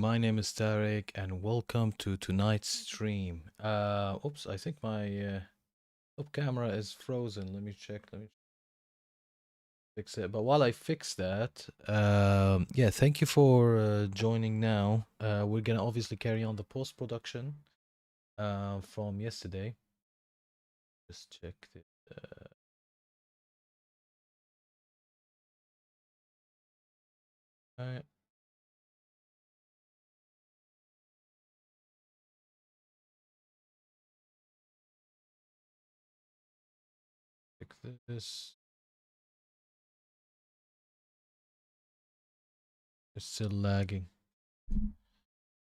My name is Tarek, and welcome to tonight's stream. Oops, I think my up camera is frozen. Let me check. Let me fix it. But while I fix that, yeah, thank you for joining now. We're gonna obviously carry on the post production from yesterday. Just check the. Alright, check this. It's still lagging.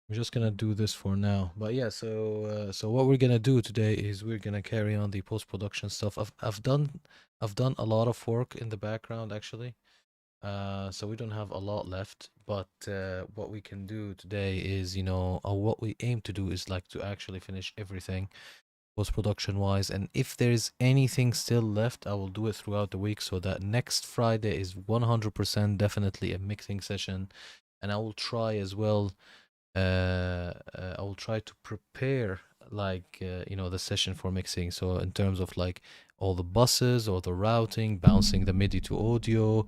We're just gonna do this for now. But yeah, so what we're gonna do today is we're gonna carry on the post-production stuff. I've done a lot of work in the background actually. So we don't have a lot left, but what we can do today is, what we aim to do is like to actually finish everything post-production wise. And if there's anything still left, I will do it throughout the week so that next Friday is 100% definitely a mixing session. And I will try as well I will try to prepare like the session for mixing. So in terms of like all the buses or the routing, bouncing the MIDI to audio,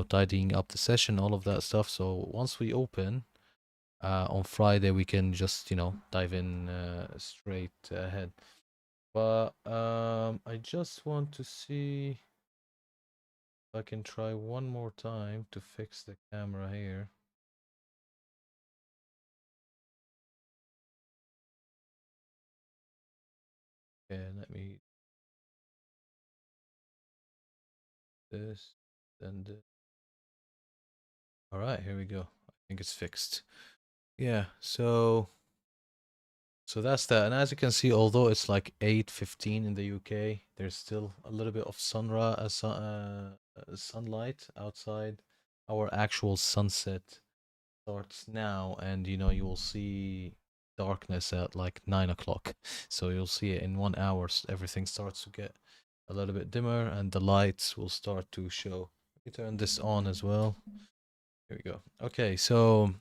tidying up the session, all of that stuff. So once we open on Friday, we can just dive in straight ahead. But I just want to see if I can try one more time to fix the camera here. Okay, let me this and this. All right, here we go. I think it's fixed. Yeah, so that's that. And as you can see, although it's like 8:15 in the UK, there's still a little bit of sunlight outside. Our actual sunset starts now, and you will see darkness at like 9 o'clock. So you'll see it in 1 hour. Everything starts to get a little bit dimmer, and the lights will start to show. Let me turn this on as well. Here we go. Okay, so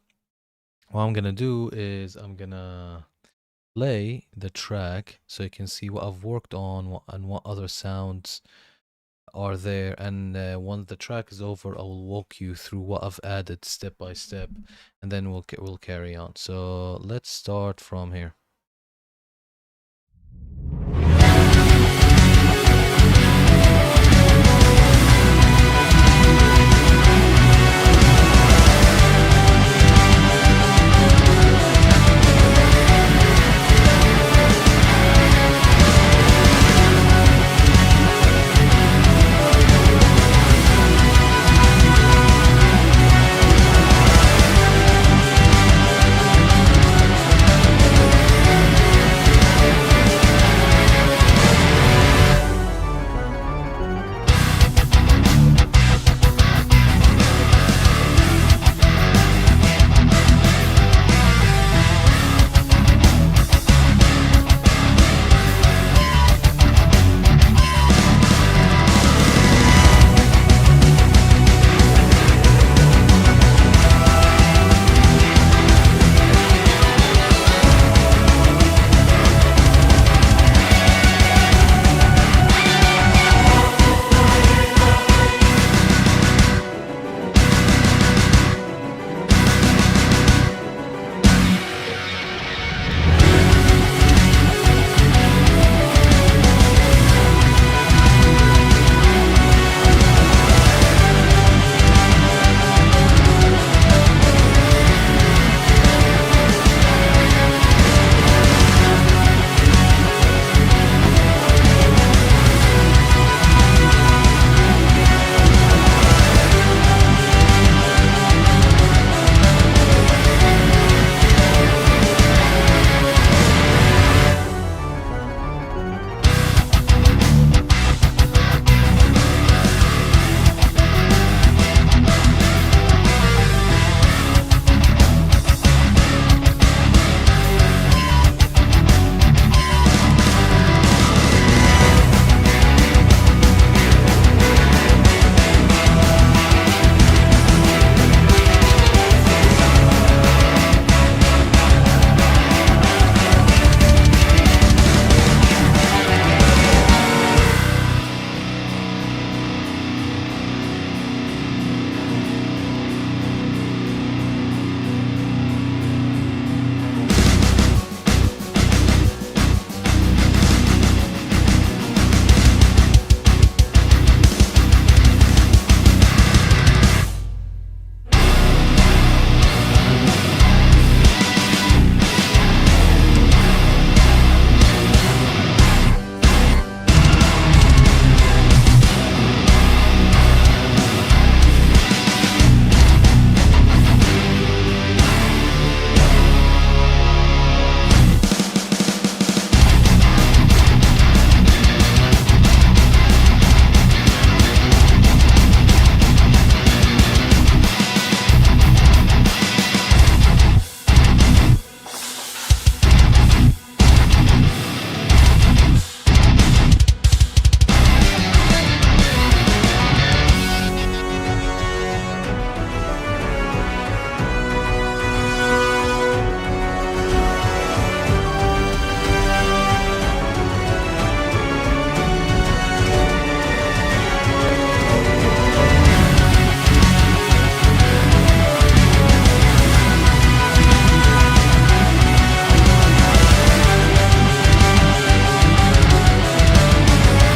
what I'm gonna do is I'm gonna play the track so you can see what I've worked on and what other sounds are there. And once the track is over, I will walk you through what I've added step by step, and then we'll carry on. So let's start from here.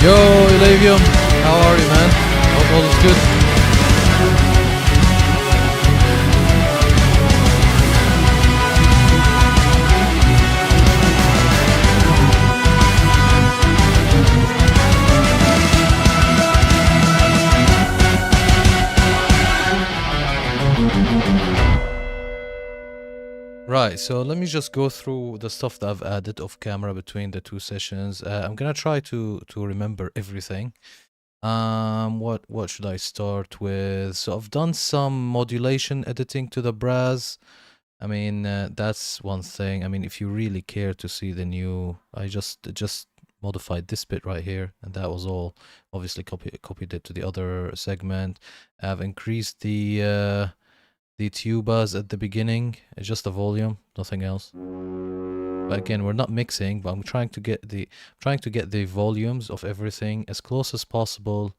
Yo, Elavium, how are you, man? Hope all is good. Right, so let me just go through the stuff that I've added off camera between the two sessions. I'm gonna try to remember everything. What should I start with? So I've done some modulation editing to the brass. I mean, that's one thing. I mean, if you really care to see the new, I just modified this bit right here, and that was all. Obviously, copied it to the other segment. I've increased the tubas at the beginning, just the volume, nothing else. But again, we're not mixing, but I'm trying to get the volumes of everything as close as possible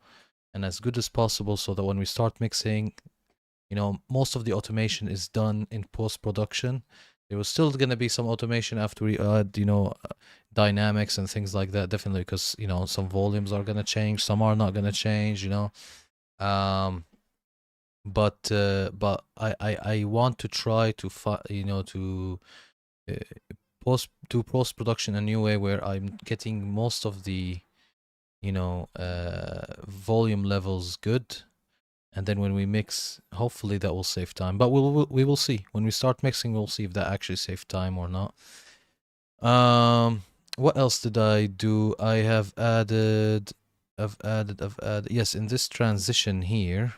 and as good as possible, so that when we start mixing, you know, most of the automation is done in post-production. There was still going to be some automation after we add, you know, dynamics and things like that, definitely, because, you know, some volumes are going to change, some are not going to change, you know. But I want to try to you know, to post production a new way where I'm getting most of the, you know, volume levels good, and then when we mix, hopefully that will save time. But we will see when we start mixing. We'll see if that actually saved time or not. What else did I do? I have added. I've added. Yes, in this transition here.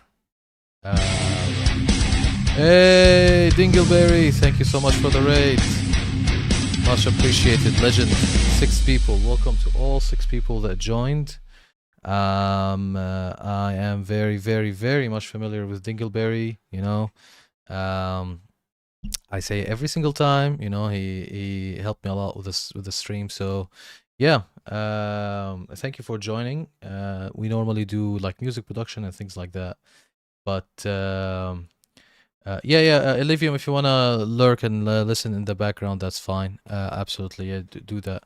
Hey, Dingleberry, thank you so much for the raid. Much appreciated, legend. 6 people. Welcome to all 6 people that joined. I am very, very, very much familiar with Dingleberry. You know, I say every single time. You know, he helped me a lot with this, with the stream. So, yeah. Thank you for joining. We normally do like music production and things like that. But Elyvium, if you wanna lurk and listen in the background, that's fine. Absolutely, yeah, do that.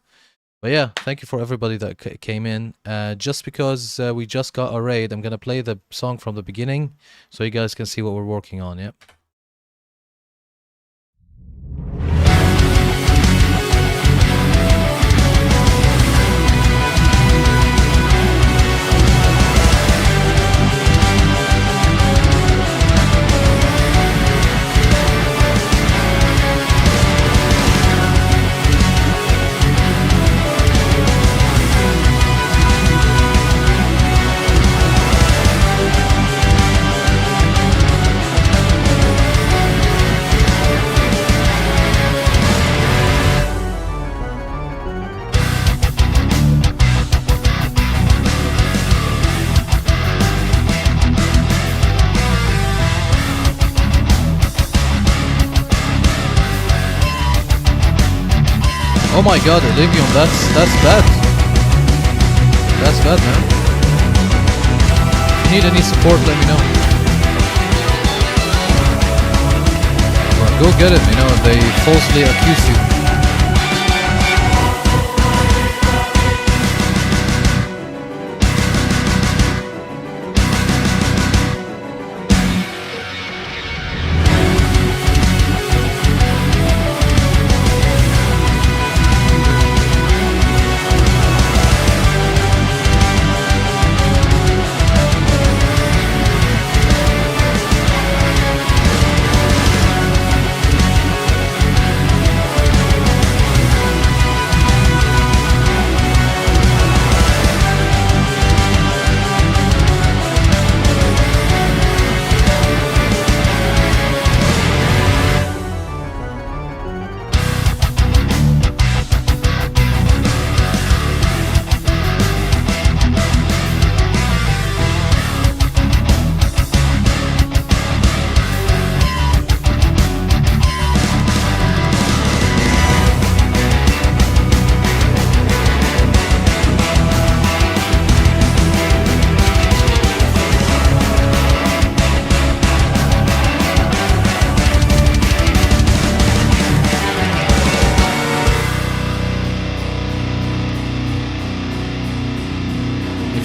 But yeah, thank you for everybody that came in. Just because we just got a raid, I'm gonna play the song from the beginning, so you guys can see what we're working on. Yep. Oh my god, Elyvium, that's bad. That's bad, man. If you need any support, let me know. Or go get it, you know, they falsely accuse you.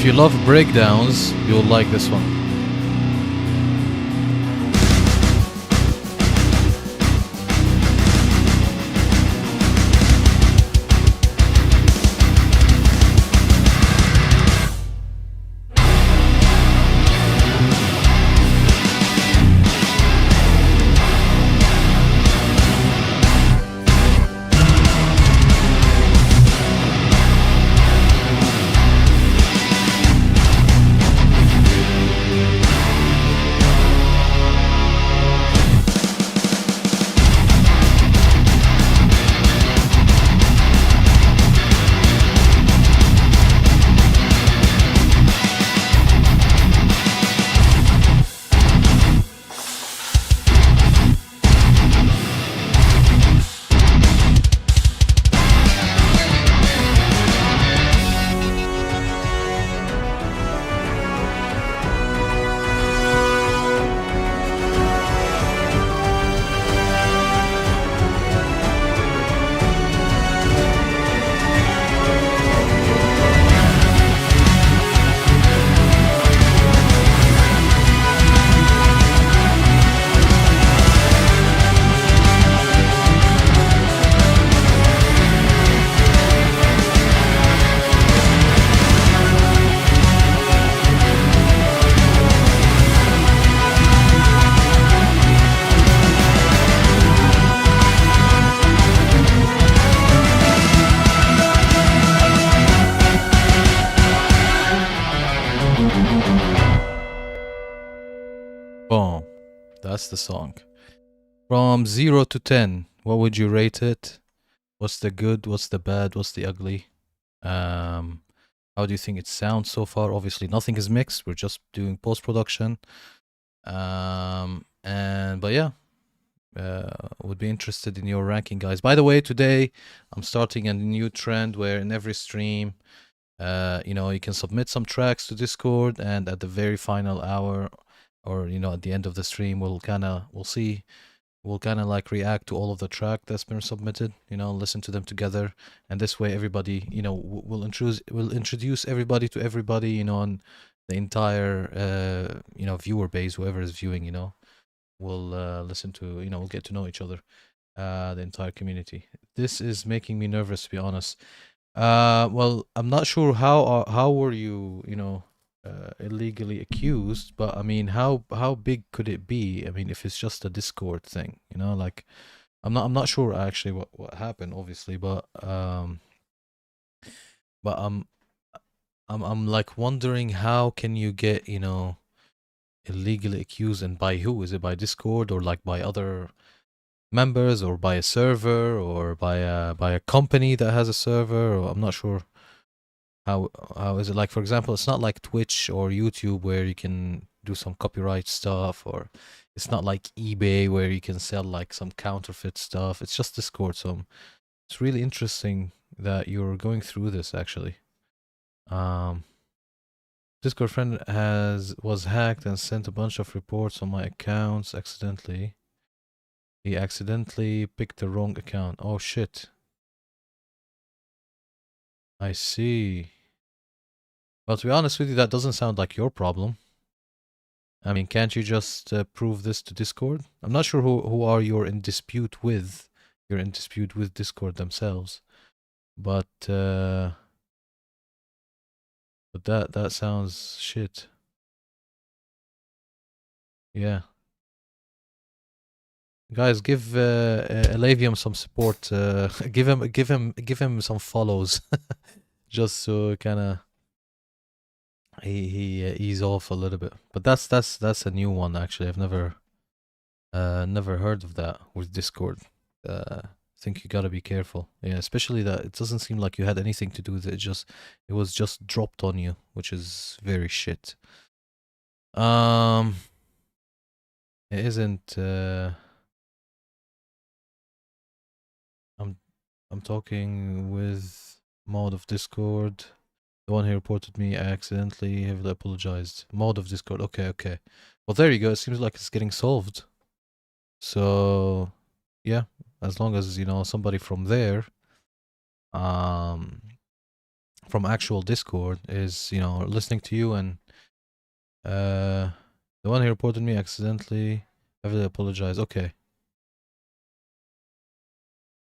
if you love breakdowns, you'll like this one. Boom. That's the song. From 0 to 10, what would you rate it? What's the good? What's the bad? What's the ugly? How do you think it sounds so far? Obviously, nothing is mixed. We're just doing post-production. But yeah, would be interested in your ranking, guys. By the way, today I'm starting a new trend where in every stream, you can submit some tracks to Discord, and at the very final hour, or at the end of the stream, we'll kind of like react to all of the track that's been submitted, listen to them together, and this way everybody, will introduce everybody to everybody, on the entire viewer base, whoever is viewing, will listen to, we'll get to know each other, the entire community. This is making me nervous, to be honest. Well, I'm not sure how were you, illegally accused, but I mean, how big could it be? I mean, if it's just a Discord thing, like I'm not sure actually what happened, obviously, but I'm like wondering, how can you get, illegally accused, and by who? Is it by Discord, or like by other members, or by a server, or by a company that has a server? Or I'm not sure. How is it? Like, for example, it's not like Twitch or YouTube where you can do some copyright stuff, or it's not like eBay where you can sell like some counterfeit stuff. It's just Discord. So it's really interesting that you're going through this, actually. Discord friend was hacked and sent a bunch of reports on my accounts accidentally. He accidentally picked the wrong account. Oh shit. I see. Well, to be honest with you, that doesn't sound like your problem. I mean, can't you just prove this to Discord? I'm not sure who are you're in dispute with. You're in dispute with Discord themselves, but that sounds shit. Yeah, guys, give Elavium some support. Give him some follows, just so kind of he ease off a little bit. But that's a new one, actually. I've never heard of that with Discord. I think you gotta be careful. Yeah, especially that it doesn't seem like you had anything to do with it. It was just dropped on you, which is very shit. It isn't. I'm talking with mod of Discord. The one who reported me, I accidentally heavily apologized. Mod of Discord. Okay. Well, there you go. It seems like it's getting solved. So, yeah, as long as somebody from there from actual Discord is, you know, listening to you and the one who reported me accidentally. I really apologize. Okay,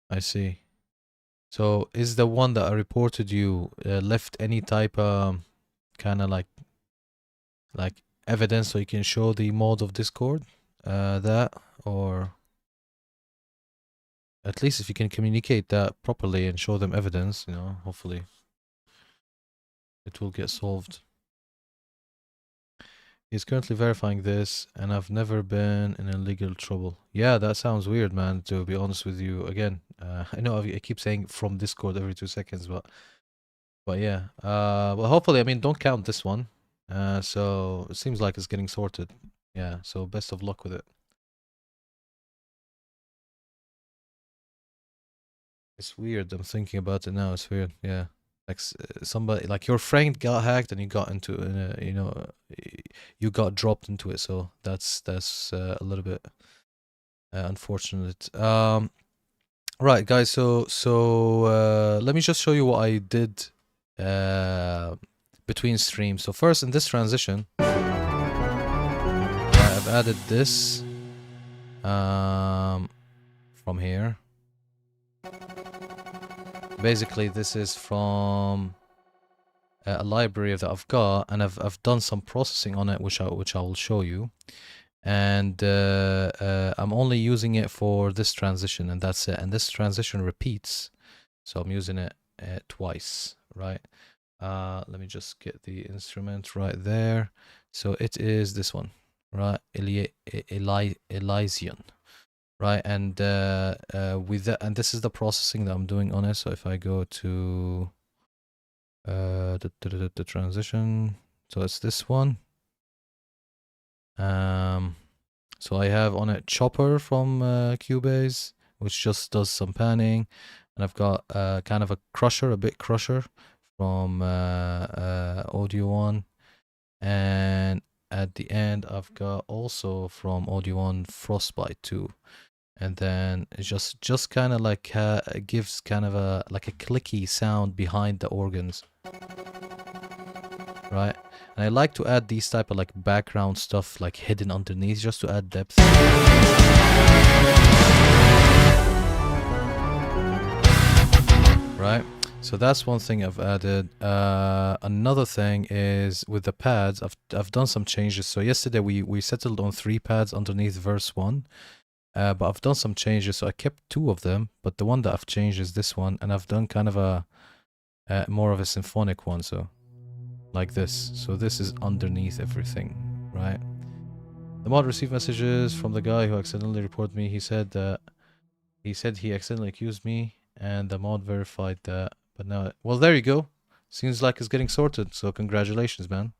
I see. So is the one that I reported you left any type kind of like evidence so you can show the mod of Discord? That, or at least if you can communicate that properly and show them evidence, you know, hopefully it will get solved. He's currently verifying this, and I've never been in legal trouble. Yeah, that sounds weird, man, to be honest with you. Again, I know I keep saying from Discord every 2 seconds, but yeah. Well, hopefully, I mean, don't count this one. So it seems like it's getting sorted. Yeah, so best of luck with it. It's weird. I'm thinking about it now. It's weird. Yeah. Like somebody, like your friend got hacked and you got into, you know, you got dropped into it. So that's a little bit unfortunate. Right, guys. So let me just show you what I did between streams. So first, in this transition, I've added this from here. Basically, this is from a library that I've got, and I've done some processing on it, which I will show you. And I'm only using it for this transition, and that's it. And this transition repeats, so I'm using it twice, right? Let me just get the instrument right there. So it is this one, right? Elysian, right? And with that, and this is the processing that I'm doing on it. So if I go to the transition, so it's this one. So I have on it Chopper from Cubase, which just does some panning, and I've got kind of a crusher, a bit crusher from Audio One, and at the end I've got also from Audio One Frostbite 2, and then it just kind of like gives kind of a like a clicky sound behind the organs, right? And I like to add these type of like background stuff like hidden underneath just to add depth. Right? So that's one thing I've added. Another thing is with the pads, I've done some changes. So yesterday we settled on 3 pads underneath verse 1. But I've done some changes, so I kept 2 of them, but the one that I've changed is this one, and I've done kind of a more of a symphonic one, so like this. So this is underneath everything, right? The mod received messages from the guy who accidentally reported me. He said he accidentally accused me, and the mod verified that. But now, well, there you go. Seems like it's getting sorted. So congratulations, man.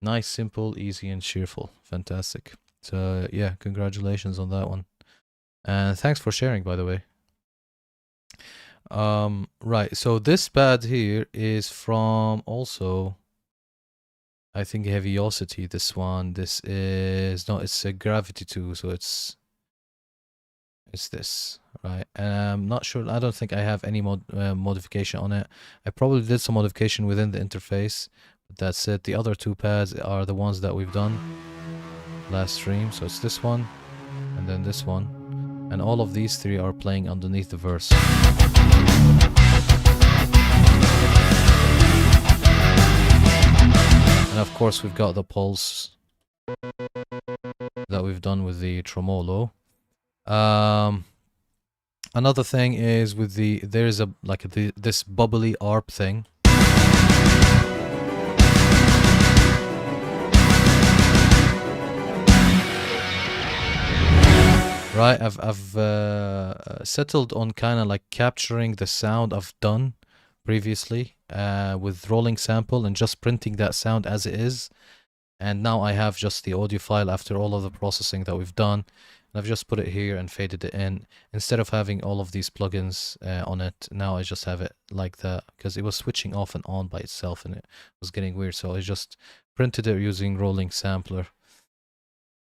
Nice, simple, easy, and cheerful. Fantastic. So yeah, congratulations on that one. And thanks for sharing, by the way. Right. So this pad here is from also, I think, Heaviosity. This one. This is no. It's a Gravity 2. So it's this, right? And I'm not sure. I don't think I have any modification on it. I probably did some modification within the interface, but that's it. The other 2 pads are the ones that we've done last stream. So it's this one, and then this one, and all of these 3 are playing underneath the verse. And of course, we've got the pulse that we've done with the tremolo. Another thing is with there's a like this bubbly ARP thing. Right, I've settled on kind of like capturing the sound I've done previously with rolling sample and just printing that sound as it is. And now I have just the audio file after all of the processing that we've done. And I've just put it here and faded it in. Instead of having all of these plugins on it, now I just have it like that because it was switching off and on by itself and it was getting weird. So I just printed it using rolling sampler.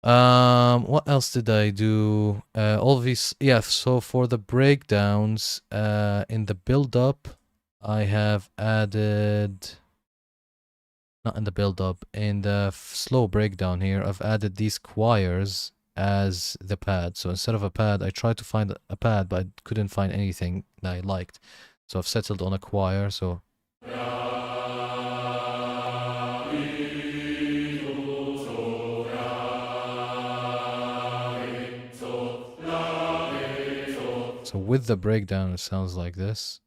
What else did I do? All of these, yeah. So for the breakdowns, in the build up, I have added, not in the build up, in the slow breakdown here, I've added these choirs as the pad. So instead of a pad, I tried to find a pad, but I couldn't find anything that I liked. So I've settled on a choir. So with the breakdown, it sounds like this.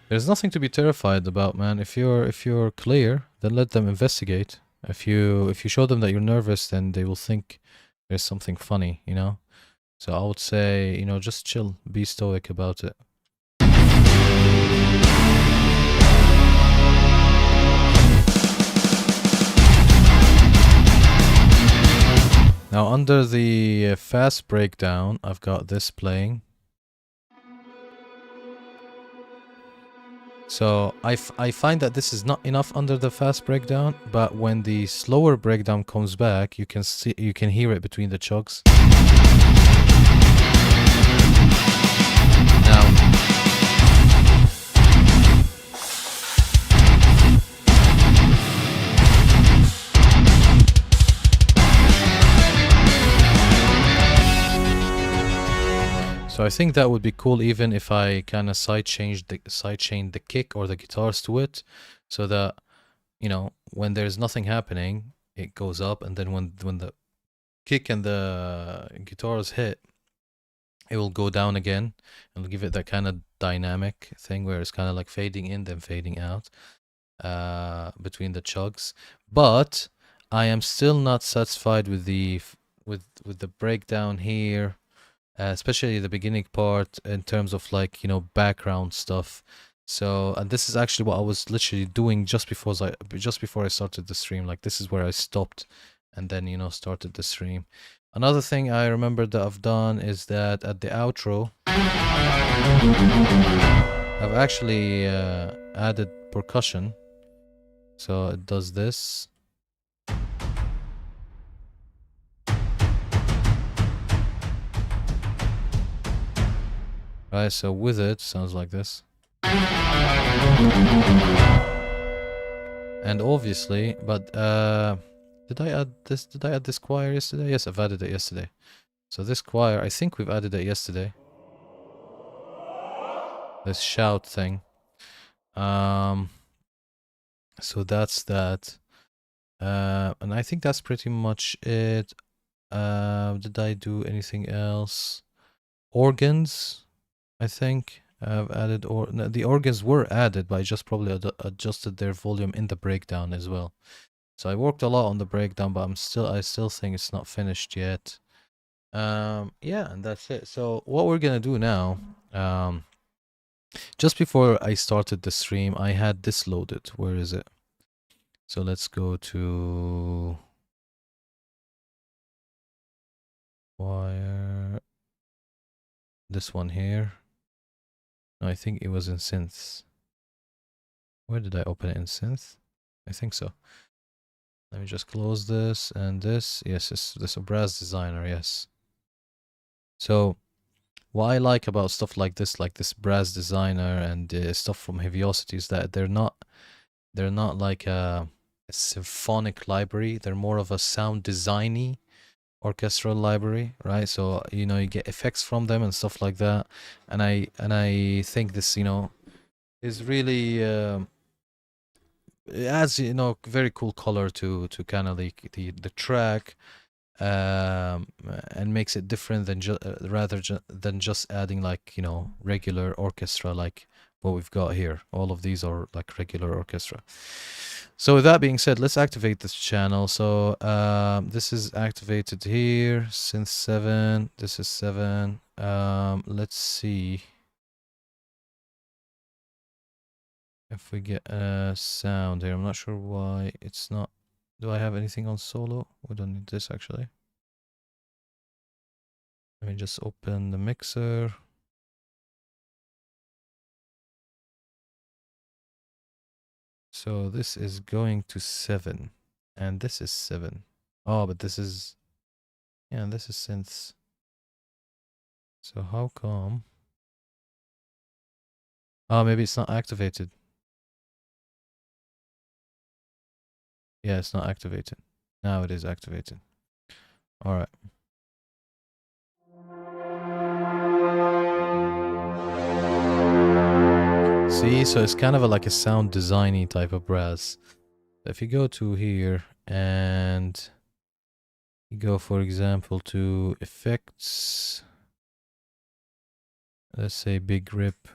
There's nothing to be terrified about, man. If you're clear, then let them investigate. If you show them that you're nervous, then they will think there's something funny, you know? So I would say, just chill, be stoic about it. Now under the fast breakdown, I've got this playing. So I find that this is not enough under the fast breakdown, but when the slower breakdown comes back, you can hear it between the chugs. Now, so I think that would be cool even if I kind of sidechain the kick or the guitars to it, so that when there's nothing happening, it goes up, and then when the kick and the guitars hit, it will go down again, and it'll give it that kind of dynamic thing where it's kind of like fading in then fading out between the chugs. But I am still not satisfied with the breakdown here. Especially the beginning part in terms of like background stuff. So, and this is actually what I was literally doing just before I started the stream. Like this is where I stopped and then started the stream. Another thing I remember that I've done is that at the outro I've actually added percussion. So it does this. Right, so with it, sounds like this. And obviously, but did I add this choir yesterday? Yes, I've added it yesterday. So this choir, I think we've added it yesterday. This shout thing. So that's that. And I think that's pretty much it. Did I do anything else? Organs, I think. I've added no, the organs were added, but I just probably adjusted their volume in the breakdown as well. So I worked a lot on the breakdown, but I still think it's not finished yet. Yeah, and that's it. So what we're gonna do now, just before I started the stream, I had this loaded. Where is it? So let's go to wire. This one here. No, I think it was in synth. Where did I open it in synth? I think so. Let me just close this and this. Yes, this Brass Designer, yes. So what I like about stuff like this Brass Designer and stuff from Heaviosity is that they're not like a symphonic library. They're more of a sound designy orchestral library, right? So you get effects from them and stuff like that. And I think this is really it adds very cool color to kind of like the track, and makes it different than than just adding like regular orchestra like what we've got here. All of these are like regular orchestra. So with that being said, let's activate this channel. So this is activated here, synth 7, this is 7. Let's see if we get a sound here. I'm not sure why it's not. Do I have anything on solo? We don't need this actually. Let me just open the mixer. So this is going to 7. And this is 7. Oh, but this is... Yeah, this is synths. So how come... Oh, maybe it's not activated. Yeah, it's not activated. Now it is activated. Alright. See, so it's kind of like a sound designy type of brass. If you go to here and you go, for example, to effects, let's say big grip.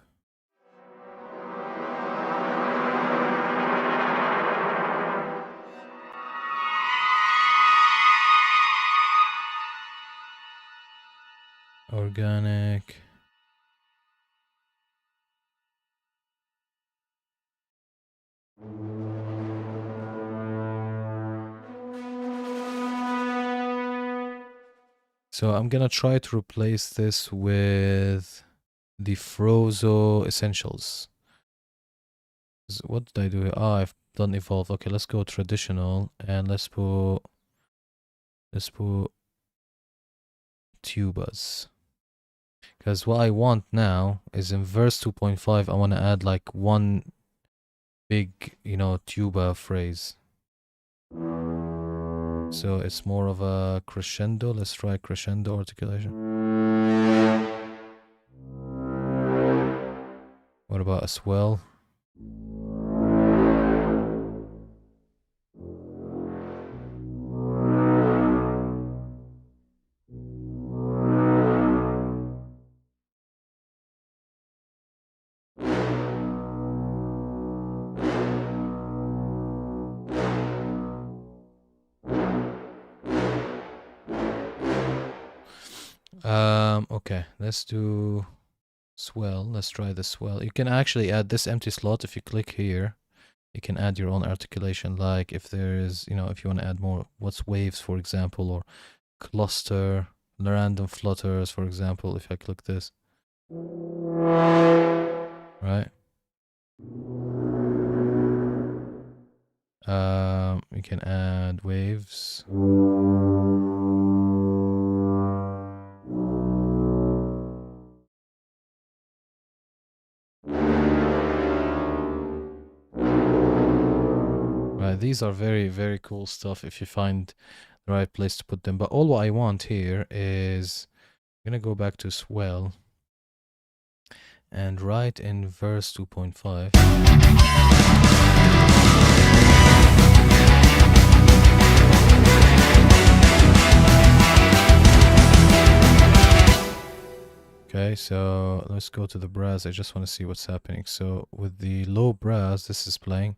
Organic. So I'm gonna try to replace this with the Frozo Essentials. What did I do here? Ah, I've done evolve. Okay, let's go traditional and let's put tubas. Because what I want now is in verse 2.5, I want to add like one big, you know, tuba phrase. So it's more of a crescendo. Let's try crescendo articulation. What about a swell? Okay, let's do swell. Let's try the swell. You can actually add this empty slot. If you click here, you can add your own articulation. Like if there is, you know, if you want to add more, what's waves, for example, or cluster, random flutters, for example, if I click this. Right. We can add waves. Right, these are very, very cool stuff if you find the right place to put them. But all what I want here is, I'm gonna go back to swell and write in verse 2.5. Okay, so let's go to the brass. I just want to see what's happening. So with the low brass, this is playing.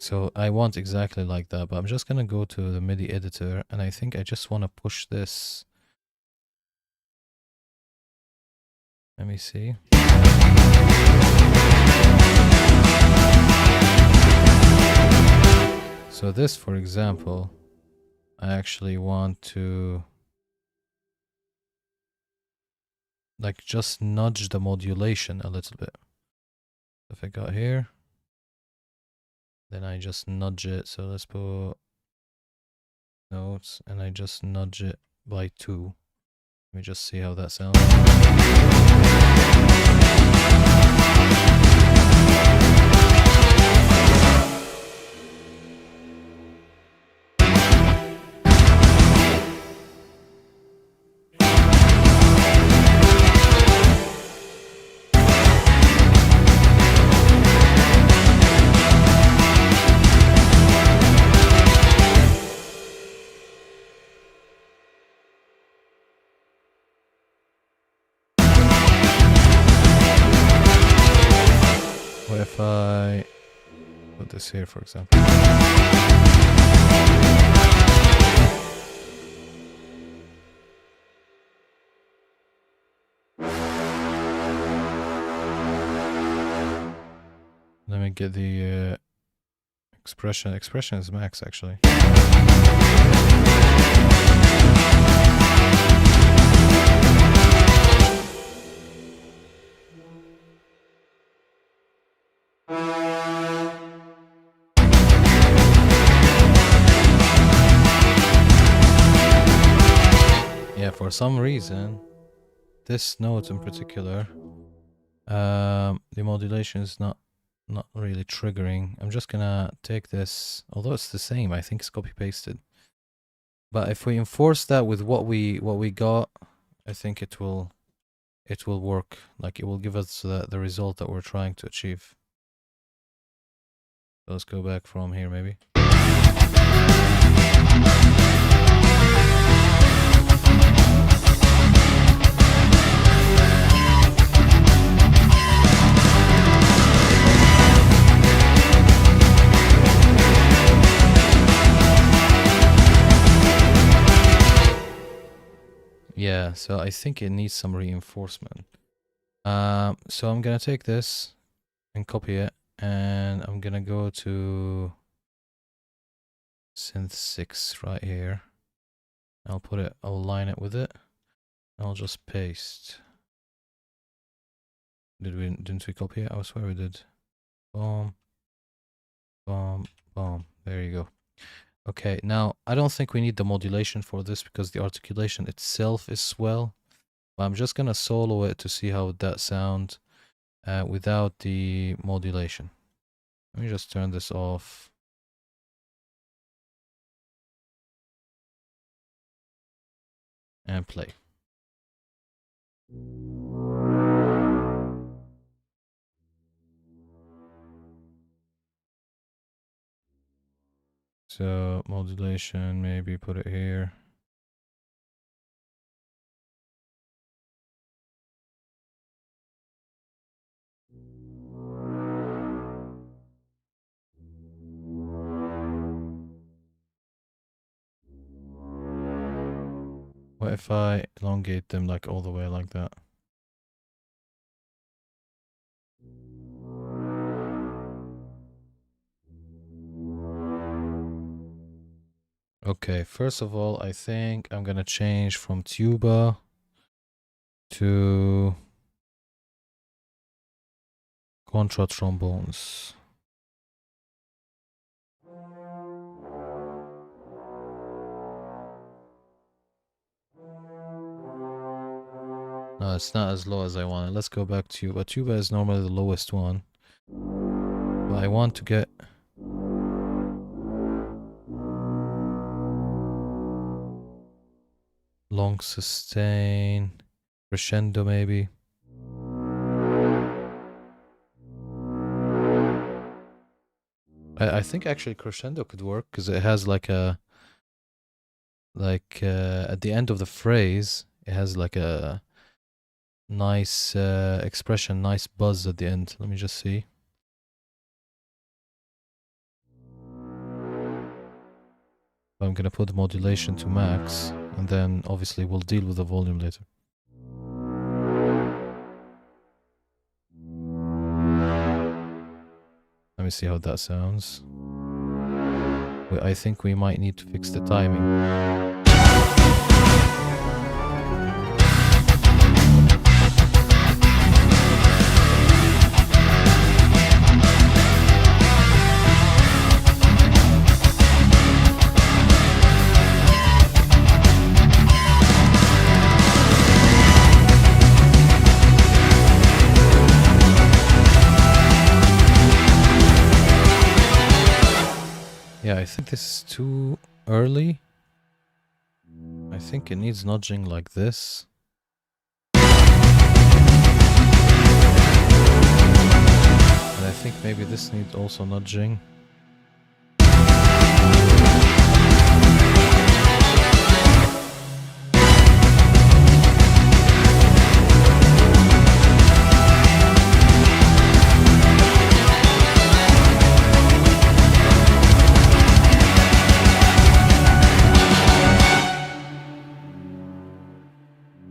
So I want exactly like that, but I'm just gonna go to the MIDI editor and I think I just want to push this. Let me see. So this, for example, I actually want to like just nudge the modulation a little bit. If I got here, then I just nudge it. So let's put notes and I just nudge it by 2. Let me just see how that sounds. What if I put this here, for example? Let me me get the expression. Expression is max, actually. Yeah, for some reason, this note in particular, the modulation is not really triggering. I'm just gonna take this, although it's the same, I think it's copy pasted. But if we enforce that with what we got, I think it will work. Like, it will give us the result that we're trying to achieve. So let's go back from here, maybe. Yeah, so I think it needs some reinforcement. So I'm gonna take this and copy it, and I'm gonna go to synth 6 right here. I'll line it with it. I'll just paste. Didn't we copy it? I swear we did. Boom. Boom. Boom. There you go. Okay, now I don't think we need the modulation for this because the articulation itself is swell. But I'm just gonna solo it to see how that sound without the modulation. Let me just turn this off. And play. So modulation, maybe put it here. What if I elongate them like all the way like that? Okay, first of all, I think I'm gonna change from tuba to contra trombones. No, it's not as low as I wanted. Let's go back to tuba. Tuba is normally the lowest one. But I want to get long sustain, crescendo maybe. I think actually crescendo could work because it has like a at the end of the phrase, it has like a nice expression, nice buzz at the end. Let me just see. I'm gonna put the modulation to max, and then obviously we'll deal with the volume later. Let me see how that sounds. I think we might need to fix the timing. Yeah, I think this is too early. I think it needs nudging like this. And I think maybe this needs also nudging.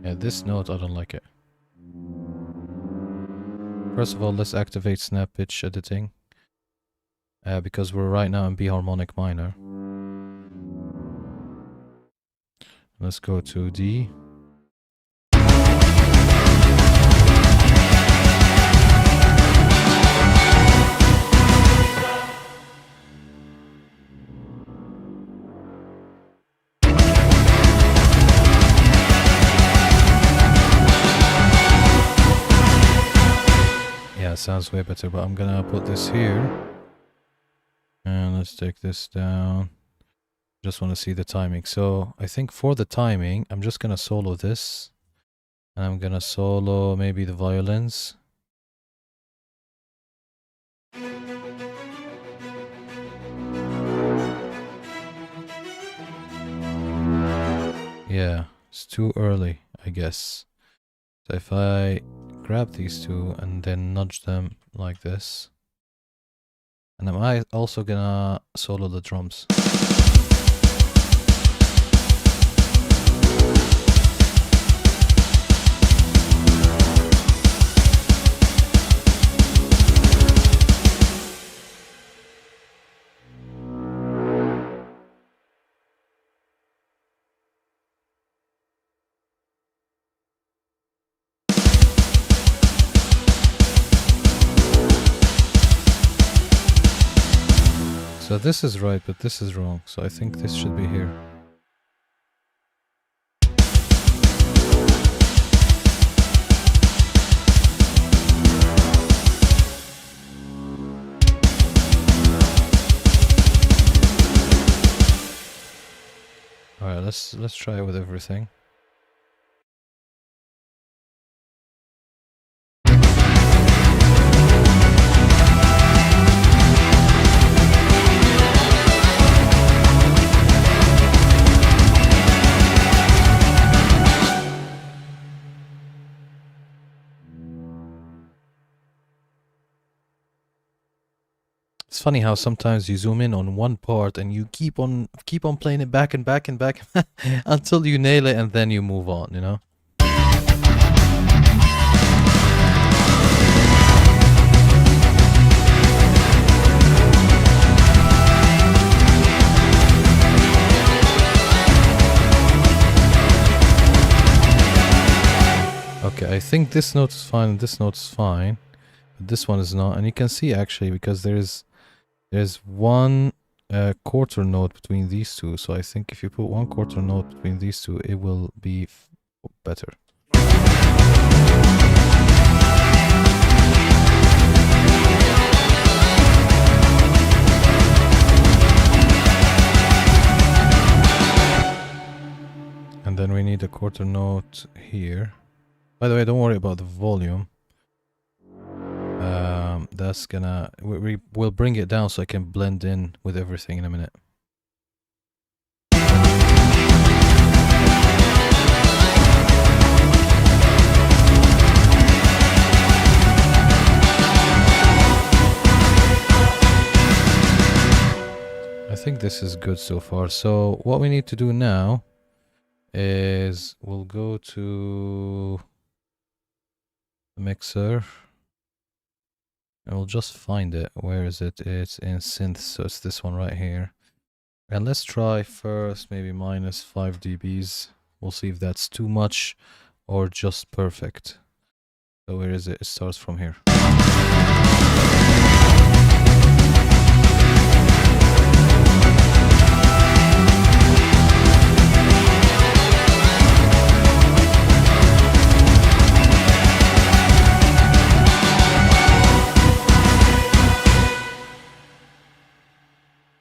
Yeah, this note, I don't like it. First of all, let's activate snap pitch editing. because we're right now in B harmonic minor. Let's go to D. Yeah, it sounds way better, but I'm gonna put this here. And let's take this down. Just want to see the timing. So I think for the timing, I'm just gonna solo this. And I'm gonna solo maybe the violins. Yeah, it's too early, I guess. So if I grab these two and then nudge them like this. And I'm also gonna solo the drums. So this is right, but this is wrong. So I think this should be here. All right, let's try it with everything. It's funny how sometimes you zoom in on one part and you keep on playing it back and back and back until you nail it, and then you move on, you know? Okay, I think this note is fine and this note is fine, but this one is not. And you can see actually because there's one quarter note between these two. So I think if you put one quarter note between these two, it will be better. And then we need a quarter note here. By the way, don't worry about the volume. That's gonna... we'll bring it down so I can blend in with everything in a minute. I think this is good so far. So what we need to do now is we'll go to the mixer and we'll just find it. Where is it? It's in synth, so it's this one right here. And let's try first maybe minus 5 dBs. We'll see if that's too much or just perfect. So where is it? It starts from here.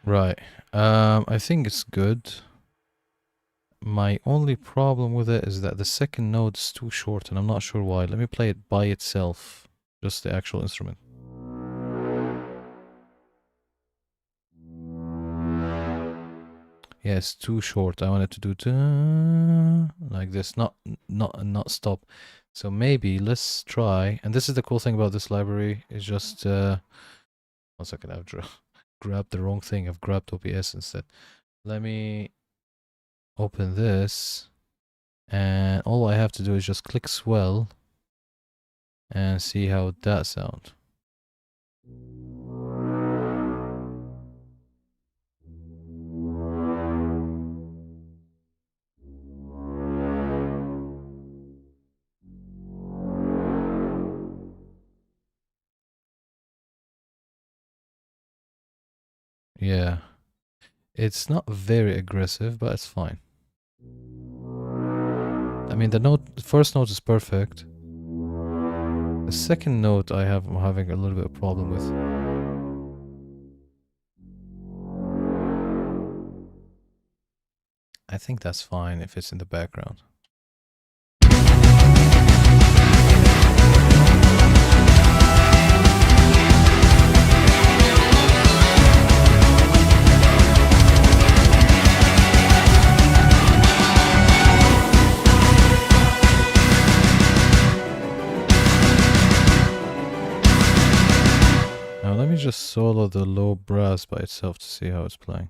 Right. I think it's good. My only problem with it is that the second note is too short and I'm not sure why. Let me play it by itself. Just the actual instrument. Yeah, it's too short. I wanted to do like this, not stop. So maybe let's try. And this is the cool thing about this library. Is just 1 second. I've grabbed the wrong thing. I've grabbed OBS instead. Let me open this, and all I have to do is just click swell and see how that sounds. Yeah. It's not very aggressive, but it's fine. I mean, the first note is perfect. The second note I'm having a little bit of problem with. I think that's fine if it's in the background. Now let me just solo the low brass by itself to see how it's playing.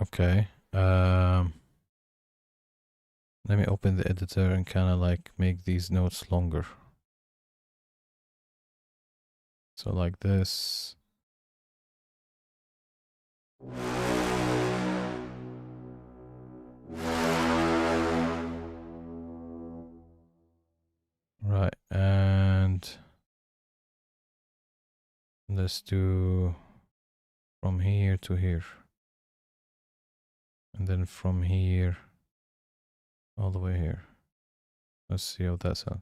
Okay. Let me open the editor and kind of like make these notes longer. So like this. Right, and let's do from here to here. And then from here all the way here. Let's see how that sounds.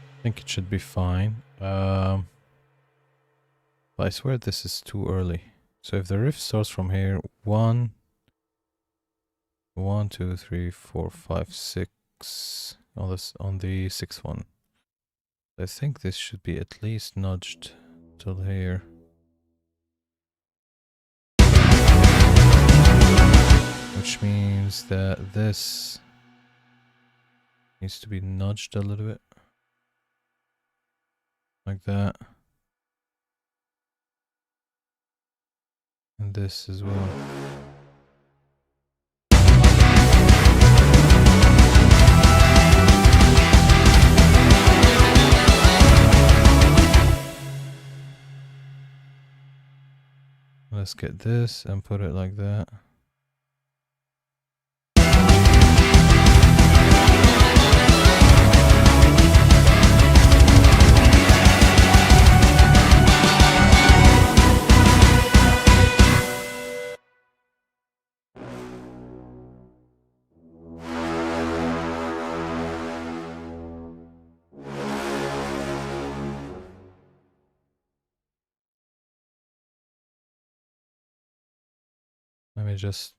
I think it should be fine. But I swear this is too early. So if the riff starts from here, 1, 2, 3, 4, 5, 6 on the sixth one. I think this should be at least nudged till here. Which means that this needs to be nudged a little bit. Like that. And this as well. Let's get this and put it like that. Let me just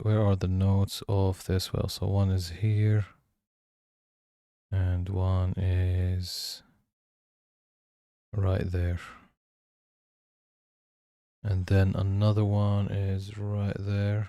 where are the notes of this? Well, so one is here and one is right there. And then another one is right there.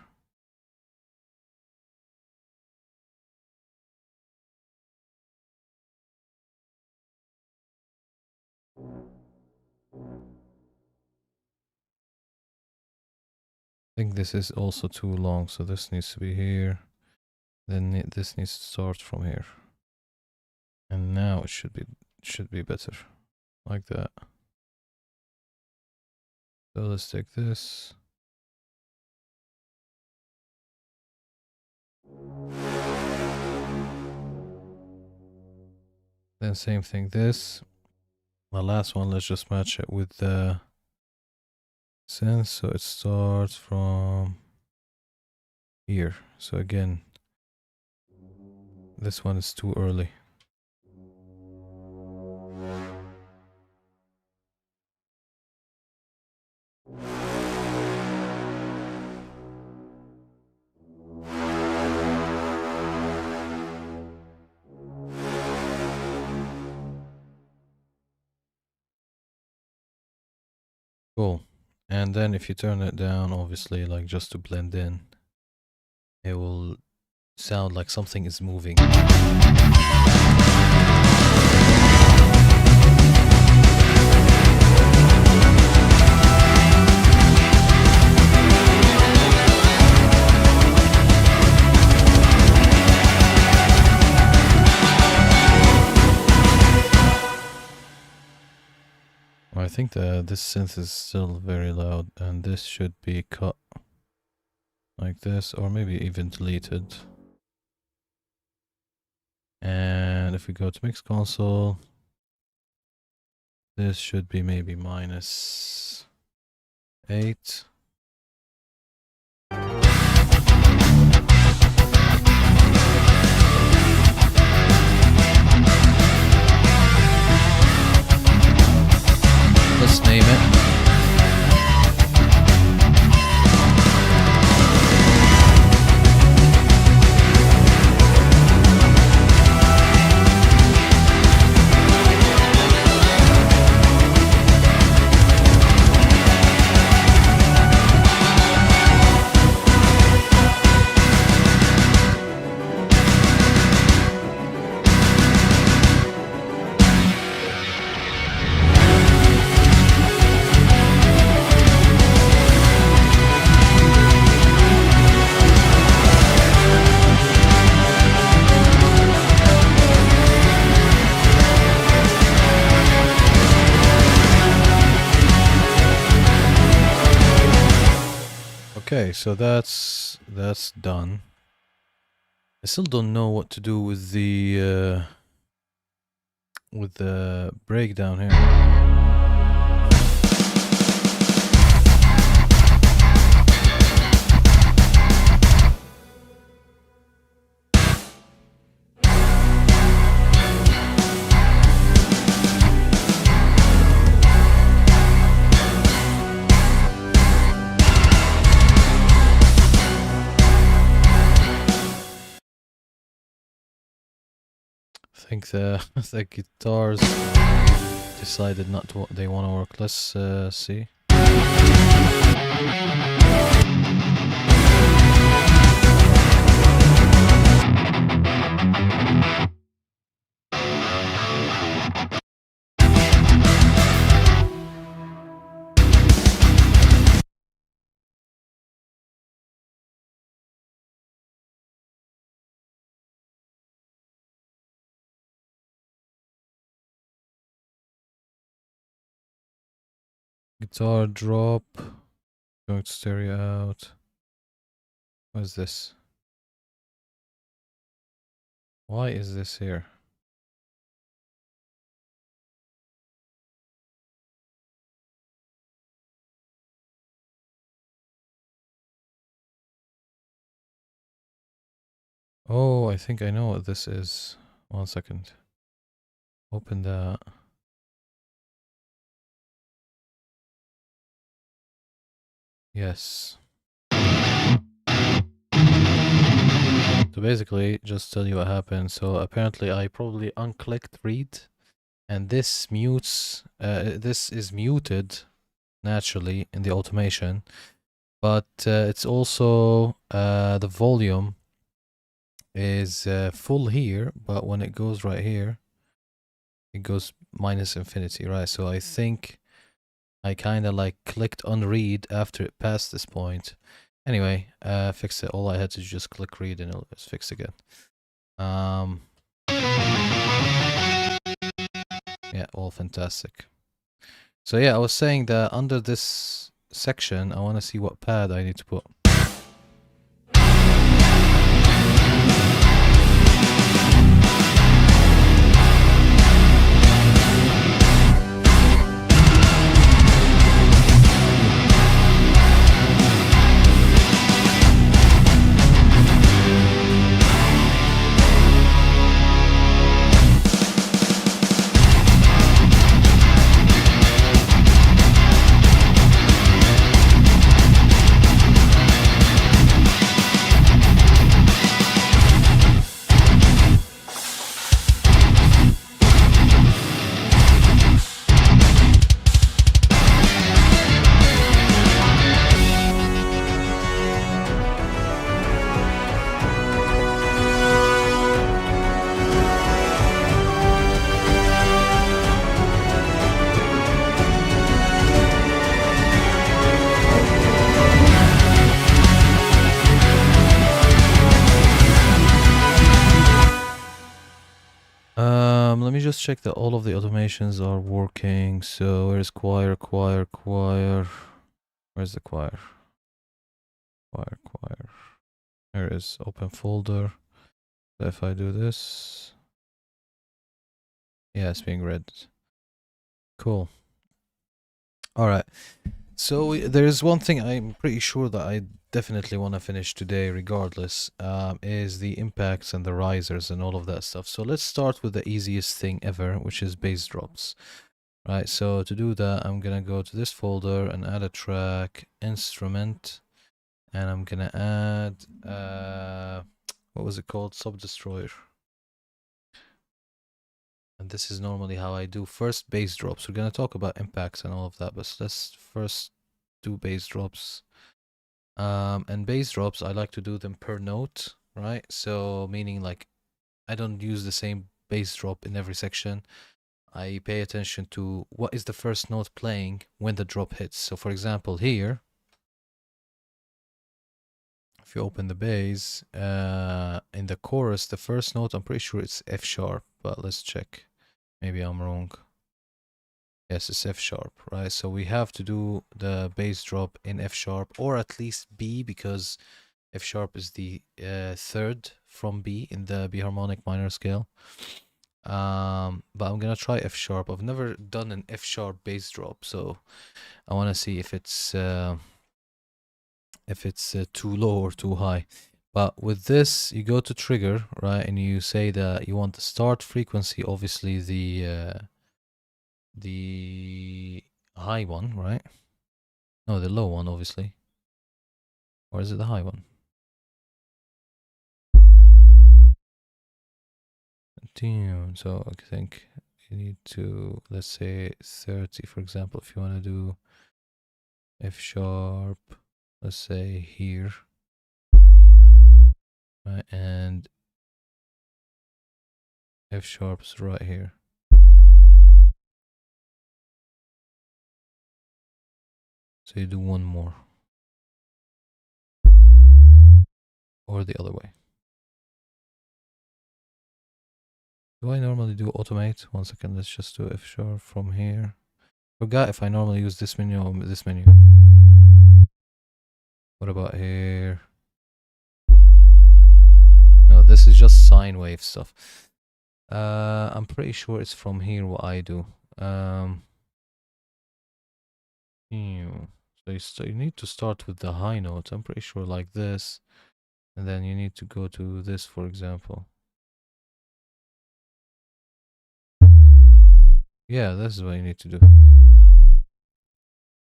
I think this is also too long, so this needs to be here. Then this needs to start from here. And now it should be better. Like that. So let's take this. Then same thing this. The last one, let's just match it with the synth, so it starts from here. So again, this one is too early. Cool. And then if you turn it down, obviously, like just to blend in, it will sound like something is moving. I think that this synth is still very loud, and this should be cut like this, or maybe even deleted. And if we go to mix console, this should be maybe -8. Let's name it. Okay, so that's done. I still don't know what to do with the breakdown here. I think the guitars decided not to. They want to work. Let's see. Guitar drop. Going to stereo out. What is this? Why is this here? Oh, I think I know what this is. 1 second. Open that. Yes. So basically, just tell you what happened. So apparently I probably unclicked read, and this mutes, this is muted naturally in the automation, but it's also, the volume is full here, but when it goes right here, it goes -infinity, right? So I think I kind of like clicked on read after it passed this point. Anyway, fixed it. All I had to just click read and it was fixed again. Yeah, all fantastic. So yeah, I was saying that under this section, I want to see what pad I need to put. check that all of the automations are working. So where's choir? Where's the choir? Choir. Here is open folder. So if I do this, yeah, it's being read. Cool. All right. So there's one thing I'm pretty sure that I definitely want to finish today regardless, is the impacts and the risers and all of that stuff. So let's start with the easiest thing ever, which is bass drops. Right, so to do that, I'm gonna go to this folder and add a track, instrument, and I'm gonna add, what was it called? Subdestroyer. And this is normally how I do first bass drops. We're gonna talk about impacts and all of that, but let's first do bass drops. And bass drops, I like to do them per note, right? So meaning like I don't use the same bass drop in every section. I pay attention to what is the first note playing when the drop hits. So for example, here, if you open the bass, in the chorus, the first note, I'm pretty sure it's F sharp, but let's check. Maybe I'm wrong. Yes, it's F sharp, right? So we have to do the bass drop in F sharp, or at least B, because F sharp is the third from B in the B harmonic minor scale. But I'm gonna try F sharp. I've never done an F sharp bass drop, so I want to see if it's too low or too high. But with this, you go to trigger, right, and you say that you want the start frequency, obviously the high one, right? No, the low one, obviously. Or is it the high one? Continue. So I think you need to, let's say 30, for example, if you want to do F sharp, let's say here, right, and F sharp's right here. So you do one more. Or the other way. Do I normally do automate? 1 second, let's just do F sharp from here. Forgot if I normally use this menu or this menu. What about here? No, this is just sine wave stuff. I'm pretty sure it's from here what I do. So you need to start with the high note. I'm pretty sure like this. And then you need to go to this, for example. Yeah, this is what you need to do.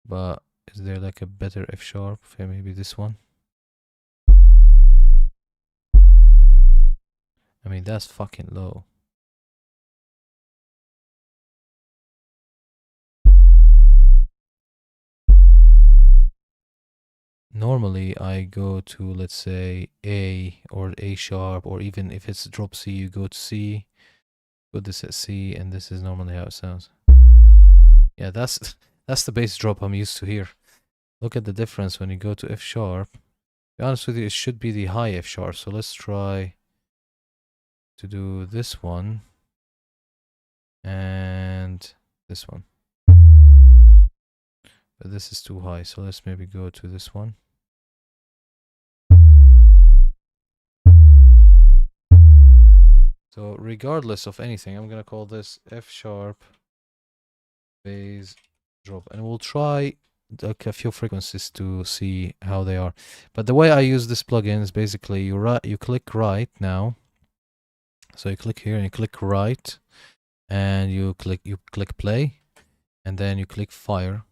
But is there like a better F sharp? Okay, maybe this one. I mean, that's fucking low. Normally, I go to, let's say, A or A sharp, or even if it's drop C, you go to C. Put this at C, and this is normally how it sounds. Yeah, that's that's the bass drop I'm used to here. Look at the difference when you go to F sharp. To be honest with you, it should be the high F sharp. So let's try to do this one and this one. But this is too high, so let's maybe go to this one. So regardless of anything, I'm gonna call this F sharp bass drop, and we'll try like a few frequencies to see how they are. But the way I use this plugin is basically you click right now. So you click here and you click right, and you click play, and then you click fire,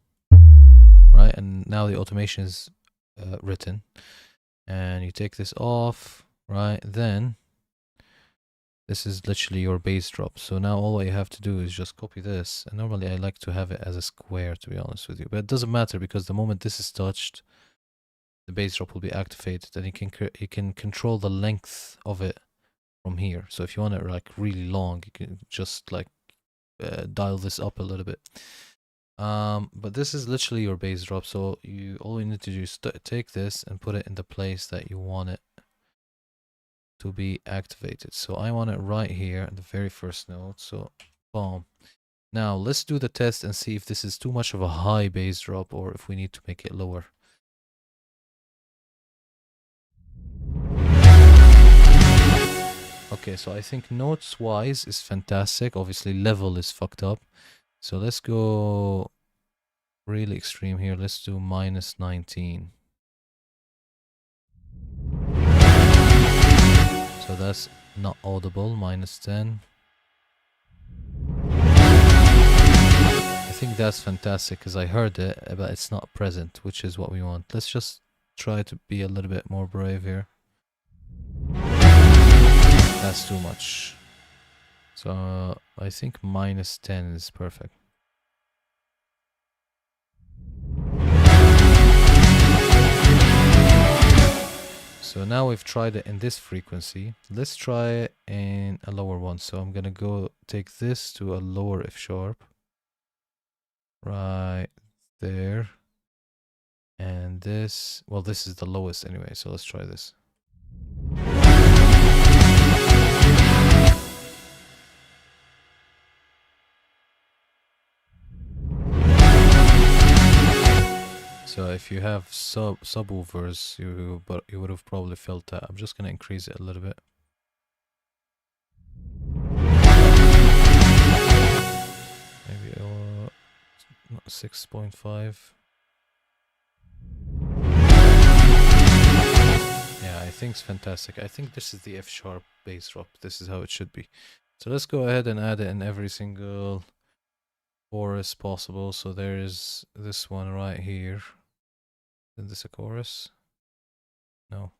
right? And now the automation is written, and you take this off, right? Then this is literally your bass drop. So now all you have to do is just copy this. And normally I like to have it as a square, to be honest with you. But it doesn't matter, because the moment this is touched, the bass drop will be activated, and you can control the length of it from here. So if you want it like really long, you can just like dial this up a little bit. But this is literally your bass drop. So all you need to do is take this and put it in the place that you want it to be activated. So I want it right here at the very first note. So Boom. Now let's do the test and see if this is too much of a high bass drop or if we need to make it lower. Okay, so I think notes wise is fantastic. Obviously level is fucked up. So let's go really extreme here. Let's do -19. So that's not audible. -10. I think that's fantastic because I heard it, but it's not present, which is what we want. Let's just try to be a little bit more brave here. That's too much. So I think -10 is perfect. So now we've tried it in this frequency. Let's try it in a lower one. So I'm gonna go take this to a lower F sharp. Right there. And this, well, this is the lowest anyway, so let's try this. So if you have subwoofers, you would have probably felt that. I'm just gonna increase it a little bit. Maybe 6.5. Yeah, I think it's fantastic. I think this is the F sharp bass drop. This is how it should be. So let's go ahead and add it in every single chorus possible. So there is this one right here. Is this a chorus? No.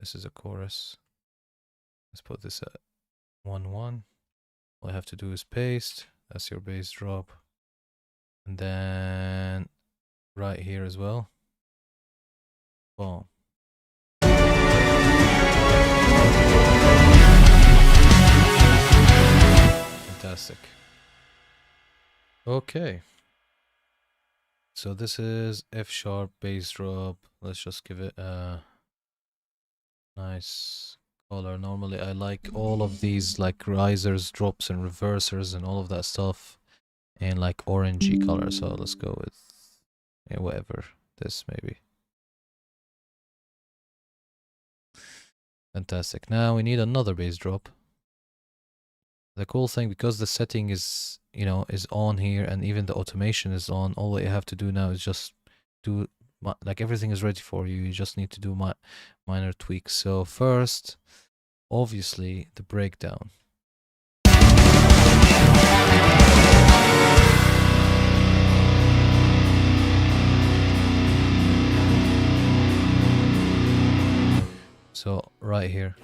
This is a chorus. Let's put this at 1-1. All I have to do is paste. That's your bass drop. And then right here as well. Boom. Fantastic. Okay. So this is F sharp bass drop. Let's just give it a nice color. Normally I like all of these like risers, drops and reversers and all of that stuff in like orangey color. So let's go with whatever, this maybe. Fantastic. Now we need another bass drop. The cool thing, because the setting is, you know, is on here and even the automation is on, all you have to do now is just do, like everything is ready for you. You just need to do minor tweaks. So first, obviously, the breakdown. So right here.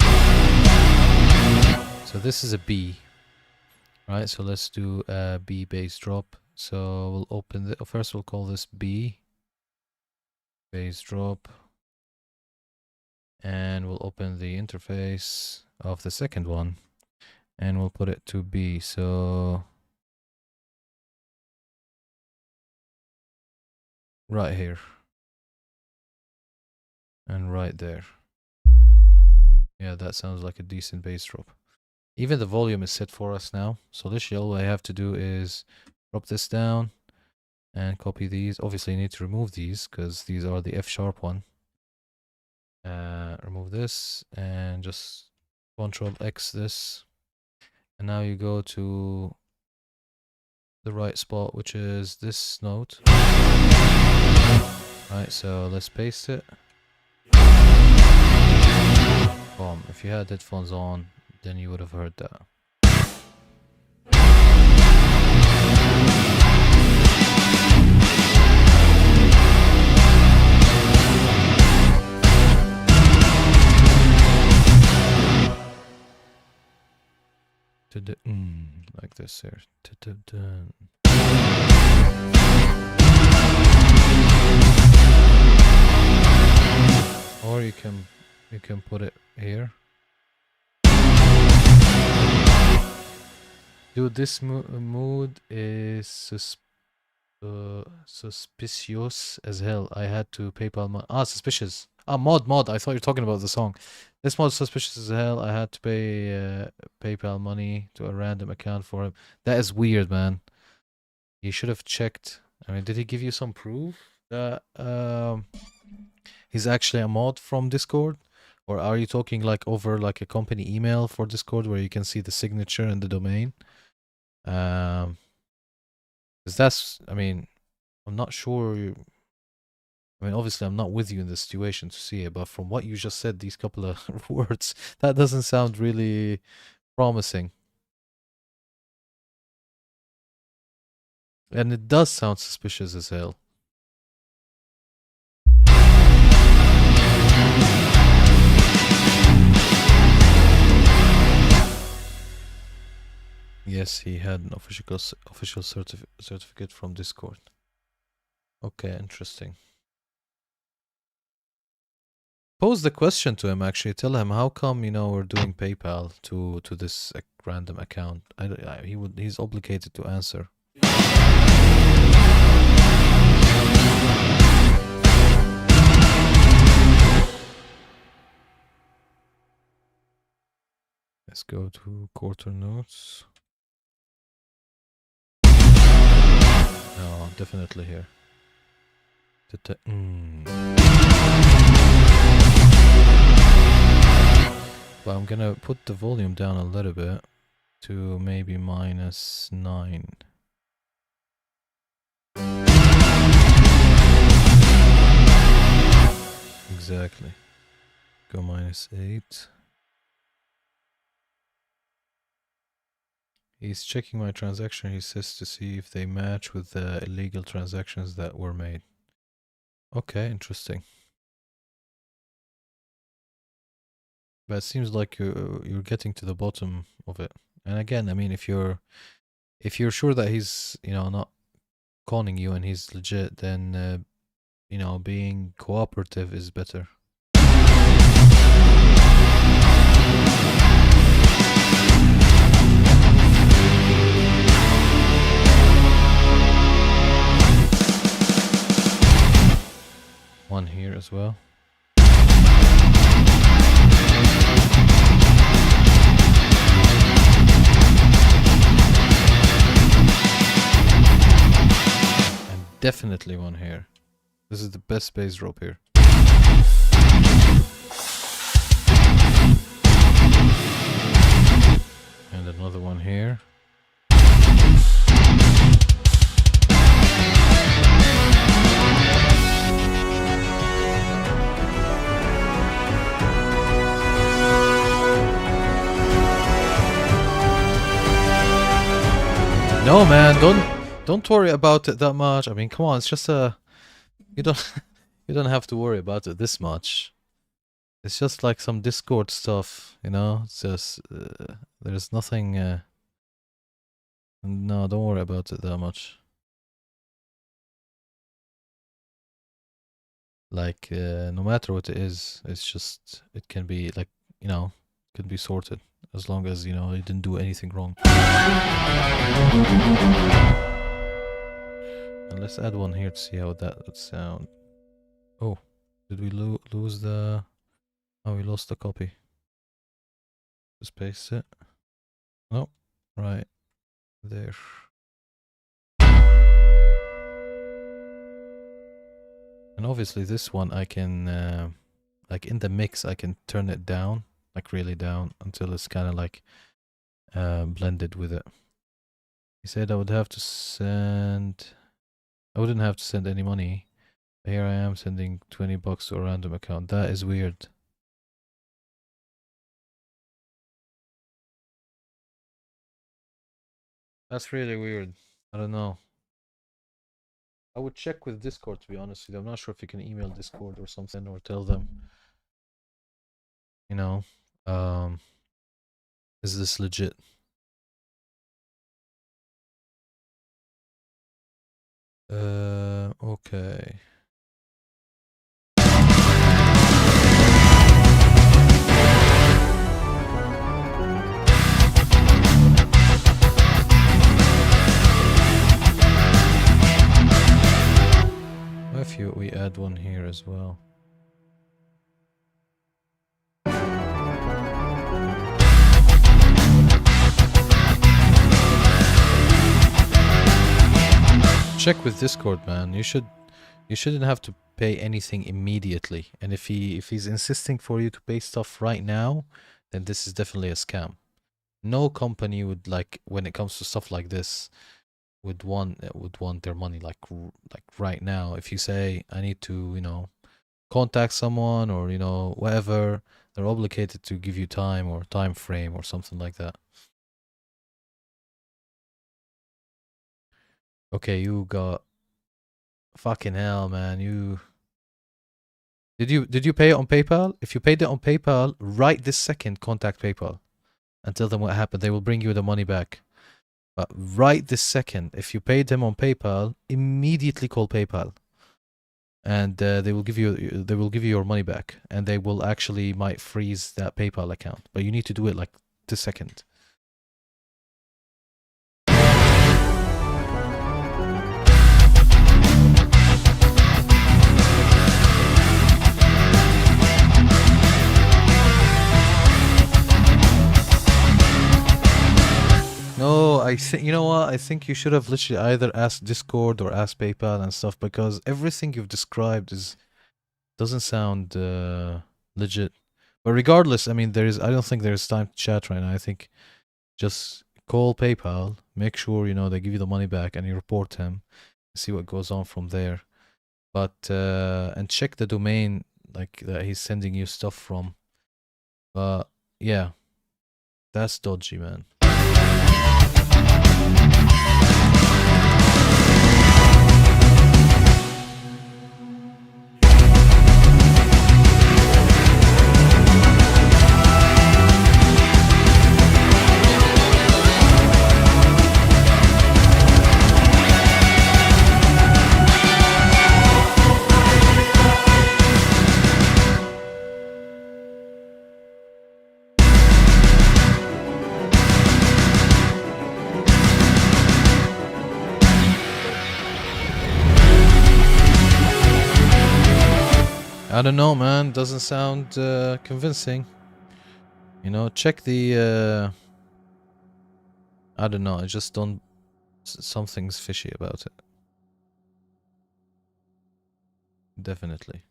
So this is a B. Right, so let's do a B bass drop. So we'll open the, first we'll call this B bass drop. And we'll open the interface of the second one. And we'll put it to B. So right here. And right there. Yeah, that sounds like a decent bass drop. Even the volume is set for us now. So literally all I have to do is drop this down and copy these. Obviously you need to remove these because these are the F sharp one. Remove this and just Control X this. And now you go to the right spot, which is this note. Right, so let's paste it. Boom. If you had headphones on, then you would have heard that. Like this here. Or you can put it here. Dude, this mood is suspicious as hell. I had to PayPal my suspicious. Ah, mod. I thought you were talking about the song. This mod's suspicious as hell. I had to pay PayPal money to a random account for him. That is weird, man. You should have checked. I mean, did he give you some proof that he's actually a mod from Discord? Or are you talking like over like a company email for Discord where you can see the signature and the domain? 'Cause that's, I mean, I'm not sure. I mean, obviously, I'm not with you in the situation to see it, but from what you just said, these couple of words, that doesn't sound really promising. And it does sound suspicious as hell. Yes, he had an official certificate from Discord. Okay, interesting. Pose the question to him. Actually, tell him how come we're doing PayPal to this random account. He's obligated to answer. Let's go to quarter notes. No, definitely here. But I'm gonna put the volume down a little bit to maybe -9. Exactly. Go -8. He's checking my transaction, he says, to see if they match with the illegal transactions that were made. Okay, interesting. But it seems like you're getting to the bottom of it. And again, I mean, if you're sure that he's not conning you and he's legit, then being cooperative is better. One here as well. And definitely one here. This is the best bass drop here. And another one here. No, man, don't worry about it that much. I mean, come on, it's just you don't you don't have to worry about it this much. It's just like some Discord stuff, It's just there's nothing. No, don't worry about it that much. Like no matter what it is, it's just it can be like can be sorted as long as you didn't do anything wrong. And let's add one here to see how that would sound. Oh, did we lose the? Oh, we lost the copy. Just paste it. Oh, right there. And obviously this one I can, like in the mix, I can turn it down, like really down, until it's kind of like blended with it. He said I wouldn't have to send any money. Here I am sending $20 to a random account. That is weird. That's really weird. I don't know. I would check with Discord, to be honest with you. I'm not sure if you can email Discord or something, or tell them, is this legit? Okay. If we add one here as well. check with Discord, man. You shouldn't have to pay anything immediately. And if he's insisting for you to pay stuff right now, then this is definitely a scam. No company would, like, when it comes to stuff like this, would want their money like right now. If you say I need to, contact someone, or whatever, they're obligated to give you time or time frame or something like that. Okay, you got fucking hell, man. Did you pay it on PayPal? If you paid it on PayPal, right this second, contact PayPal and tell them what happened. They will bring you the money back. But right this second, if you paid them on PayPal, immediately call PayPal, and they will give you your money back, and they will actually might freeze that PayPal account. But you need to do it like this second. No, I think, you know what? I think you should have literally either asked Discord or asked PayPal and stuff, because everything you've described doesn't sound legit. But regardless, I mean, I don't think there's time to chat right now. I think just call PayPal, make sure they give you the money back, and you report him, see what goes on from there. But and check the domain like that he's sending you stuff from. But yeah, that's dodgy, man. I don't know, man. Doesn't sound convincing. Check the. I don't know. I just don't. Something's fishy about it. Definitely.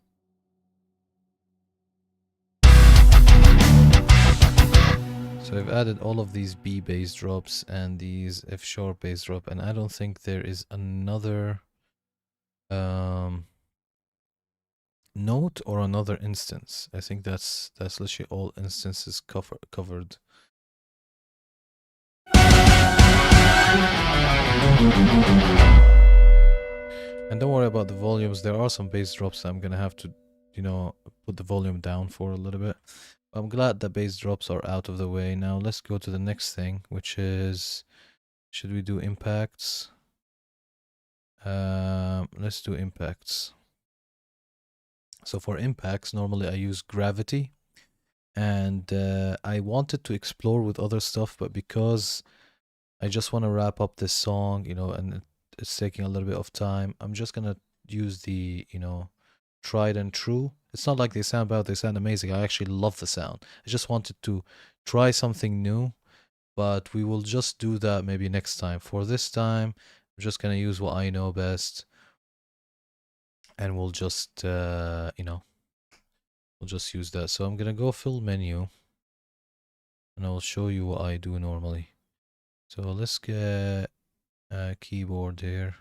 So I've added all of these B bass drops and these F sharp bass drop, and I don't think there is another note or another instance. I think that's literally all instances covered. And don't worry about the volumes. There are some bass drops that I'm gonna have to, put the volume down for a little bit. I'm glad that bass drops are out of the way. Now let's go to the next thing, which is, should we do impacts? Let's do impacts. So for impacts, normally I use gravity, and I wanted to explore with other stuff, but because I just want to wrap up this song, and it's taking a little bit of time, I'm just gonna use the, tried and true. It's not like they sound bad, they sound amazing. I actually love the sound. I just wanted to try something new, but we will just do that maybe next time. For this time, I'm just gonna use what I know best, and we'll just we'll just use that. So I'm gonna go fill menu, and I'll show you what I do normally. So let's get a keyboard here.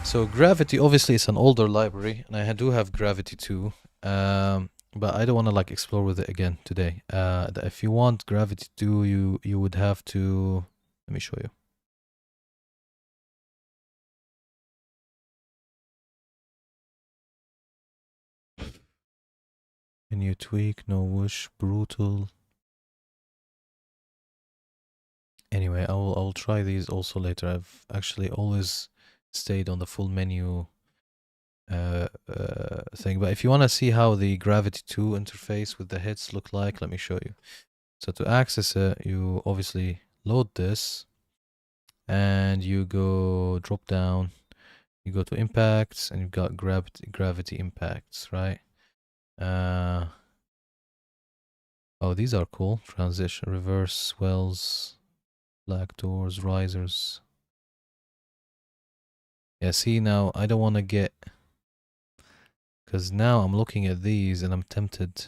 So Gravity, obviously, is an older library, and I do have Gravity too. But I don't want to explore with it again today. If you want Gravity 2, you would have to, let me show you. Menu tweak, no whoosh, brutal. Anyway, I'll try these also later. I've actually always stayed on the full menu thing. But if you want to see how the Gravity 2 interface with the hits look like, let me show you. So to access it, you obviously load this, and you go drop down, You go to impacts, and you've got gravity impacts, right? Oh, these are cool. Transition, reverse, swells, black doors, risers. Yeah, see, now I don't want to get, because now I'm looking at these and I'm tempted.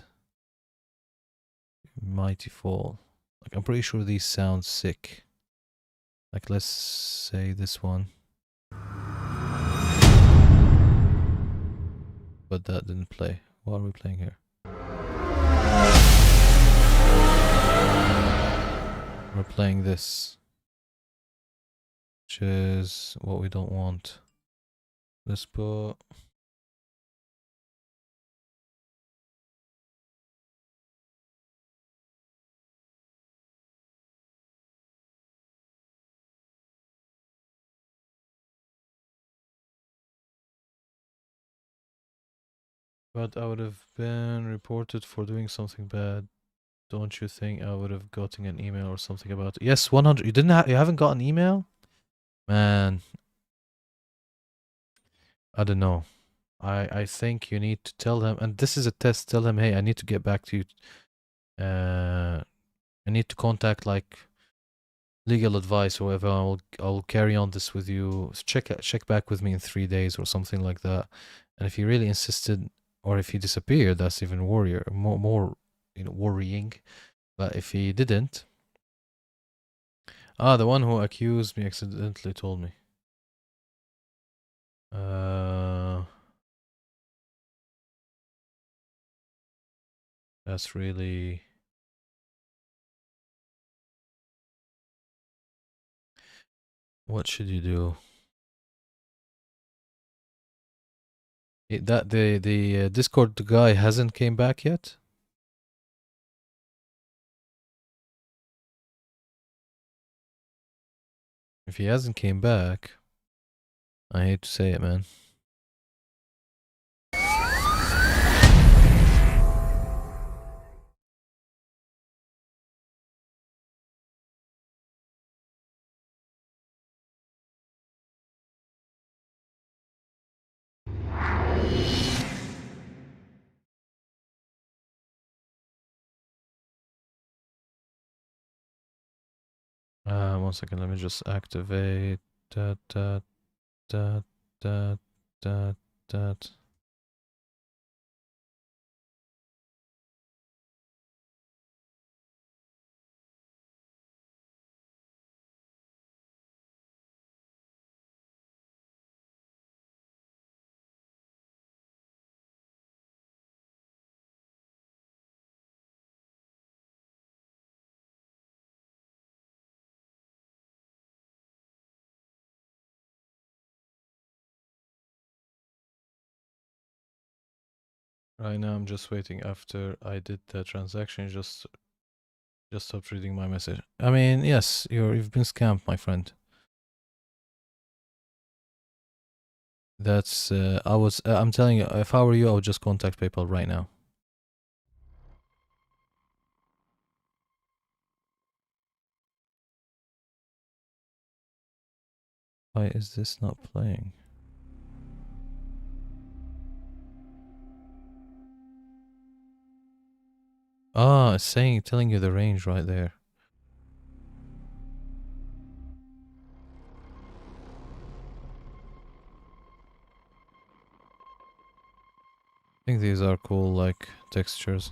Mighty Fall. Like, I'm pretty sure these sound sick. Like, let's say this one. But that didn't play. What are we playing here? We're playing this, which is what we don't want. Let's put... But I would have been reported for doing something bad. Don't you think I would have gotten an email or something about it? Yes, 100. You didn't you haven't got an email? Man, I don't know. I think you need to tell him, and this is a test, tell him, hey, I need to get back to you. I need to contact like legal advice or whatever. I'll carry on this with you. Check back with me in 3 days or something like that. And if he really insisted, or if he disappeared, that's even more worrying. But if he didn't, the one who accused me accidentally told me. That's really... What should you do? That the Discord guy hasn't came back yet? If he hasn't came back, I hate to say it, man. One second, let me just activate that. Right now, I'm just waiting after I did the transaction. Just stopped reading my message. I mean, yes, you've been scammed, my friend. That's I'm telling you, if I were you, I would just contact PayPal right now. Why is this not playing? It's telling you the range right there. I think these are cool, like, textures.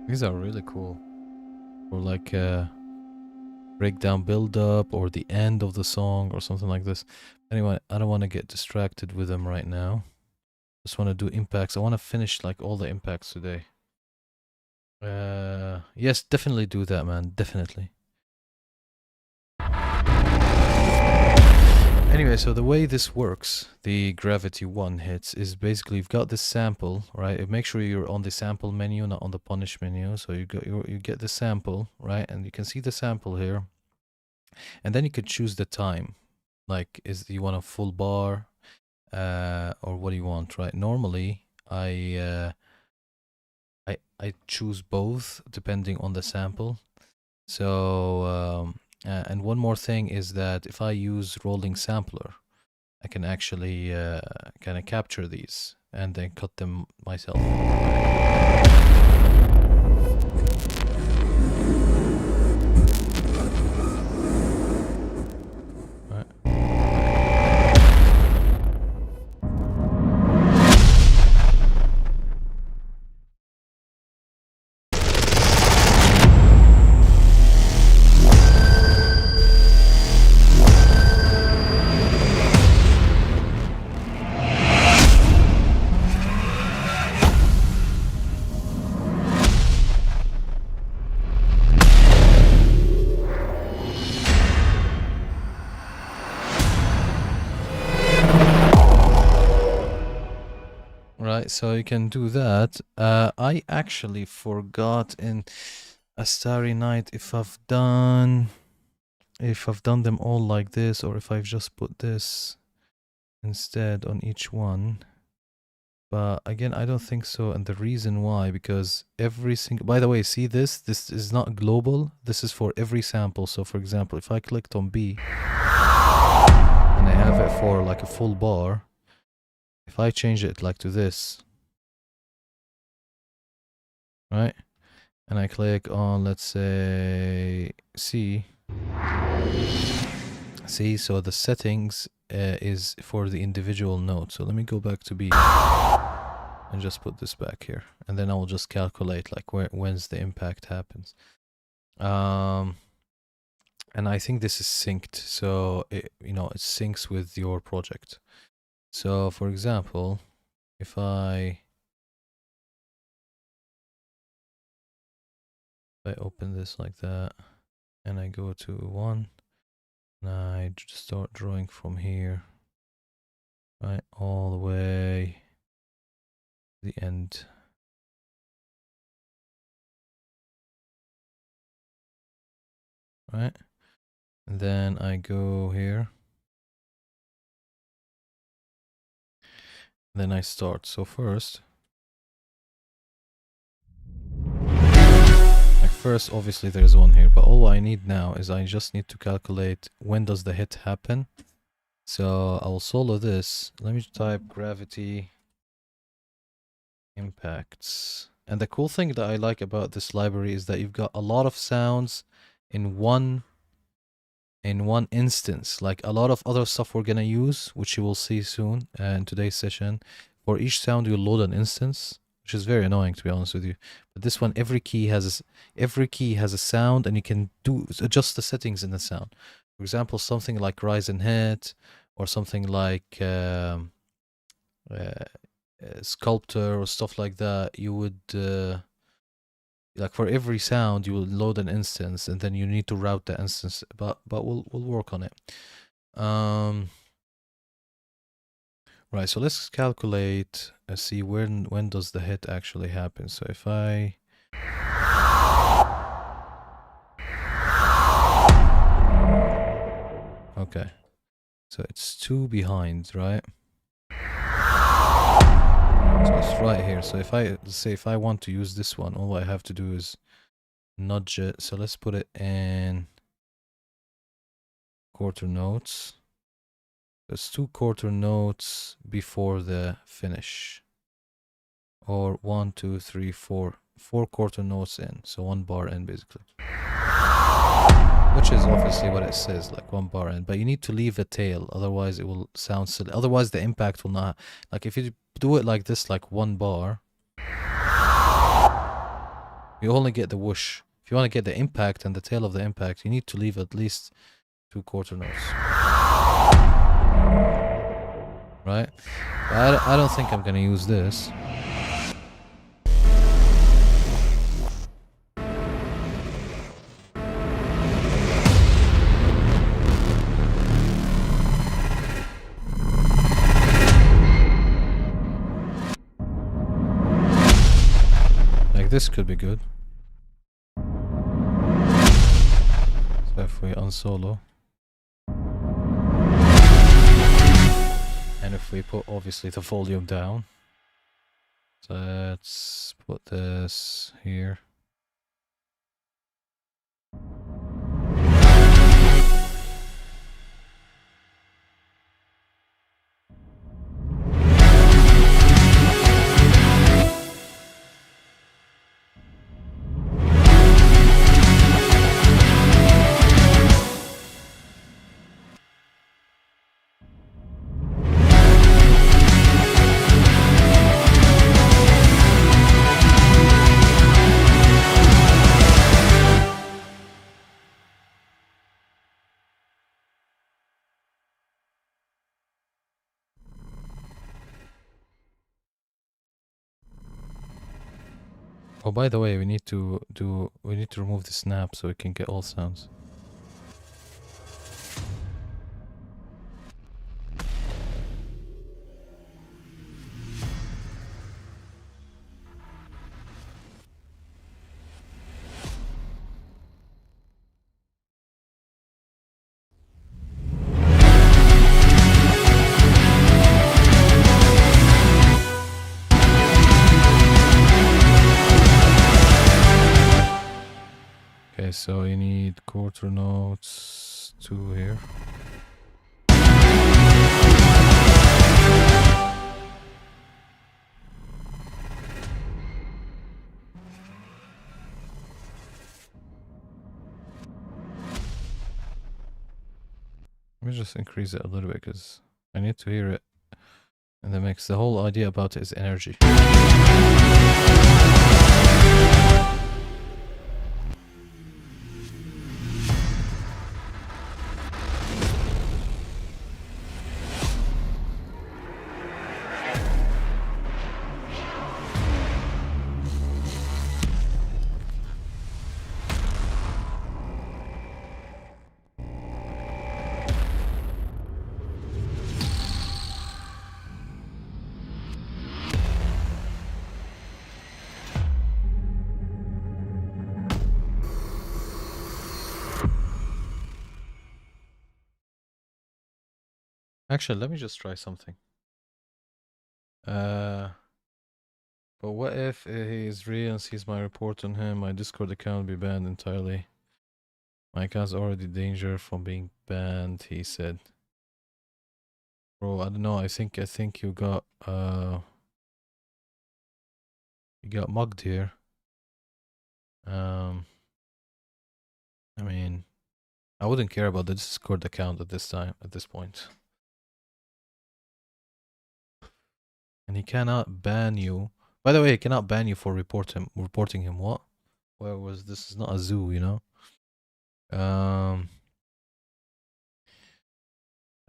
These are really cool. Or like breakdown build up or the end of the song or something like this. Anyway, I don't want to get distracted with them right now. Just want to do impacts. I want to finish like all the impacts today. Yes, definitely do that, man. Definitely. Anyway, so the way this works, the gravity 1 hits, is basically you've got this sample, right? Make sure you're on the sample menu, not on the punish menu. So you get the sample, right? And you can see the sample here. And then you could choose the time. Like, you want a full bar, or what do you want, right? Normally, I choose both depending on the sample. So, and one more thing is that if I use rolling sampler, I can actually kind of capture these and then cut them myself. Right, so you can do that. I actually forgot in a Starry Night if I've done them all like this or if I've just put this instead on each one. But again, I don't think so, and the reason why, because every single, by the way, see this is not global, this is for every sample. So for example, if I clicked on B and I have it for like a full bar, if I change it like to this, right, and I click on, let's say, C, see, so the settings is for the individual note. So let me go back to B and just put this back here, and then I'll just calculate like when's the impact happens. And I think this is synced, so it syncs with your project. So for example, if I open this like that and I go to 1 and I just start drawing from here, right, all the way to the end. Right, and then I go here, then I start. So first, obviously there's one here, but all I need now is I just need to calculate when does the hit happen. So I will solo this. Let me type gravity impacts. And the cool thing that I like about this library is that you've got a lot of sounds in one instance. Like a lot of other stuff we're gonna use, which you will see soon in today's session. For each sound, you load an instance, which is very annoying to be honest with you. But this one, every key has a sound, and you can adjust the settings in the sound. For example, something like rise and hit, or something like sculptor or stuff like that. You would like for every sound you will load an instance, and then you need to route the instance. But we'll work on it. Right, so let's calculate, see when does the hit actually happen. So if I okay, so it's 2 behind, right? So it's right here. So if I want to use this one, all I have to do is nudge it. So let's put it in quarter notes. There's 2 quarter notes before the finish, or 1, 2, 3, 4 quarter notes in, so 1 bar in basically, which is obviously what it says, like 1 bar in. But you need to leave a tail, otherwise it will sound silly. Otherwise the impact will not, like if you do it like this, like 1 bar, you only get the whoosh. If you want to get the impact and the tail of the impact, you need to leave at least 2 quarter notes. right? But I don't think I'm gonna use this. Like this could be good. So if we unsolo, and if we put obviously the volume down, so let's put this here. Oh, by the way, we need to remove the snap so we can get all sounds. Okay, so you need quarter notes 2 here. Let me just increase it a little bit because I need to hear it. And that makes the whole idea about it is energy. Actually, let me just try something. But what if he is real and sees my report on him? My Discord account will be banned entirely. My account's already in danger from being banned, he said. Bro, I don't know. I think you got mugged here. I mean, I wouldn't care about the Discord account at this point. And he cannot ban you. By the way, he cannot ban you for reporting him. What? Where was this? Is not a zoo, you know. I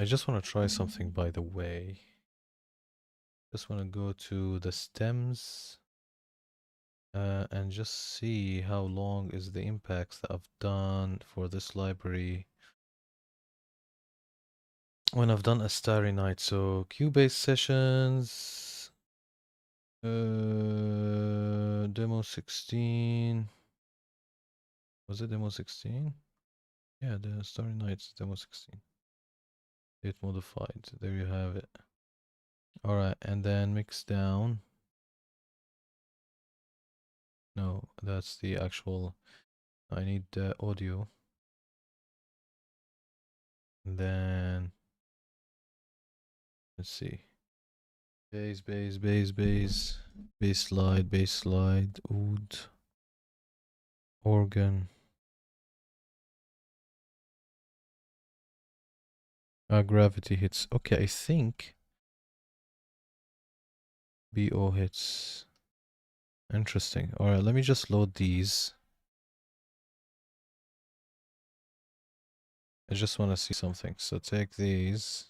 just want to try something. By the way, just want to go to the stems. And just see how long is the impacts that I've done for this library when I've done a Starry Night. So Cubase sessions, demo 16. Was it demo 16? Yeah, the Starry Night's demo 16. Date modified. There you have it. All right, and then mix down. No, that's the actual. I need audio. And then let's see. Bass, bass, bass, bass. Bass slide, oud. Organ. Gravity hits. Okay, I think BO hits. Interesting. Alright, let me just load these. I just want to see something. So take these.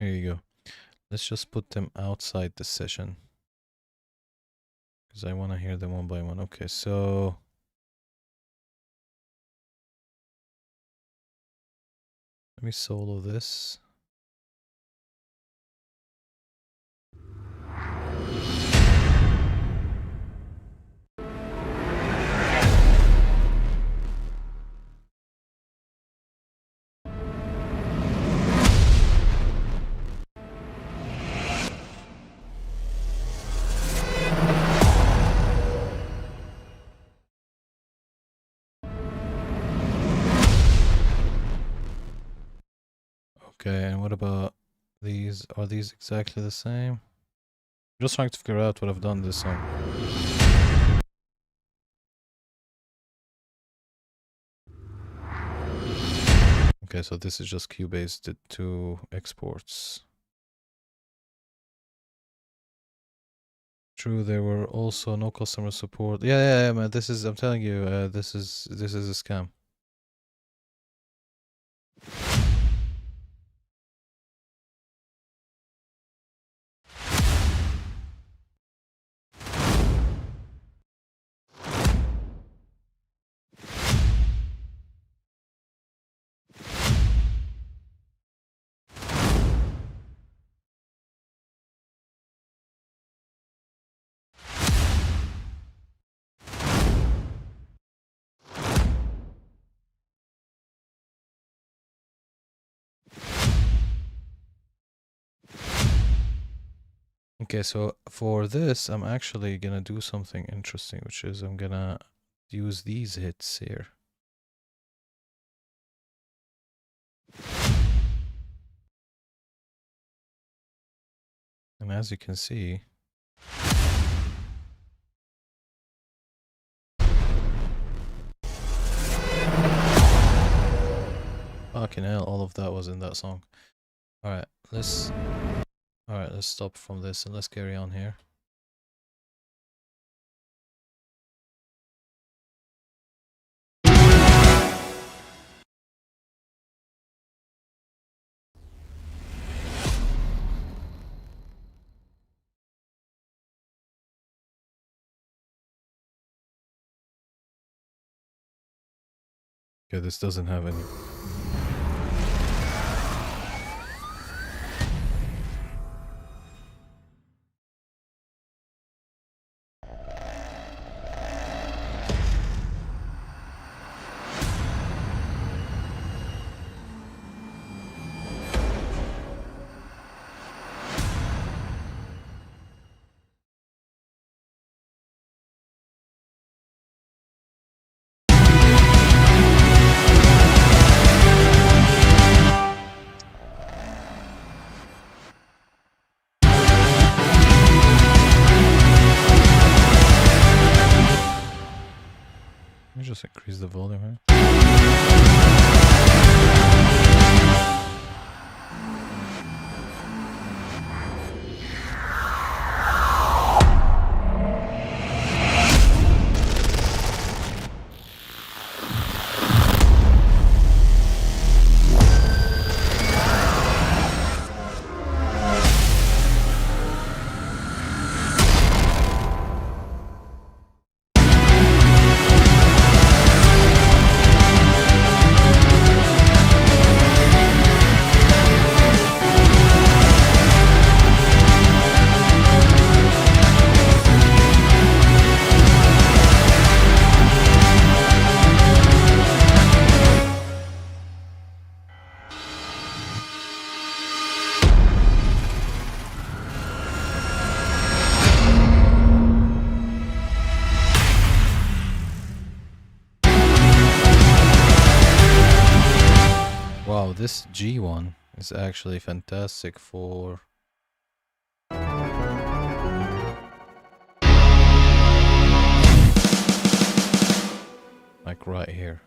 Here you go. Let's just put them outside the session. Because I want to hear them one by one. Okay, so... let me solo this. Okay, and what about these? Are these exactly the same? I'm just trying to figure out what I've done this song. Okay, so this is just Cubase did 2 exports. True, there were also no customer support. Yeah, man. This is, I'm telling you, this is a scam. Okay, so for this, I'm actually gonna do something interesting, which is I'm gonna use these hits here. And as you can see, fucking hell, all of that was in that song. Alright, let's stop from this and let's carry on here. Okay, this doesn't have any. Let me just increase the volume here. Wow, this G one is actually fantastic for like right here.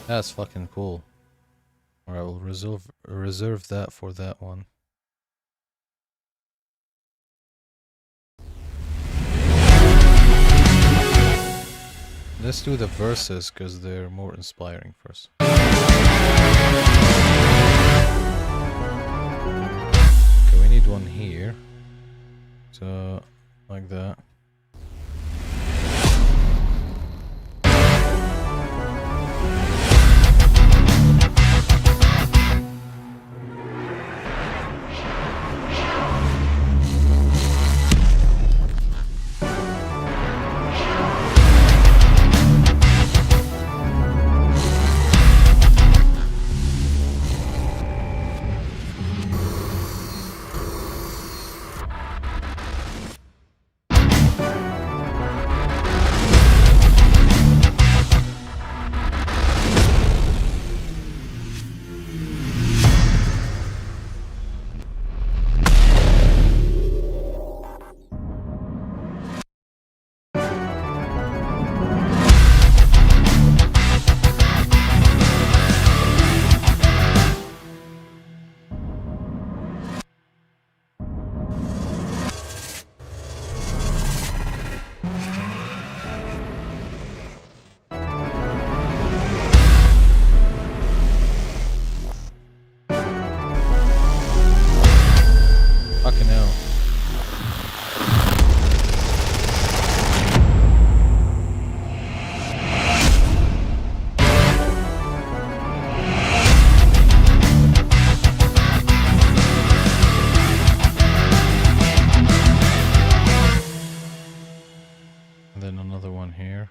That's fucking cool. Alright, we'll reserve that for that one. let's do the verses because they're more inspiring first. Okay, we need one here. So, like that. Fucking hell. And then another one here.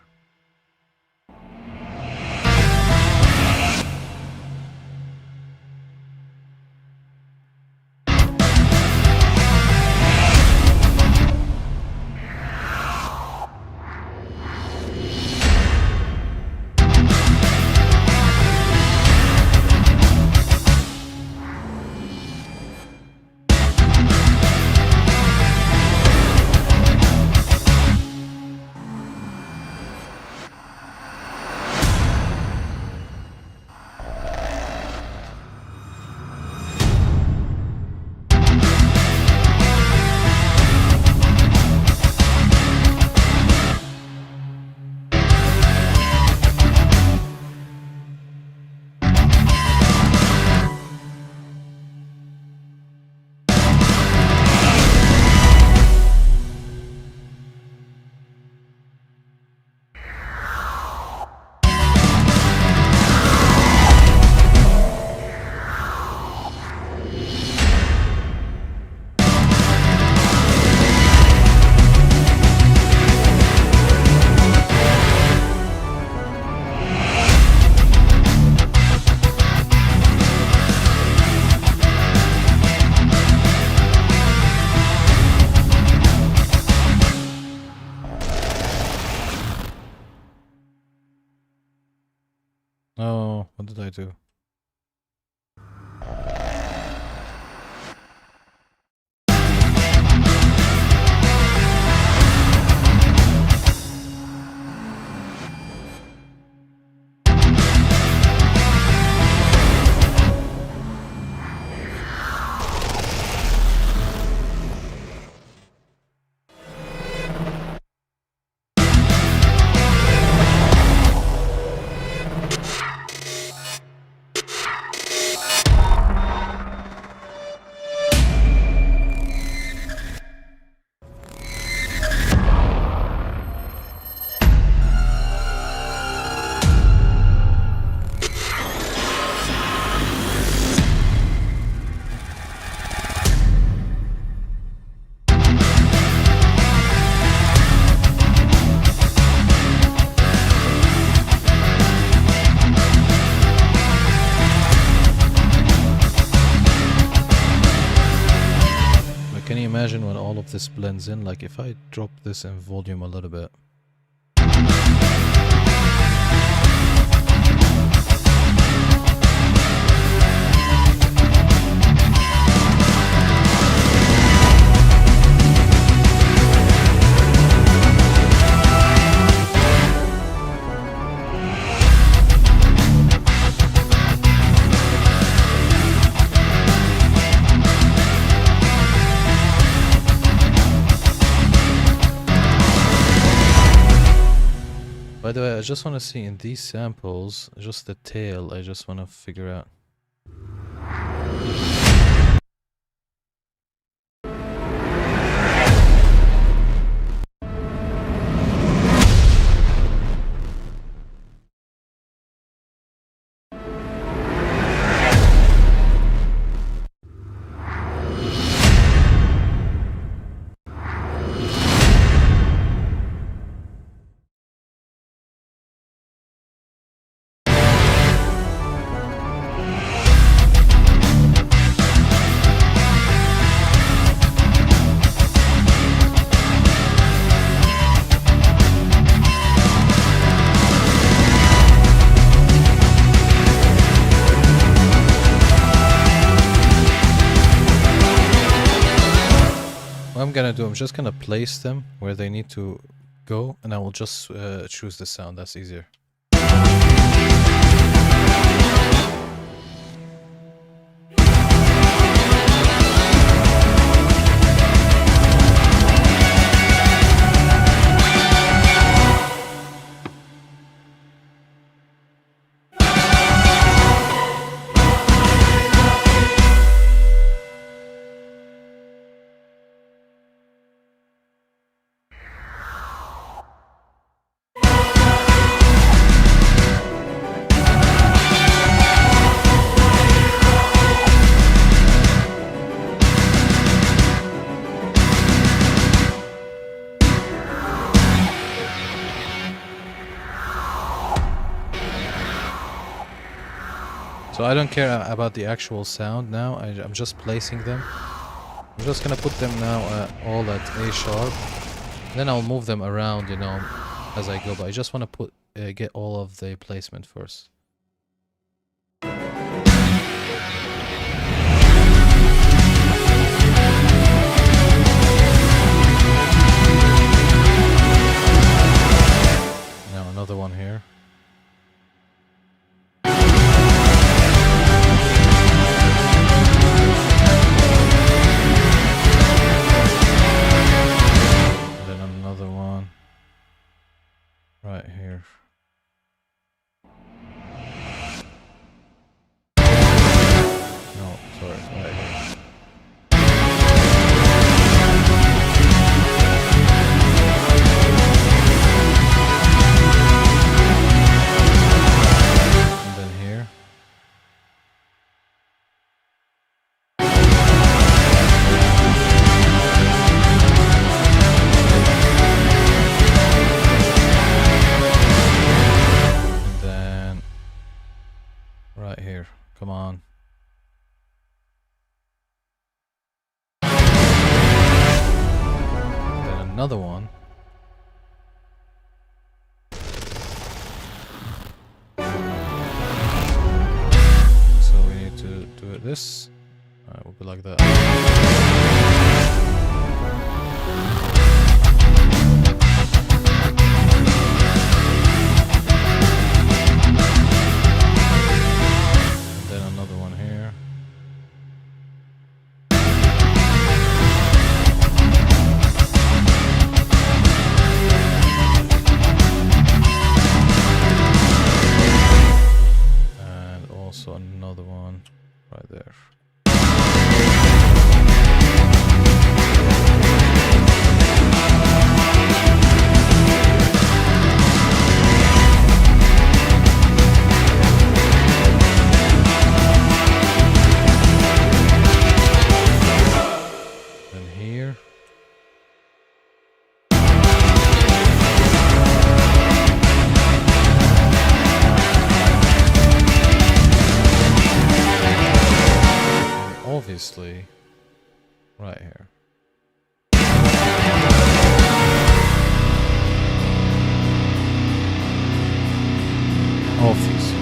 Oh, what did I do? Can you imagine when all of this blends in? Like if I drop this in volume a little bit. By the way, I just want to see in these samples, just the tail, I just want to figure out. What I'm gonna do, I'm just gonna place them where they need to go, and I will just choose the sound. That's easier. So I don't care about the actual sound now. I'm just placing them. I'm just gonna put them now all at A sharp. Then I'll move them around, you know, as I go. But I just want to put get all of the placement first. Now another one here. Right here. No, sorry, right here. And then here. Right here, come on. Then another one. So we need to do it this. Alright, we'll be like that. Another one right there. Then here. Obviously, right here. Obviously.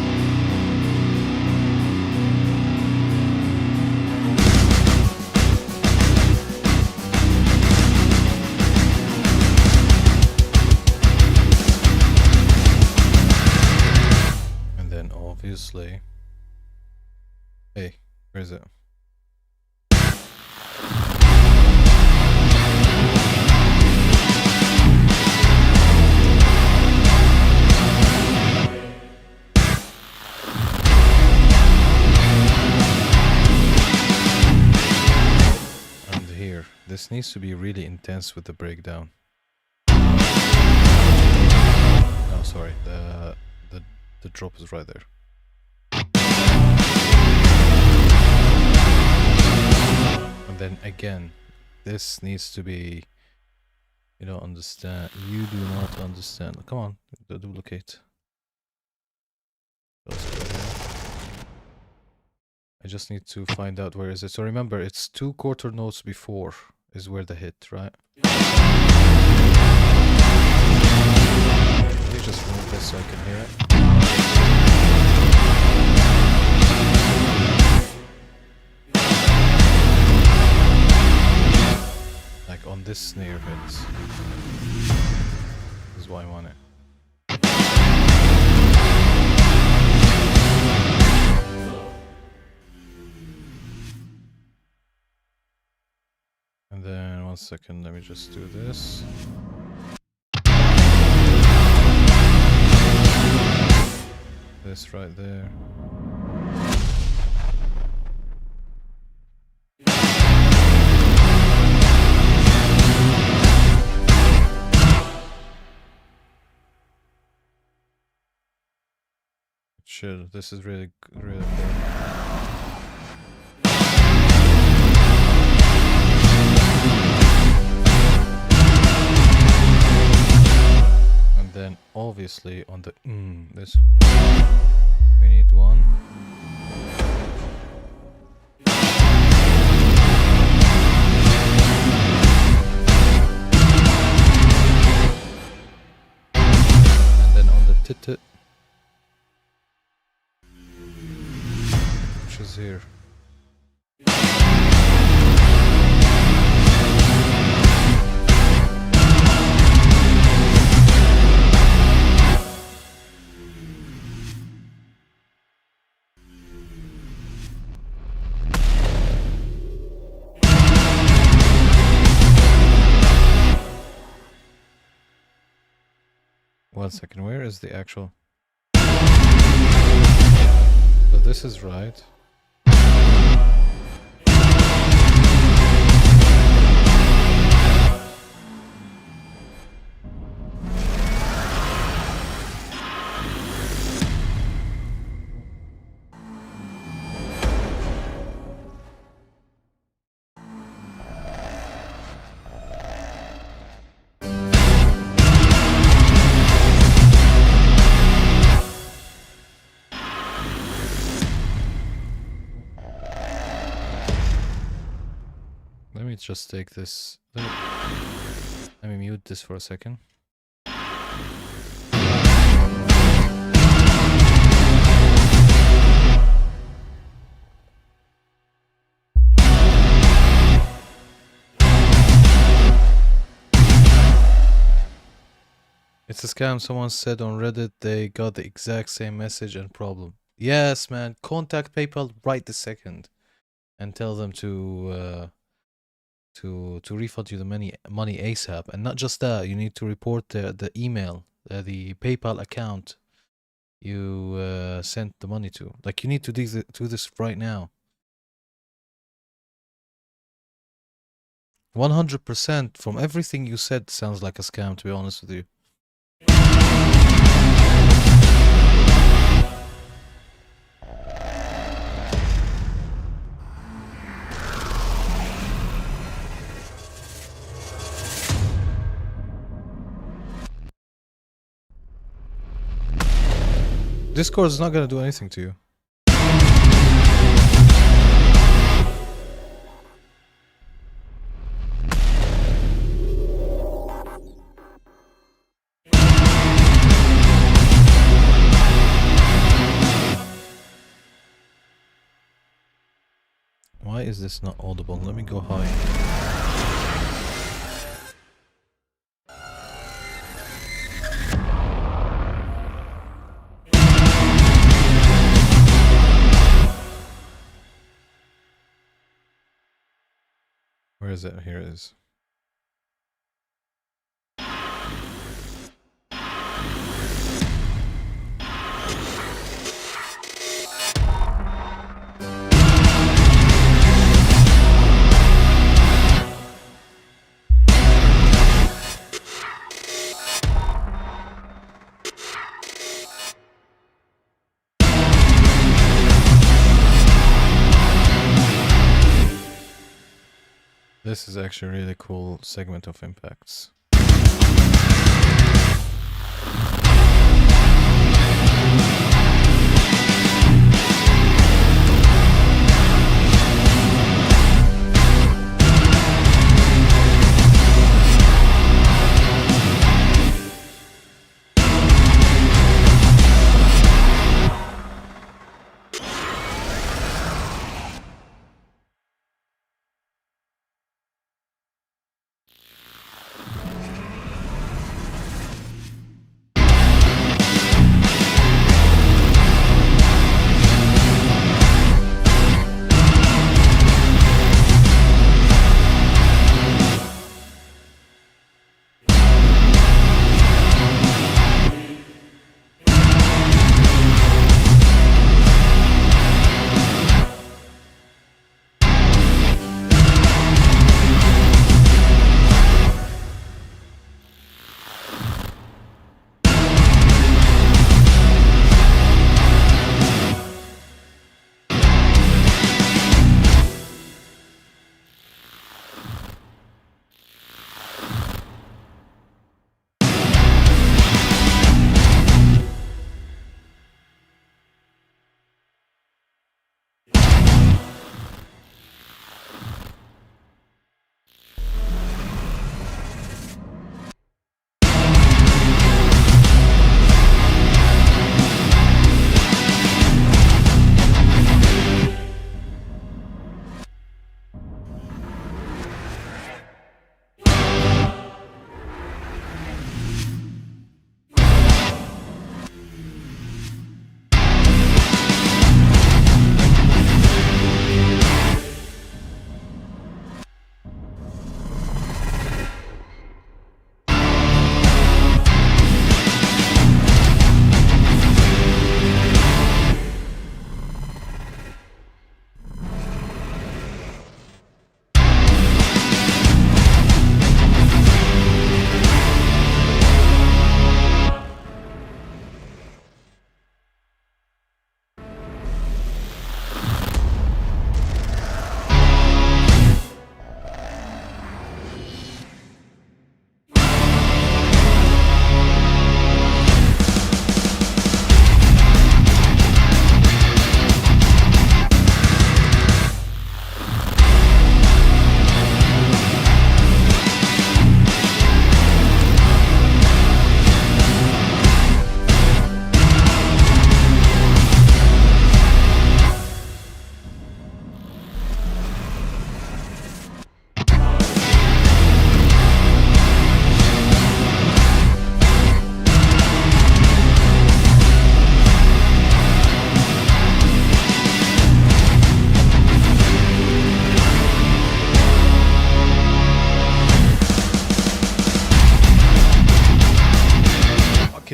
And then obviously. Hey, where is it? This needs to be really intense with the breakdown. No, sorry, the drop is right there. And then again, this needs to be. You don't understand. You do not understand. Come on, the duplicate. I just need to find out where is it. So remember, it's 2 quarter notes before is where the hit, right? Let me just move this so I can hear it. Like on this snare hits. This is why I want it. And then 1 second, let me just do this. This right there. Chill, this is really important. And then obviously on the this we need 1. And then on the tit which is here. One second, where is the actual? So this is right. Let me just take this. Let me mute this for a second. It's a scam. Someone said on Reddit they got the exact same message and problem. Yes, man. Contact PayPal right this second and tell them to refund you the money ASAP. And not just that, you need to report the email, the PayPal account you sent the money to. Like, you need to do this right now. 100% from everything you said sounds like a scam, to be honest with you. Discord is not going to do anything to you. Why is this not audible? Let me go high. Where is it? Here it is. This is actually a really cool segment of impacts.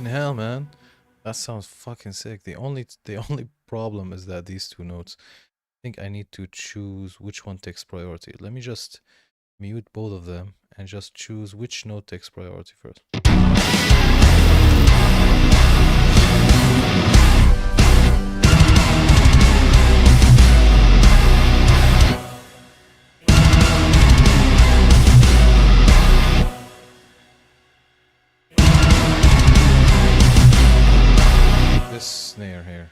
Hell, man, that sounds fucking sick. The only problem is that these two notes. I think I need to choose which one takes priority. Let me just mute both of them and just choose which note takes priority first. This snare here.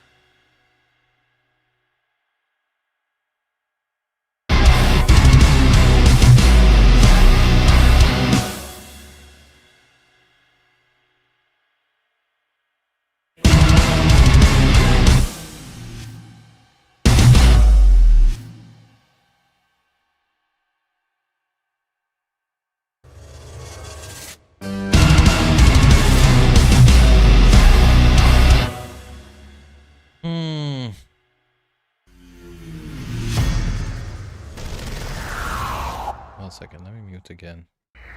One second, let me mute again.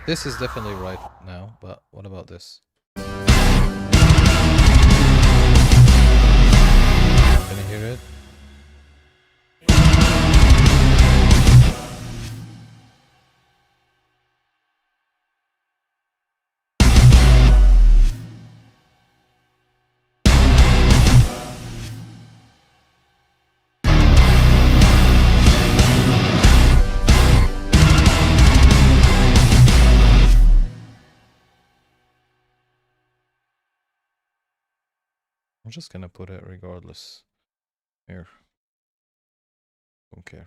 This is definitely right now, but what about this? Can you hear it? I'm just gonna put it regardless. Here. Don't care.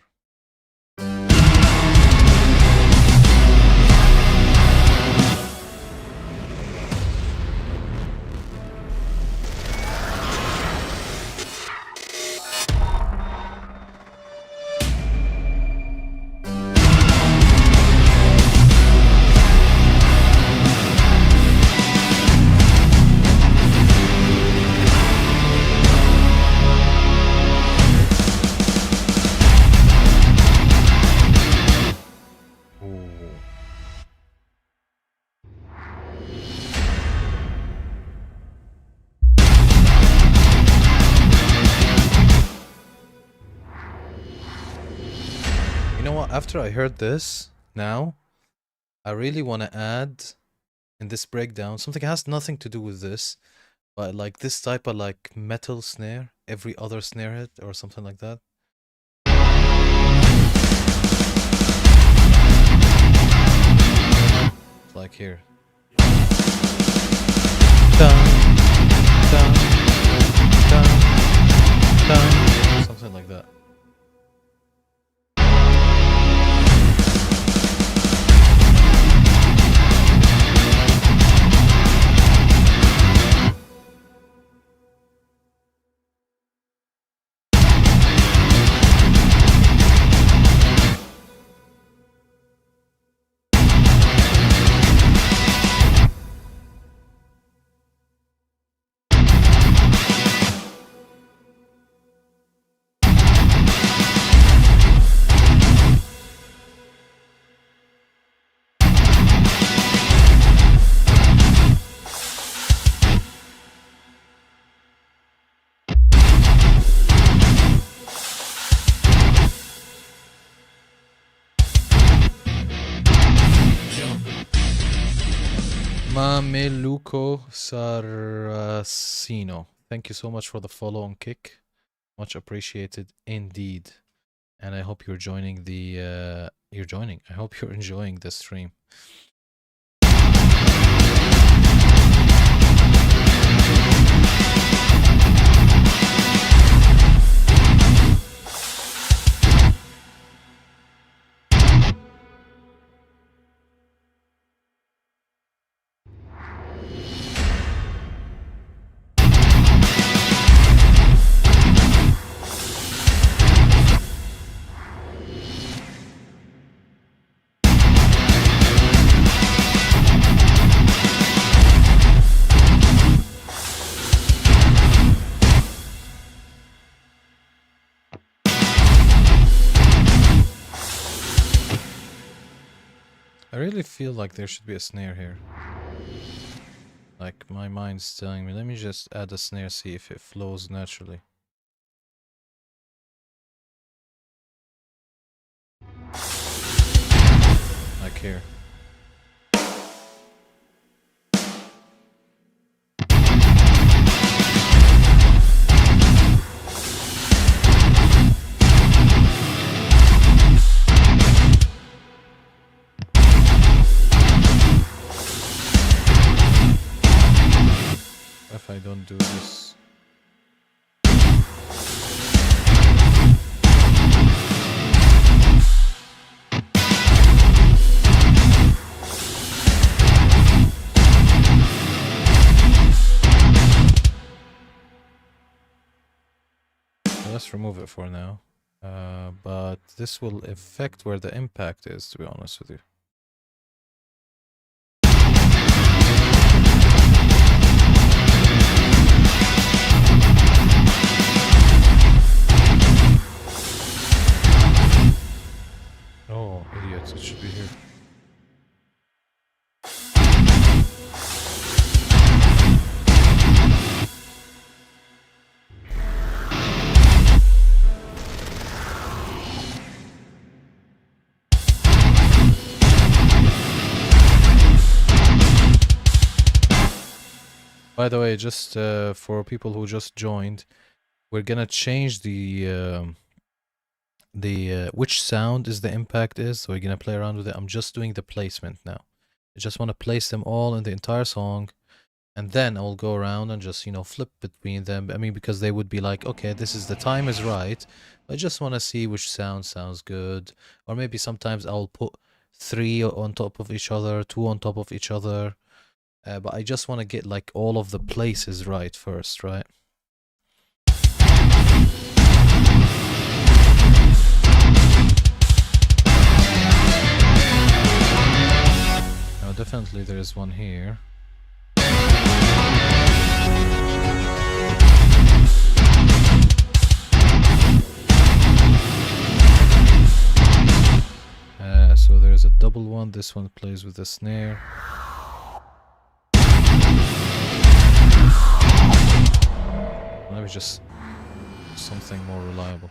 Ooh. You know what? After I heard this, now I really want to add in this breakdown something that has nothing to do with this, but like this type of like metal snare, every other snare hit or something like that. Like here. Dun, dun, dun, dun, something like that. Mameluco Saracino. Thank you so much for the follow on Kick. Much appreciated indeed. And I hope you're joining the I hope you're enjoying the stream. I really feel like there should be a snare here. Like my mind's telling me, let me just add a snare, see if it flows naturally. Like here. If I don't do this. Let's remove it for now. But this will affect where the impact is, to be honest with you. Oh, idiots, it should be here. By the way, just for people who just joined, we're gonna change the which sound is the impact is. So we're gonna play around with it. I'm just doing the placement now. I just want to place them all in the entire song. And then I'll go around and just, you know, flip between them. I mean, because they would be like, okay, this is the time is right. I just want to see which sound sounds good. Or maybe sometimes I'll put three on top of each other, two on top of each other. But I just want to get like all of the places right first, right? Now, definitely there is one here. So there's a double one. This one plays with the snare. Let me just something more reliable.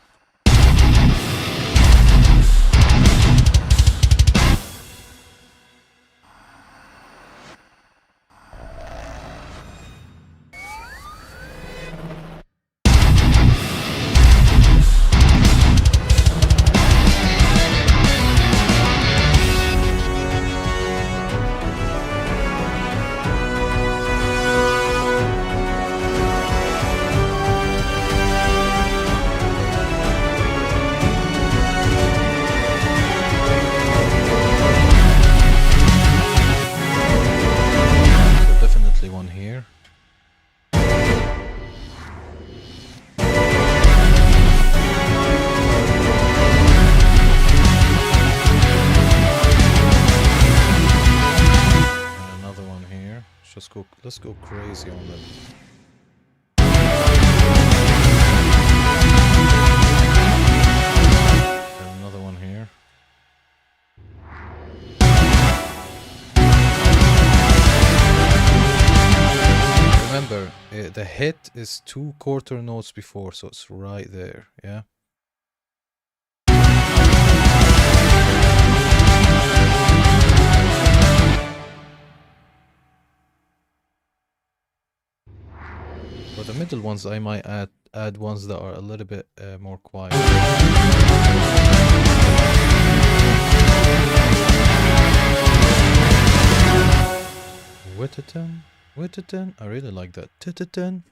One here. And another one here. Let's go crazy on them. And another one here. Remember, the hit is 2 quarter notes before, so it's right there, yeah? For the middle ones, I might add ones that are a little bit more quiet. Witterton? Witterton? I really like that. Titterton?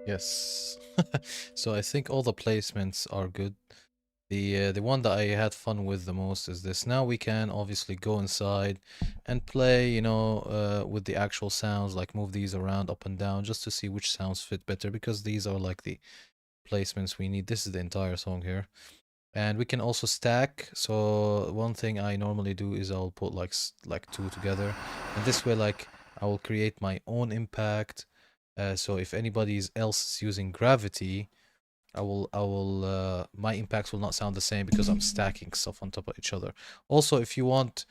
Yes. So I think all the placements are good. The one that I had fun with the most is this. Now we can obviously go inside and play, you know, with the actual sounds, like move these around up and down just to see which sounds fit better, because these are like the placements we need. This is the entire song here. And we can also stack. So one thing I normally do is I'll put like two together, and this way like I will create my own impact. So if anybody else is using gravity, my impacts will not sound the same because I'm stacking stuff on top of each other. Also, if you want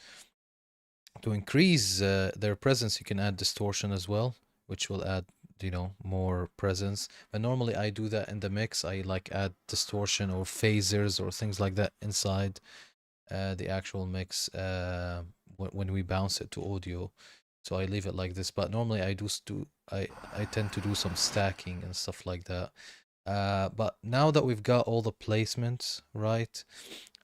to increase their presence, you can add distortion as well, which will add you know, more presence. But normally I do that in the mix. I like add distortion or phasers or things like that inside the actual mix when we bounce it to audio. So I leave it like this. But normally I tend to do some stacking and stuff like that. But now that we've got all the placements right,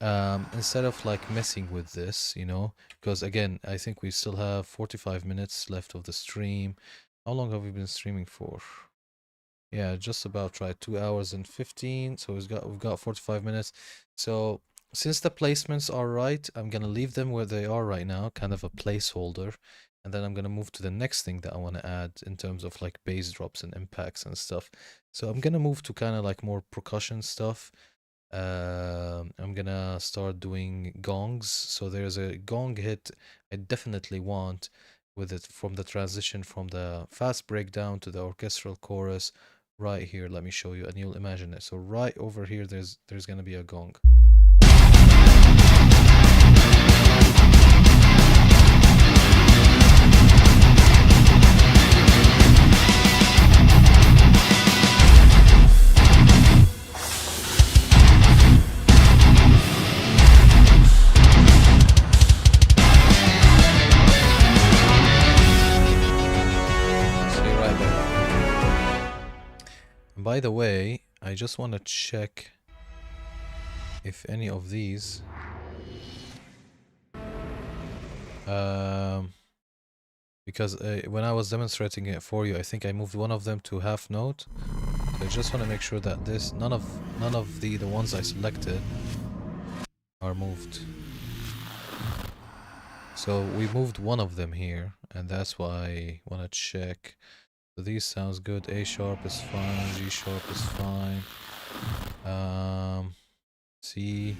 instead of like messing with this, you know, because again, I think we still have 45 minutes left of the stream. How long have we been streaming for? Yeah, just about right, 2 hours and 15. So we've got 45 minutes. So since the placements are right, I'm gonna leave them where they are right now, kind of a placeholder. And then I'm gonna move to the next thing that I want to add in terms of like bass drops and impacts and stuff. So I'm gonna move to kind of like more percussion stuff. I'm gonna start doing gongs. So there's a gong hit I definitely want with it from the transition from the fast breakdown to the orchestral chorus right here. Let me show you and you'll imagine it. So right over here there's gonna be a gong. By the way, I just want to check if any of these because when I was demonstrating it for you, I think I moved one of them to half note. So I just want to make sure that none of the ones I selected are moved. So we moved one of them here, and that's why I want to check. So these sounds good. A sharp is fine. G sharp is fine. C,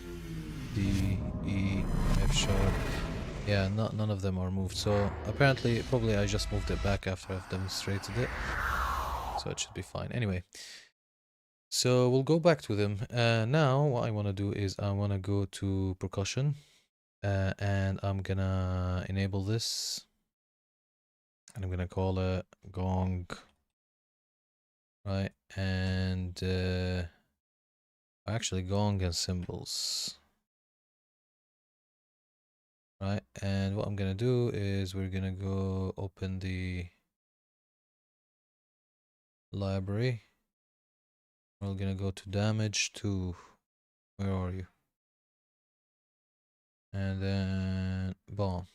D, E, F sharp. Yeah, none of them are moved. So apparently, probably I just moved it back after I've demonstrated it. So it should be fine. Anyway, so we'll go back to them. Now what I want to do is I want to go to percussion, and I'm gonna enable this. And I'm gonna call it gong, right? And actually gong and cymbals, right? And what I'm gonna do is we're gonna go open the library. We're gonna go to damage 2. Where are you? And then boom.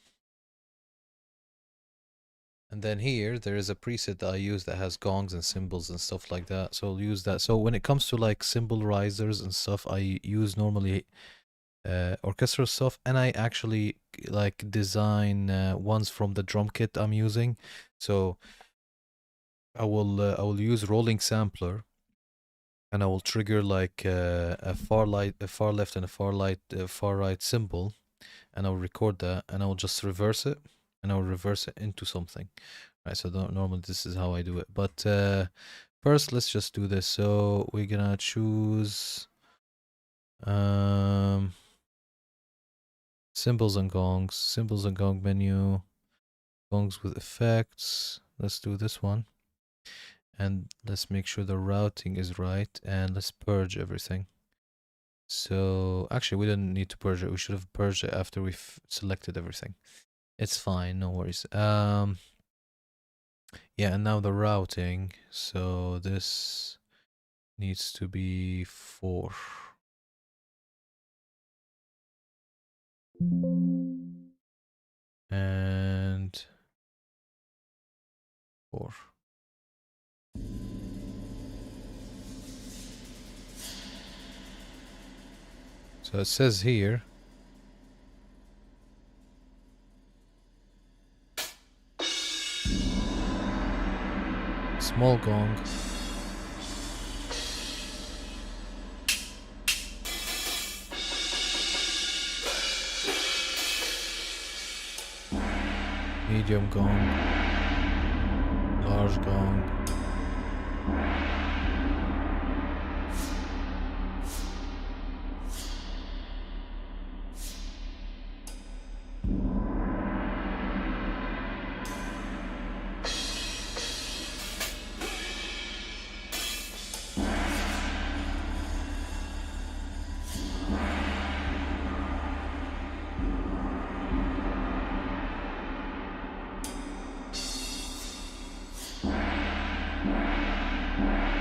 And then here, there is a preset that I use that has gongs and cymbals and stuff like that. So I'll use that. So when it comes to like cymbal risers and stuff, I use normally orchestral stuff, and I actually like design ones from the drum kit I'm using. So I will use rolling sampler, and I will trigger like a far left, and a far right cymbal, and I'll record that, and I'll just reverse it, and I'll reverse it into something. Right, so normally this is how I do it. But first, let's just do this. So we're gonna choose cymbals and gong menu, gongs with effects. Let's do this one. And let's make sure the routing is right, and let's purge everything. So actually we didn't need to purge it. We should have purged it after we've selected everything. It's fine, no worries. Yeah, and now the routing. So this needs to be 4. And 4. So it says here small gong, medium gong, large gong,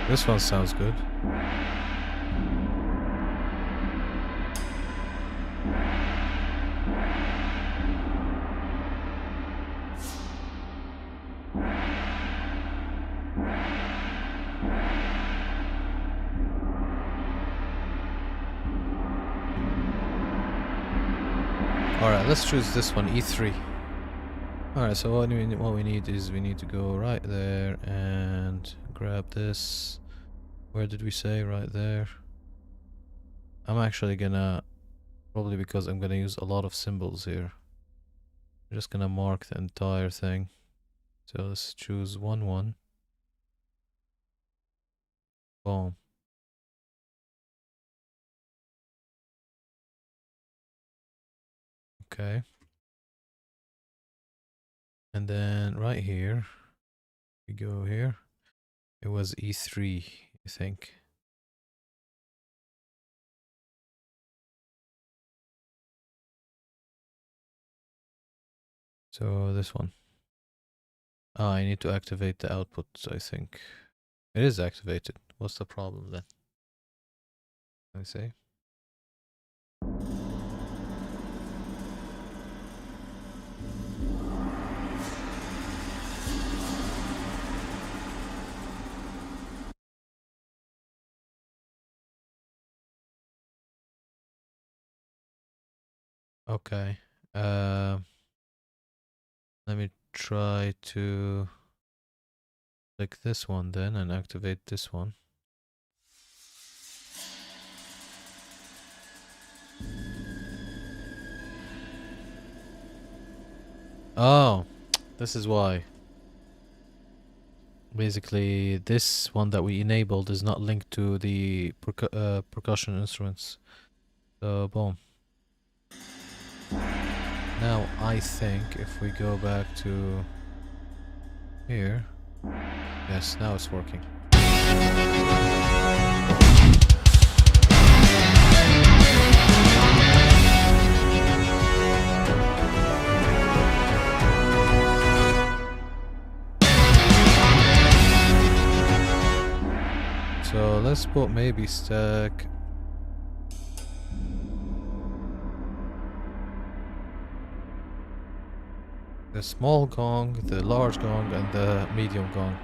This one sounds good. Alright, let's choose this one, E3. Alright, so what we need is we need to go right there and grab this. Where did we say? Right there. I'm actually gonna, probably because I'm gonna use a lot of symbols here, I'm just gonna mark the entire thing. So let's choose 1, 1. Boom. Okay. And then right here, we go here. It was E3, I think. So this one. Ah, I need to activate the output, I think. It is activated. What's the problem then? Let me see. Okay. Let me try to click this one then and activate this one. Oh, this is why. Basically, this one that we enabled is not linked to the percussion instruments. So, boom. Now, I think if we go back to here, yes, now it's working. So let's put maybe stack the small gong, the large gong, and the medium gong.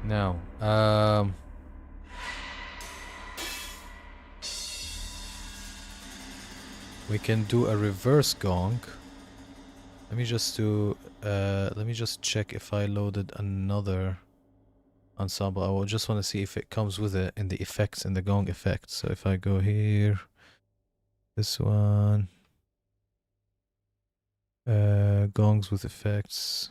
Now, we can do a reverse gong. Let me just do, let me just check if I loaded another ensemble. I will just want to see if it comes with it in the effects, in the gong effects. So if I go here, this one, gongs with effects.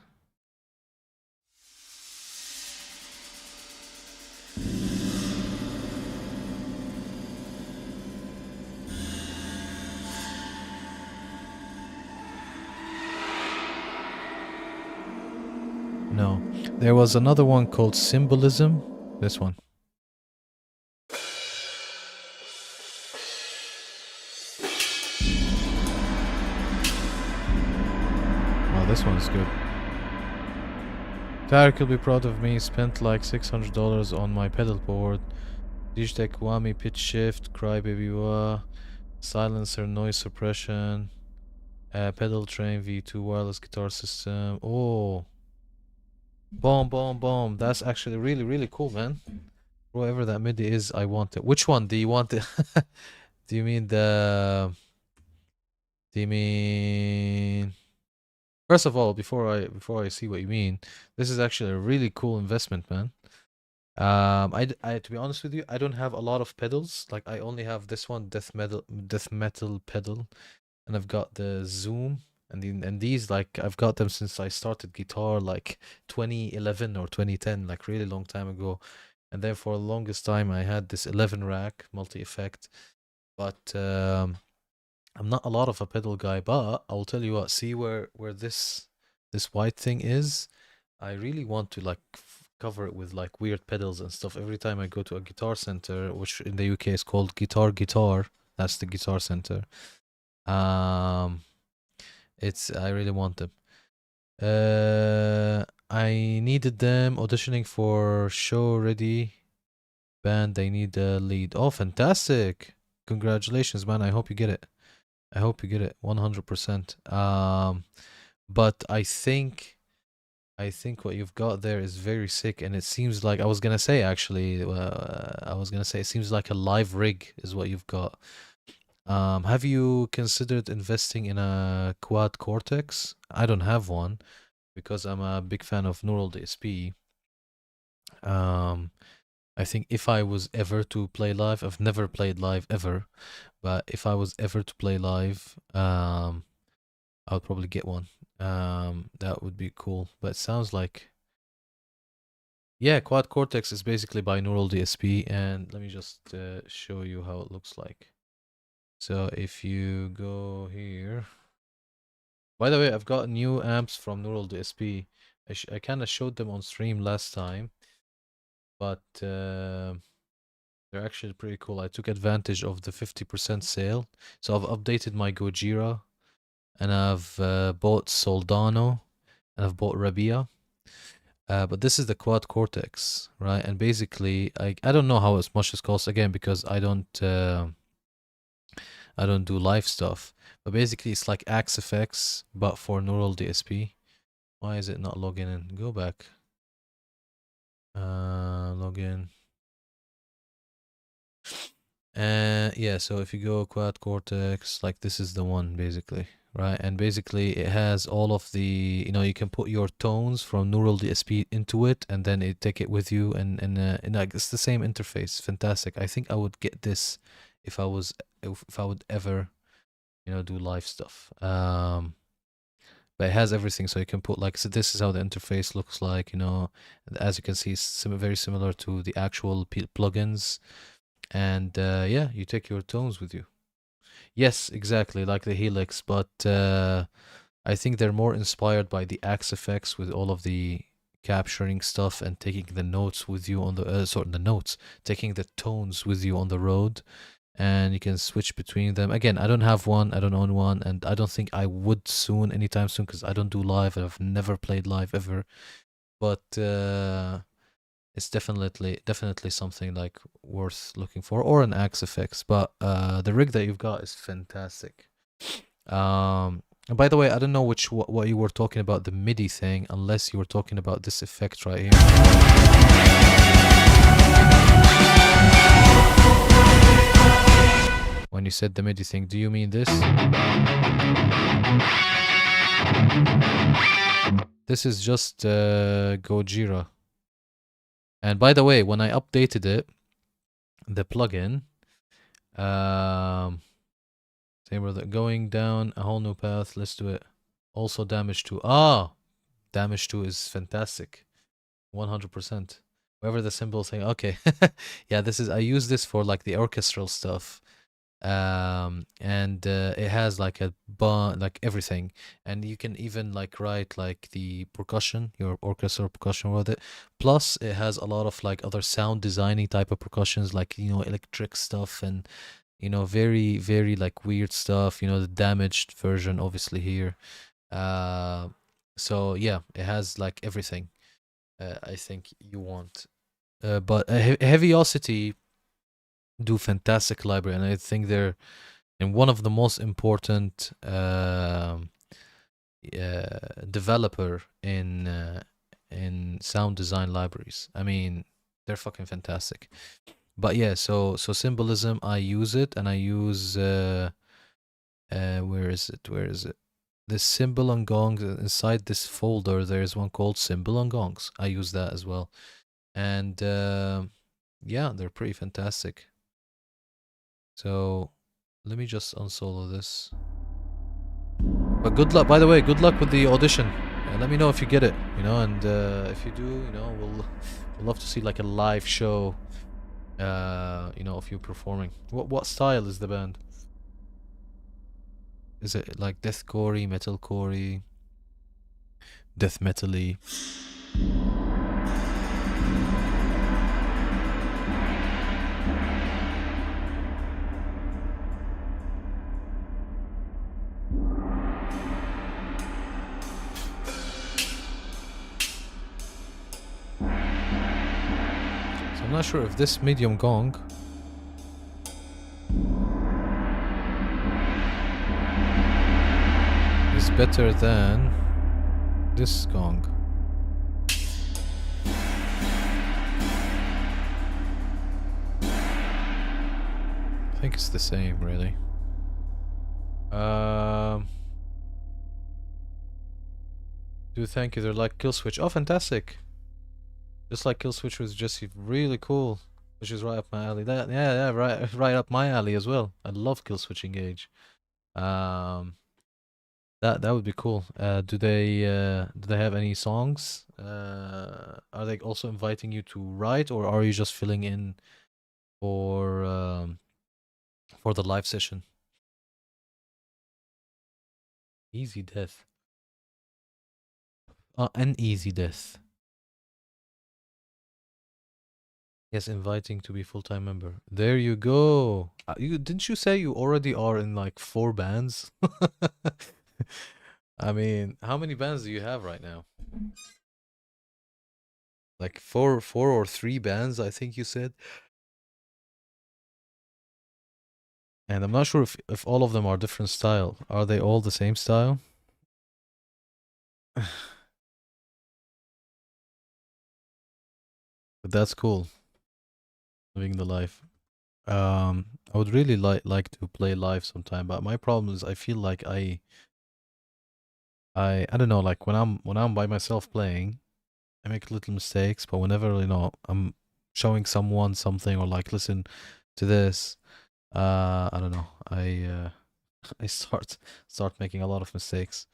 No. There was another one called Symbolism. This one. Wow, this one's good. Tarek will be proud of me. Spent like $600 on my pedal board. Digitech Whammy pitch shift, Crybaby Wah, silencer noise suppression, pedal train V2 wireless guitar system. Oh. Boom, boom, boom. That's actually really, really cool, man. Whoever that MIDI is, I want it. Which one do you want it? Do you mean the... Do you mean... First of all, before I see what you mean, this is actually a really cool investment, man. I to be honest with you, I don't have a lot of pedals. Like I only have this one, death metal pedal, and I've got the Zoom, and these like I've got them since I started guitar like 2011 or 2010, like really long time ago. And then for the longest time I had this 11 rack multi effect, but I'm not a lot of a pedal guy, but I will tell you what. See where this white thing is? I really want to like cover it with like weird pedals and stuff. Every time I go to a guitar center, which in the UK is called Guitar, that's the guitar center. Um, I really want them. I needed them auditioning for show ready band. They need a lead. Oh, fantastic! Congratulations, man. I hope you get it. I hope you get it 100%. But I think what you've got there is very sick, and it seems like I was gonna say actually. I was gonna say it seems like a live rig is what you've got. Have you considered investing in a quad cortex? I don't have one because I'm a big fan of Neural DSP. Um, I think if I was ever to play live, I've never played live ever, but if I was ever to play live, I would probably get one. That would be cool. But it sounds like, yeah, quad cortex is basically binaural DSP, and let me just show you how it looks like. So if you go here, by the way, I've got new amps from Neural DSP. I kind of showed them on stream last time, but they're actually pretty cool. I took advantage of the 50% sale, so I've updated my Gojira, and I've bought Soldano, and I've bought Rabia. But this is the quad cortex, right? And basically, I don't know how much this costs again because I don't do live stuff. But basically, it's like Axe FX, but for Neural DSP. Why is it not logging in? Go back. Log in. Yeah, so if you go quad cortex, like this is the one basically, right? And basically it has all of the, you can put your tones from Neural DSP into it, and then it take it with you, and like it's the same interface. Fantastic. I think I would get this if I would ever, do live stuff. But it has everything, so you can put like, so this is how the interface looks like, as you can see, it's very similar to the actual plugins. And yeah, you take your tones with you. Yes, exactly, like the Helix, but I think they're more inspired by the Axe effects with all of the capturing stuff and taking the notes with you on taking the tones with you on the road, and you can switch between them. Again, I don't have one, I don't own one, and I don't think I would anytime soon, because I don't do live. I've never played live ever, but it's definitely something like worth looking for, or an Axe FX. But the rig that you've got is fantastic. And by the way, I don't know what you were talking about, the MIDI thing, unless you were talking about this effect right here. When you said the MIDI thing, do you mean this? This is just Gojira. And by the way, when I updated it, the plugin, same brother, going down a whole new path. Let's do it. Also, damage 2. Damage 2 is fantastic. 100%. Wherever the symbol thing. Okay. Yeah, I use this for like the orchestral stuff. And it has like like everything, and you can even like write like the percussion, your orchestral percussion with it. Plus it has a lot of like other sound designing type of percussions, like electric stuff, and very very like weird stuff, the damaged version obviously here. So yeah, it has like everything I think you want. But Heaviosity do fantastic library, and I think they're in one of the most important developer in sound design libraries. I mean, they're fucking fantastic. But yeah, so Symbolism, I use it, and I use where is it? This Symbol and Gongs. Inside this folder, there's one called Symbol and Gongs. I use that as well, and yeah, they're pretty fantastic. So let me just unsolo this. But good luck, by the way, good luck with the audition. Let me know if you get it, and if you do, we'll love to see like a live show, of you performing. What style is the band? Is it like deathcore, metalcore, death metal-y? So I'm not sure if this medium gong is better than this gong. I think it's the same, really. Do thank you. They're like kill switch. Oh, fantastic! Just like kill switch was just really cool, which is right up my alley. That yeah, right up my alley as well. I love kill switch engage. That would be cool. Do they have any songs? Are they also inviting you to write, or are you just filling in for the live session? Easy death. An easy death. Yes, inviting to be full-time member. There you go. Didn't you say you already are in like 4 bands? I mean, how many bands do you have right now? Like four or 3 bands, I think you said. And I'm not sure if all of them are different style. Are they all the same style? But that's cool. Living the life. I would really like to play live sometime, but my problem is I feel like I don't know, like when I'm by myself playing, I make little mistakes, but whenever, I'm showing someone something or like listen to this, I don't know. I start making a lot of mistakes.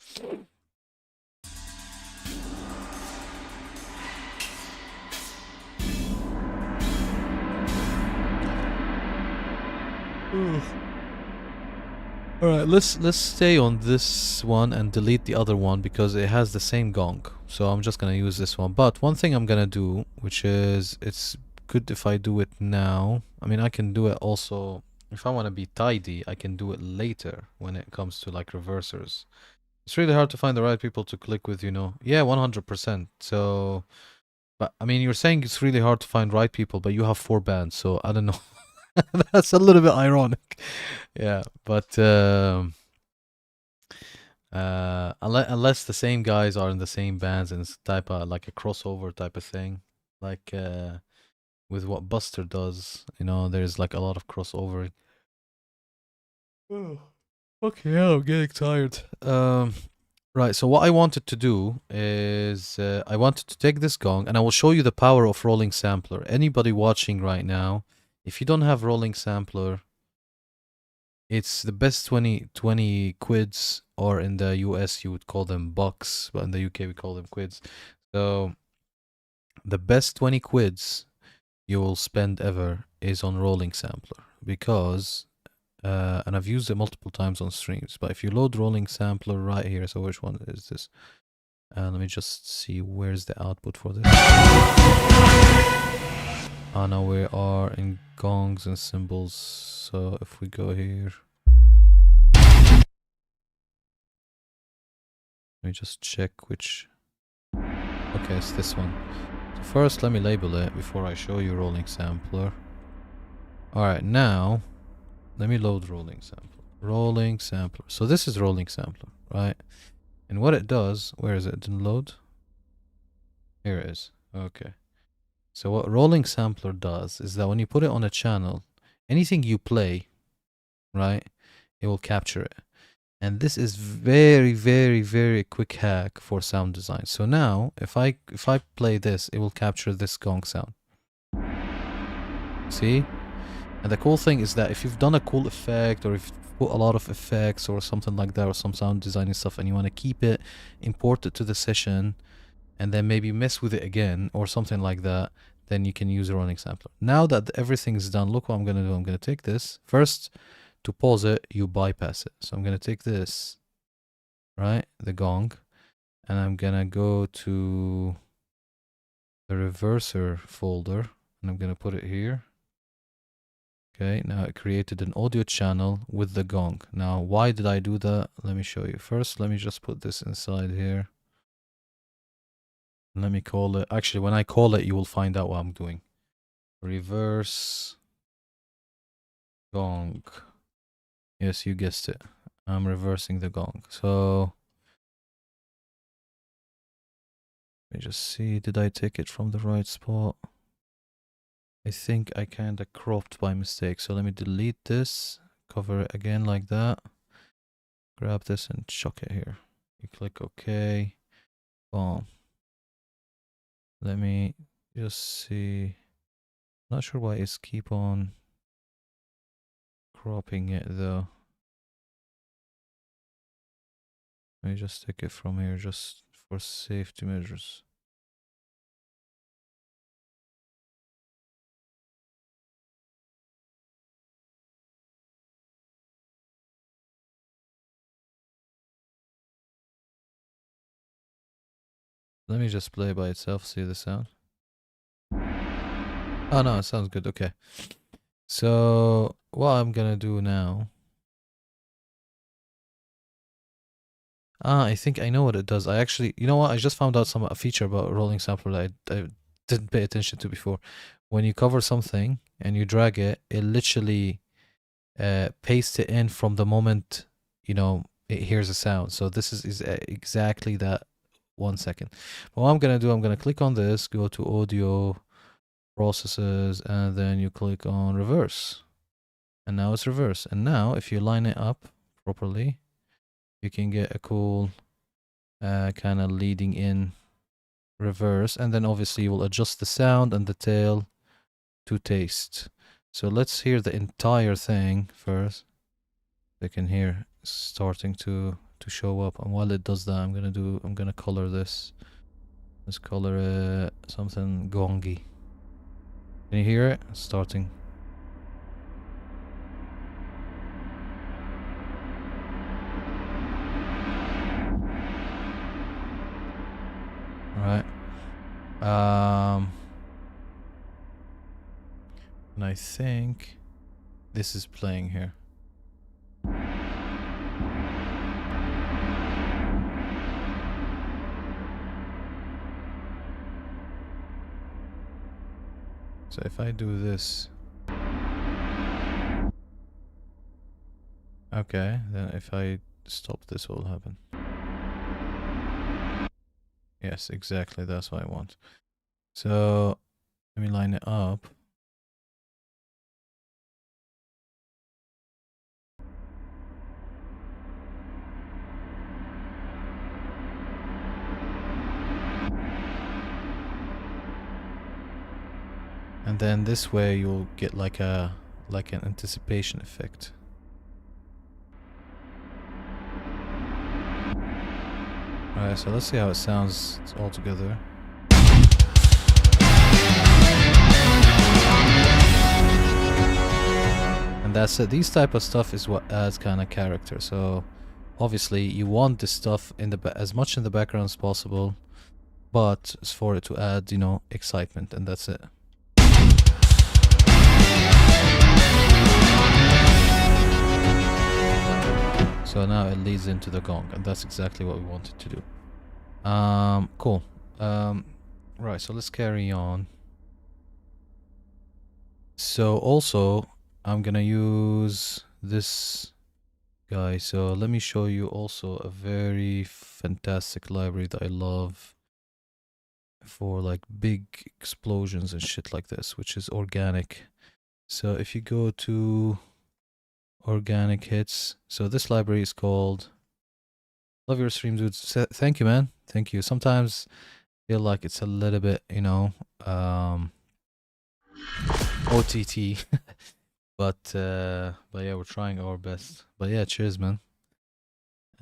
All right, let's stay on this one and delete the other one because it has the same gong. So I'm just gonna use this one. But one thing I'm gonna do, which is it's good if I do it now. I mean, I can do it also if I want to be tidy. I can do it later when it comes to like reversers. It's really hard to find the right people to click with, Yeah, 100%. So, but I mean, you're saying it's really hard to find right people, but you have 4 bands, so I don't know. That's a little bit ironic. Yeah, but unless the same guys are in the same bands and it's type of like a crossover type of thing, like with what Buster does, there's like a lot of crossover. Oh, okay, I'm getting tired. Right, so what I wanted to do is I wanted to take this gong and I will show you the power of rolling sampler. Anybody watching right now, if you don't have rolling sampler, it's the best 20 quids, or in the US you would call them bucks, but in the UK we call them quids. So the best 20 quids you will spend ever is on rolling sampler because and I've used it multiple times on streams, but if you load rolling sampler right here, so which one is this? Let me just see where's the output for this. Now we are in gongs and cymbals, so if we go here, let me just check which. Okay, it's this one. So first let me label it before I show you rolling sampler. Alright, now let me load rolling sampler. Rolling sampler. So this is rolling sampler, right? And what it does, where is it? It didn't load? Here it is. Okay. So what rolling sampler does is that when you put it on a channel, anything you play, right, it will capture it. And this is very, very, very quick hack for sound design. So now, if I play this, it will capture this gong sound. See? And the cool thing is that if you've done a cool effect, or if you've put a lot of effects or something like that, or some sound designing stuff, and you want to keep it, import it to the session, and then maybe mess with it again, or something like that, then you can use a rolling sampler. Now that everything is done, look what I'm going to do. I'm going to take this. First, to pause it, you bypass it. So I'm gonna take this, right, the gong, and I'm gonna go to the reverser folder, and I'm gonna put it here. Okay, now it created an audio channel with the gong. Now, why did I do that? Let me show you. First, let me just put this inside here. Let me call it. Actually, when I call it, you will find out what I'm doing. Reverse gong. Yes, you guessed it. I'm reversing the gong. So, let me just see. Did I take it from the right spot? I think I kind of cropped by mistake. So let me delete this. Cover it again like that. Grab this and chuck it here. You click OK. Boom. Let me just see. Not sure why it's keep on cropping it though. Let me just take it from here just for safety measures. Let me just play by itself, see the sound. Oh no, it sounds good, okay. So what I'm gonna do now. I think I know what it does. I actually, you know what? I just found out a feature about rolling sampler that I didn't pay attention to before. When you cover something and you drag it, it literally pastes it in from the moment, you know, it hears a sound. So this is exactly that 1 second. But what I'm gonna do, I'm gonna click on this, go to audio processes, and then you click on reverse. And now it's reverse. And now if you line it up properly, you can get a cool kind of leading in reverse, and then obviously you will adjust the sound and the tail to taste. So let's hear the entire thing first. They can hear starting to show up, and while it does that, I'm gonna color this. Let's color it something gongy. Can you hear it starting? Right. And I think this is playing here. So if I do this, okay, then if I stop this, what will happen? Yes, exactly, that's what I want. So let me line it up. And then this way you'll get like an anticipation effect. Alright, so let's see how it sounds all together. And that's it. These type of stuff is what adds kind of character. So obviously you want this stuff in the as much in the background as possible, but it's for it to add, you know, excitement, and that's it. So now it leads into the gong, and that's exactly what we wanted to do. Cool. Right, so let's carry on. So also, I'm gonna use this guy. So let me show you also a very fantastic library that I love for like big explosions and shit like this, which is organic. So if you go to organic hits, so this library is called Love Your Stream, dude. Thank you, man. Thank you. Sometimes I feel like it's a little bit, you know, OTT. But yeah, we're trying our best. But yeah, cheers, man.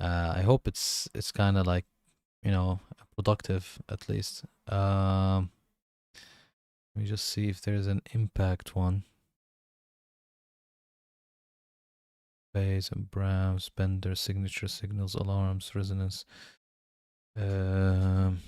I hope it's kind of like, you know, productive at least. Let me just see if there's an impact one. Bass and browse, bender, signature signals, alarms, resonance. Um,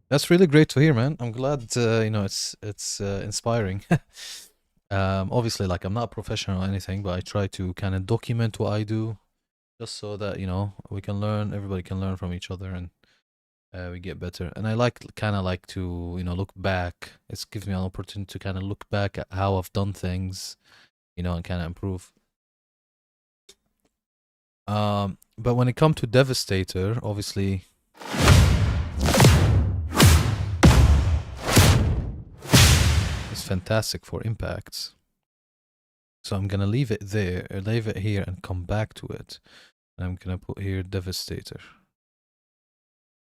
that's really great to hear, man. I'm glad it's inspiring. Obviously, like I'm not a professional or anything, but I try to kind of document what I do, just so that we can learn. Everybody can learn from each other, and we get better. And I kind of like to look back. It gives me an opportunity to kind of look back at how I've done things, and kind of improve. But when it comes to Devastator, obviously, it's fantastic for impacts. So I'm gonna leave it there, leave it here, and come back to it. And I'm gonna put here Devastator.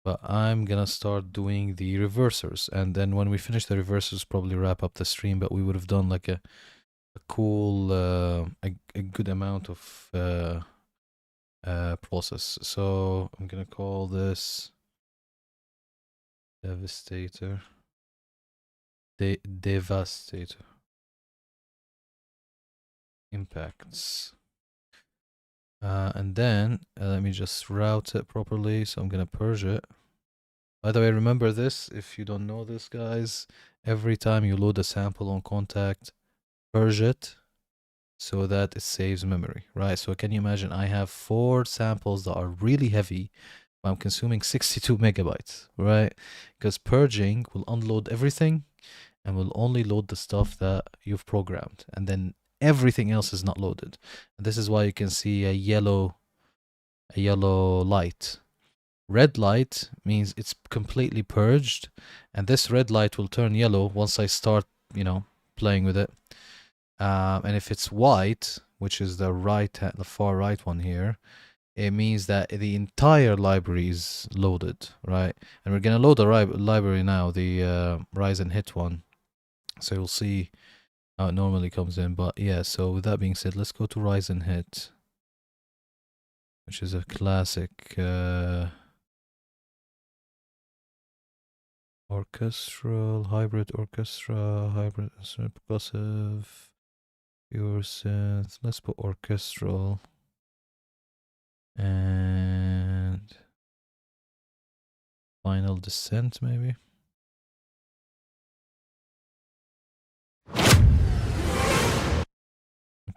But I'm gonna start doing the reversers, and then when we finish the reversers, probably wrap up the stream. But we would have done like a cool, a good amount of process. So I'm gonna call this Devastator. Devastator. Impacts. And then let me just route it properly. So I'm gonna purge it. By the way, remember this, if you don't know this, guys, every time you load a sample on Contact, purge it so that it saves memory, right? So can you imagine I have 4 samples that are really heavy, but I'm consuming 62 megabytes, right? Because purging will unload everything and will only load the stuff that you've programmed, and then everything else is not loaded. And this is why you can see a yellow light. Red light means it's completely purged, and this red light will turn yellow once I start, playing with it. And if it's white, which is the far right one here, it means that the entire library is loaded, right? And we're gonna load the library now, the Rise and Hit one. So you'll see how it normally comes in. But yeah, so with that being said, let's go to Rise and Hit, which is a classic orchestral, hybrid orchestra, hybrid percussive, pure synth. Let's put orchestral and final descent maybe.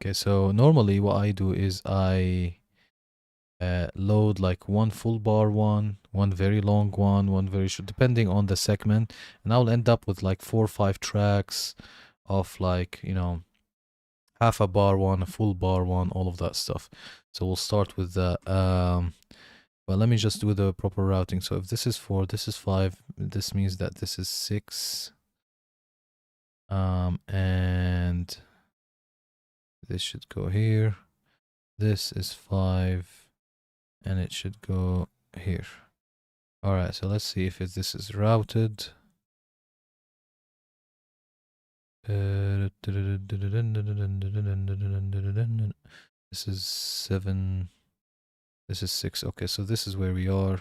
Okay, so normally what I do is I load like one full bar one very long one very short, depending on the segment, and I'll end up with like 4 or 5 tracks of like, half a bar one, a full bar one, all of that stuff. So we'll start with the well, let me just do the proper routing. So if this is 4, this is 5, this means that this is 6, and this should go here. This is 5, and it should go here. All right, so let's see if this is routed. This is 7. This is 6. Okay, so this is where we are.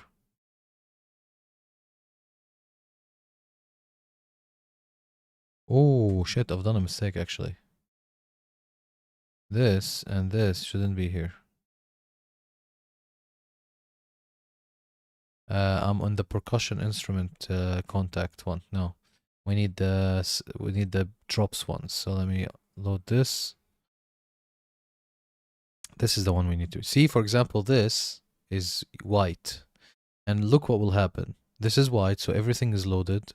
Oh shit, I've done a mistake actually. This and this shouldn't be here. I'm on the percussion instrument contact one. No, we need the drops ones. So let me load this. This is the one we need to see. For example, this is white, and look what will happen. This is white, so everything is loaded,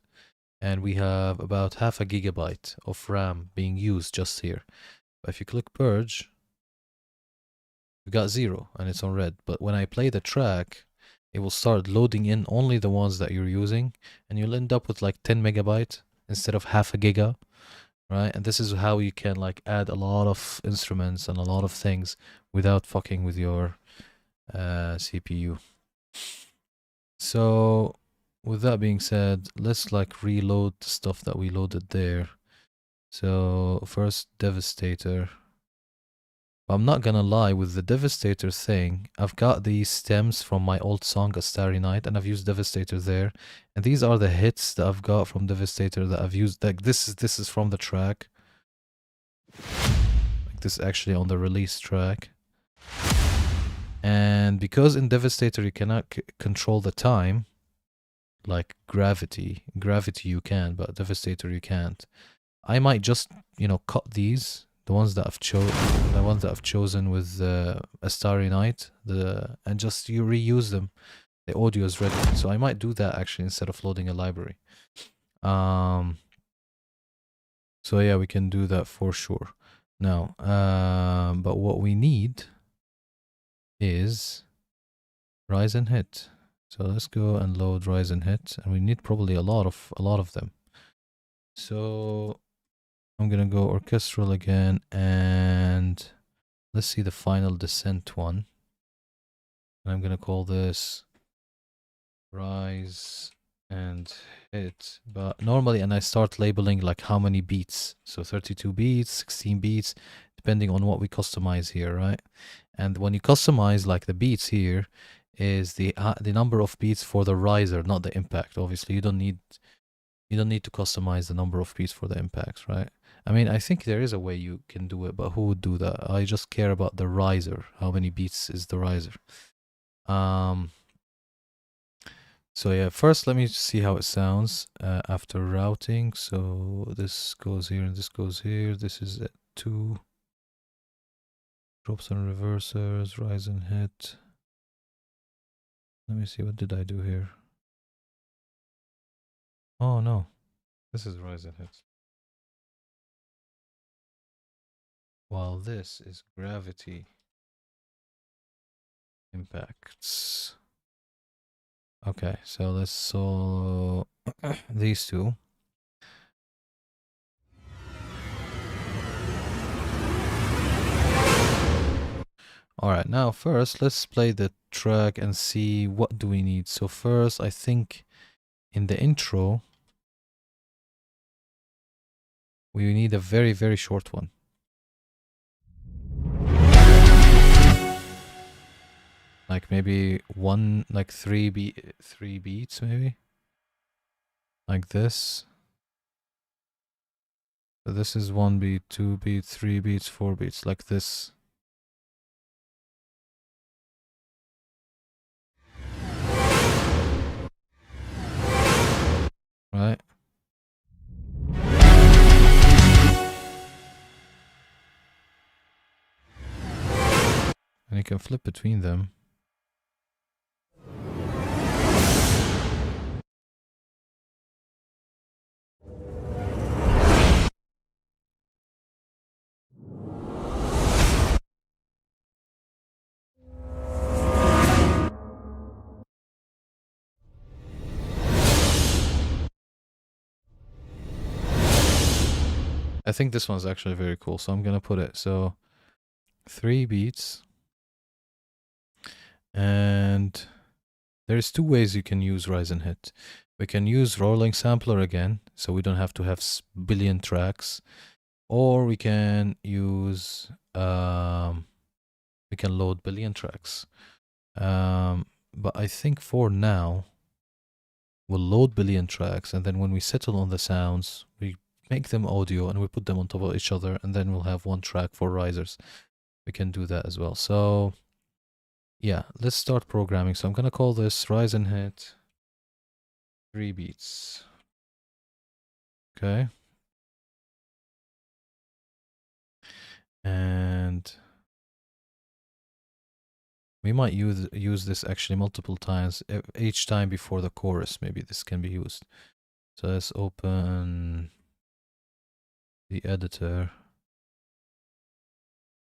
and we have about half a gigabyte of RAM being used just here. But if you click purge, we got 0 and it's on red. But when I play the track, it will start loading in only the ones that you're using, and you'll end up with like 10 megabyte instead of half a giga, right? And this is how you can like add a lot of instruments and a lot of things without fucking with your CPU. So with that being said, let's like reload the stuff that we loaded there. So first Devastator. I'm not gonna lie, with the Devastator thing, I've got these stems from my old song A Starry Night, and I've used Devastator there. And these are the hits that I've got from Devastator that I've used. Like this is from the track. Like this is actually on the release track. And because in Devastator you cannot control the time, like gravity you can, but Devastator you can't. I might just, you know, cut these, the ones that I've chosen with A Starry Night, and just you reuse them. The audio is ready, so I might do that actually instead of loading a library. So yeah, we can do that for sure. Now, but what we need is Rise and Hit. So let's go and load Rise and Hit, and we need probably a lot of them. So I'm gonna go orchestral again, and let's see the Final Descent one. And I'm gonna call this Rise and Hit. But normally, and I start labeling like how many beats. So 32 beats, 16 beats, depending on what we customize here, right? And when you customize like the beats here, is the number of beats for the riser, not the impact. Obviously, you don't need to customize the number of beats for the impacts, right? I mean, I think there is a way you can do it, but who would do that? I just care about the riser. How many beats is the riser? So yeah, first let me see how it sounds after routing. So this goes here and this goes here. This is at 2. Drops and reversers, rise and hit. Let me see, what did I do here? Oh no, this is rise and hit. While this is gravity impacts. Okay, so let's solve these two. Alright, now first let's play the track and see what do we need. So first, I think in the intro, we need a very, very short one. Like maybe like 3 beats maybe? Like this. So this is 1 beat, 2 beats, 3 beats, 4 beats, like this. Right? And you can flip between them. I think this one's actually very cool, so I'm gonna put it. So 3 beats. And there's 2 ways you can use Rise and Hit. We can use rolling sampler again, so we don't have to have billion tracks. Or we can use, we can load billion tracks. But I think for now, we'll load billion tracks, and then when we settle on the sounds, we make them audio and we put them on top of each other, and then we'll have 1 track for risers. We can do that as well. So yeah, let's start programming. So I'm gonna call this Rise and Hit 3 beats. Okay. And we might use this actually multiple times, each time before the chorus. Maybe this can be used. So let's open the editor.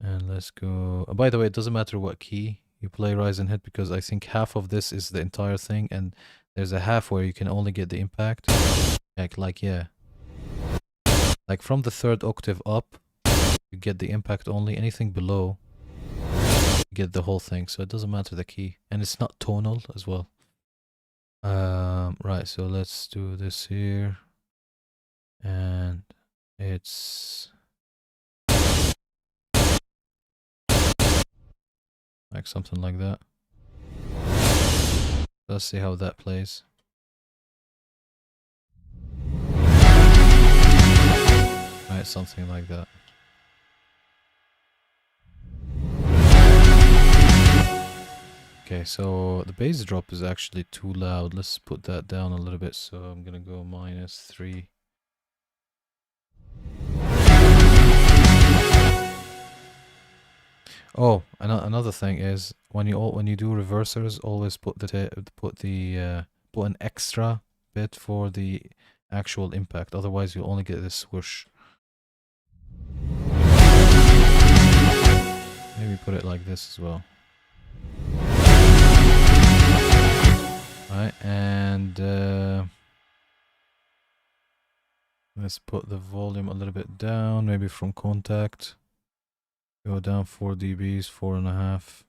And let's go. By the way, it doesn't matter what key you play Rise and Hit, because I think half of this is the entire thing, and there's a half where you can only get the impact. Like yeah. Like from the 3rd octave up, you get the impact only. Anything below, get the whole thing, so it doesn't matter the key, and it's not tonal as well. Right, so let's do this here, and it's like something like that. Let's see how that plays. Right, something like that. Okay, so the bass drop is actually too loud. Let's put that down a little bit. So I'm gonna go -3. Oh, another thing is when you do reversers, always put an extra bit for the actual impact. Otherwise, you'll only get this swoosh. Maybe put it like this as well. Right, and let's put the volume a little bit down, maybe from contact. Go down 4 dBs, 4.5.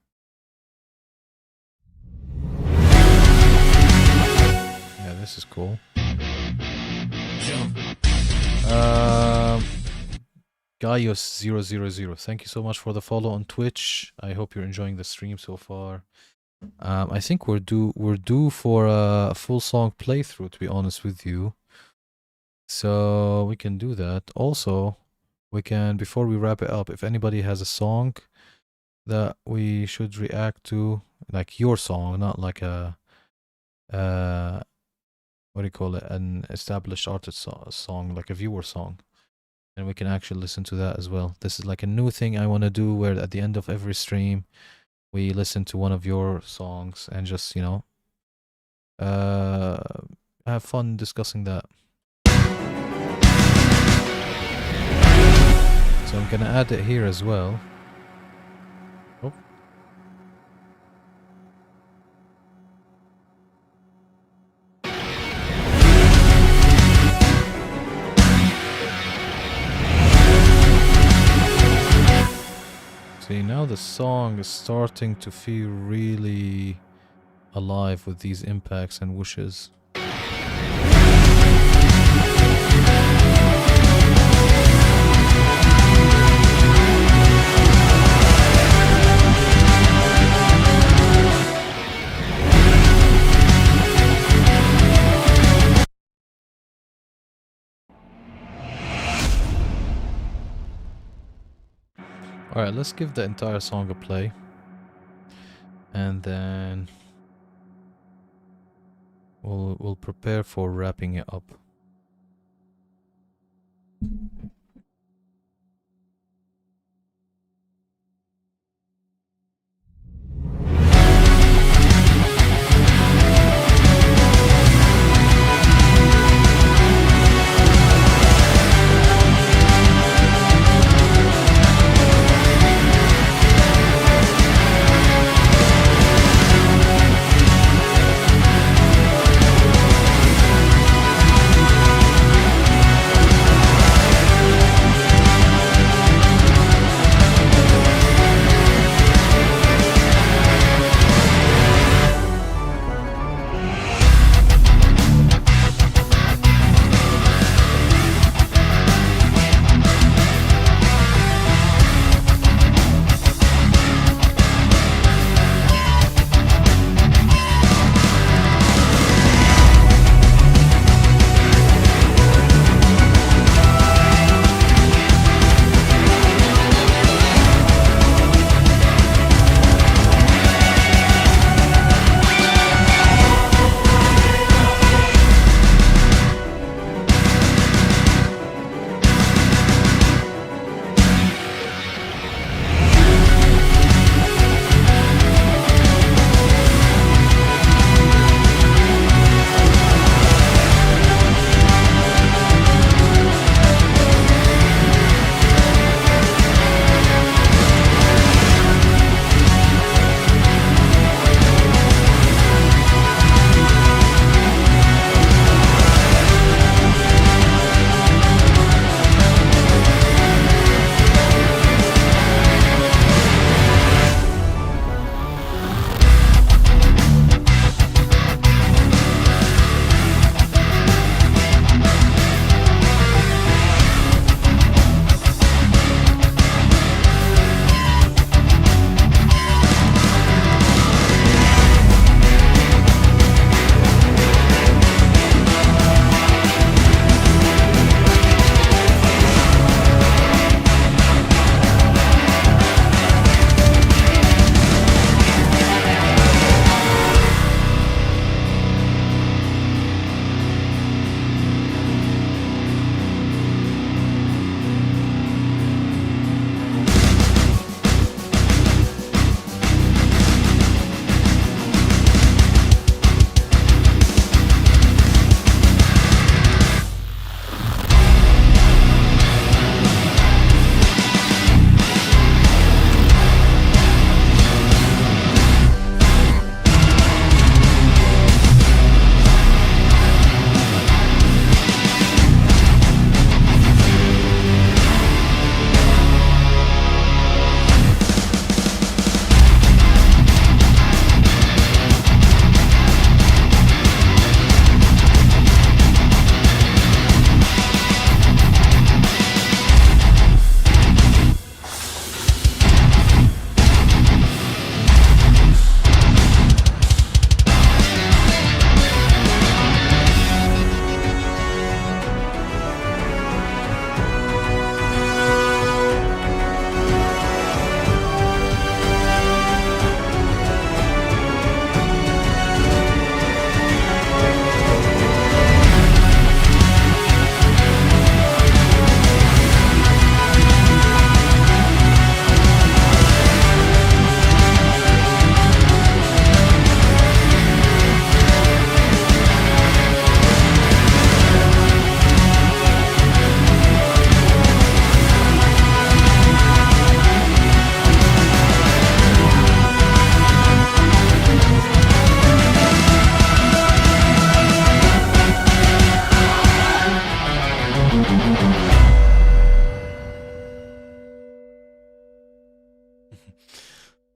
Yeah, this is cool. Gaius000, thank you so much for the follow on Twitch. I hope you're enjoying the stream so far. I think we're due for a full song playthrough, to be honest with you. So we can do that. Also, we can, before we wrap it up, if anybody has a song that we should react to, like your song, not like a what do you call it, an established artist song, like a viewer song, and we can actually listen to that as well. This is like a new thing I want to do, where at the end of every stream we listen to one of your songs and just, you know, have fun discussing that. So I'm gonna add it here as well. Oh. See, now the song is starting to feel really alive with these impacts and whooshes. Alright, let's give the entire song a play. And then we'll prepare for wrapping it up.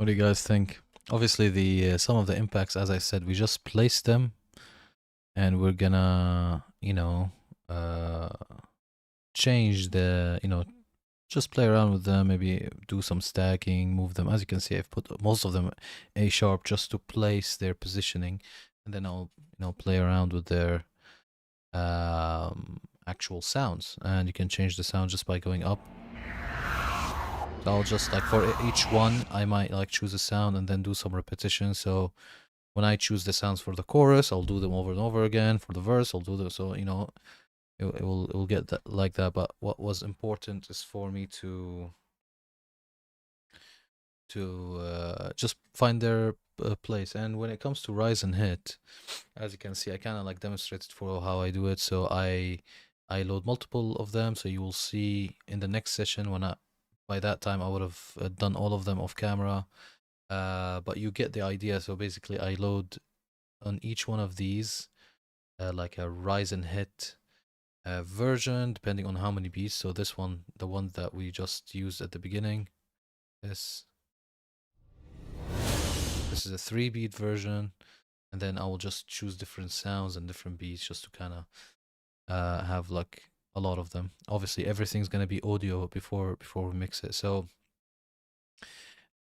What do you guys think? Obviously, the some of the impacts, as I said, we just placed them, and we're gonna, uh, change just play around with them. Maybe do some stacking, move them. As you can see, I've put most of them A sharp just to place their positioning, and then I'll, play around with their actual sounds, and you can change the sound just by going up. So I'll just like for each one, I might like choose a sound and then do some repetition. So when I choose the sounds for the chorus, I'll do them over and over again. For the verse, I'll do them. So it will get that like that. But what was important is for me to just find their place. And when it comes to rise and hit, as you can see, I kind of like demonstrated for how I do it. So I load multiple of them. So you will see in the next session when by that time I would have done all of them off camera. But you get the idea. So basically, I load on each one of these like a rise and hit version, depending on how many beats. So this one, the one that we just used at the beginning, this this is a 3-beat version, and then I will just choose different sounds and different beats just to kind of have like a lot of them. Obviously, everything's gonna be audio before we mix it. So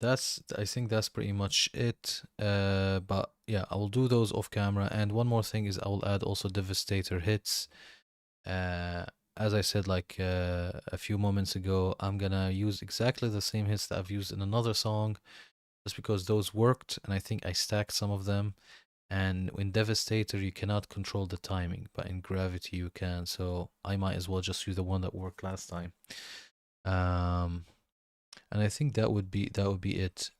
I think that's pretty much it. But yeah, I will do those off camera. And one more thing is I will add also Devastator hits. As I said like a few moments ago, I'm gonna use exactly the same hits that I've used in another song, just because those worked, and I think I stacked some of them. And in Devastator, you cannot control the timing, but in Gravity you can. So I might as well just use the one that worked last time. Um, and I think that would be it.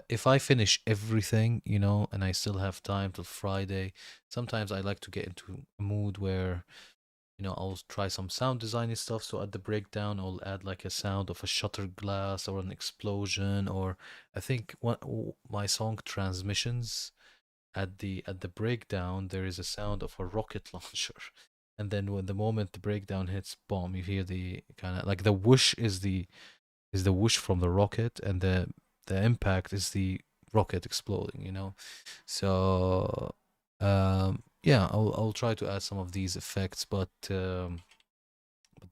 If I finish everything, and I still have time till Friday, sometimes I like to get into a mood where I'll try some sound designy stuff. So at the breakdown, I'll add like a sound of a shutter glass or an explosion, or I think my song Transmissions, at the breakdown there is a sound of a rocket launcher. And then when the moment the breakdown hits, boom, you hear the kind of like the whoosh is the whoosh from the rocket, and the impact is the rocket exploding. So yeah, I'll try to add some of these effects, but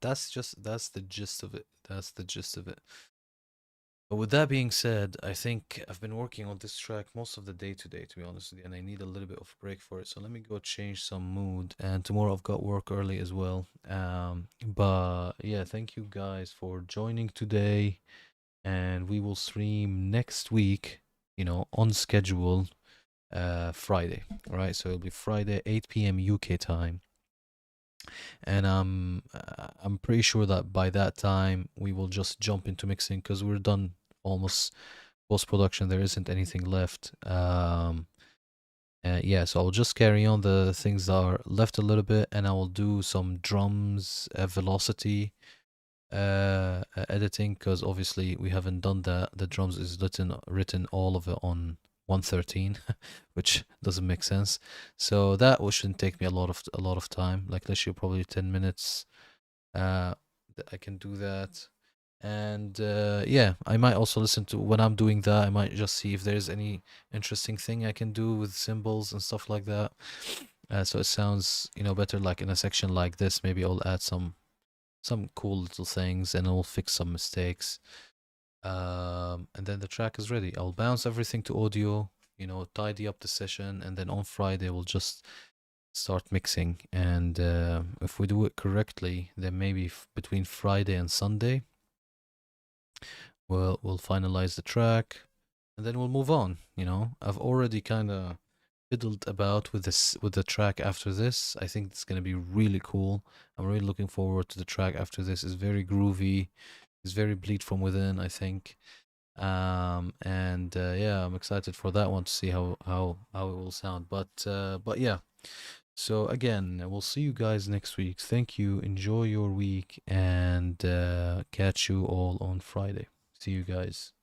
that's the gist of it. That's the gist of it. But with that being said, I think I've been working on this track most of the day today, to be honest with you, and I need a little bit of a break for it. So let me go change some mood. And tomorrow I've got work early as well. But yeah, thank you guys for joining today, and we will stream next week, on schedule, Friday. All right, so it'll be Friday, 8 p.m. UK time, and I'm pretty sure that by that time we will just jump into mixing because we're done almost post production. There isn't anything left. Yeah, so I'll just carry on the things that are left a little bit, and I will do some drums, velocity editing, because obviously we haven't done that. The drums is written all of it on 113, which doesn't make sense. So that shouldn't take me a lot of time, like literally probably 10 minutes. I can do that. And yeah, I might also listen to when I'm doing that. I might just see if there's any interesting thing I can do with symbols and stuff like that. So it sounds, better like in a section like this. Maybe I'll add some cool little things, and I'll fix some mistakes. And then the track is ready. I'll bounce everything to audio, tidy up the session, and then on Friday we'll just start mixing. And if we do it correctly, then maybe between Friday and Sunday, we'll finalize the track, and then we'll move on. I've already kind of fiddled about with the track after this. I think it's gonna be really cool. I'm really looking forward to the track after this. It's very groovy. It's very bleed from within, I think. And yeah, I'm excited for that one to see how it will sound. But yeah. So again, we'll see you guys next week. Thank you. Enjoy your week, and catch you all on Friday. See you guys.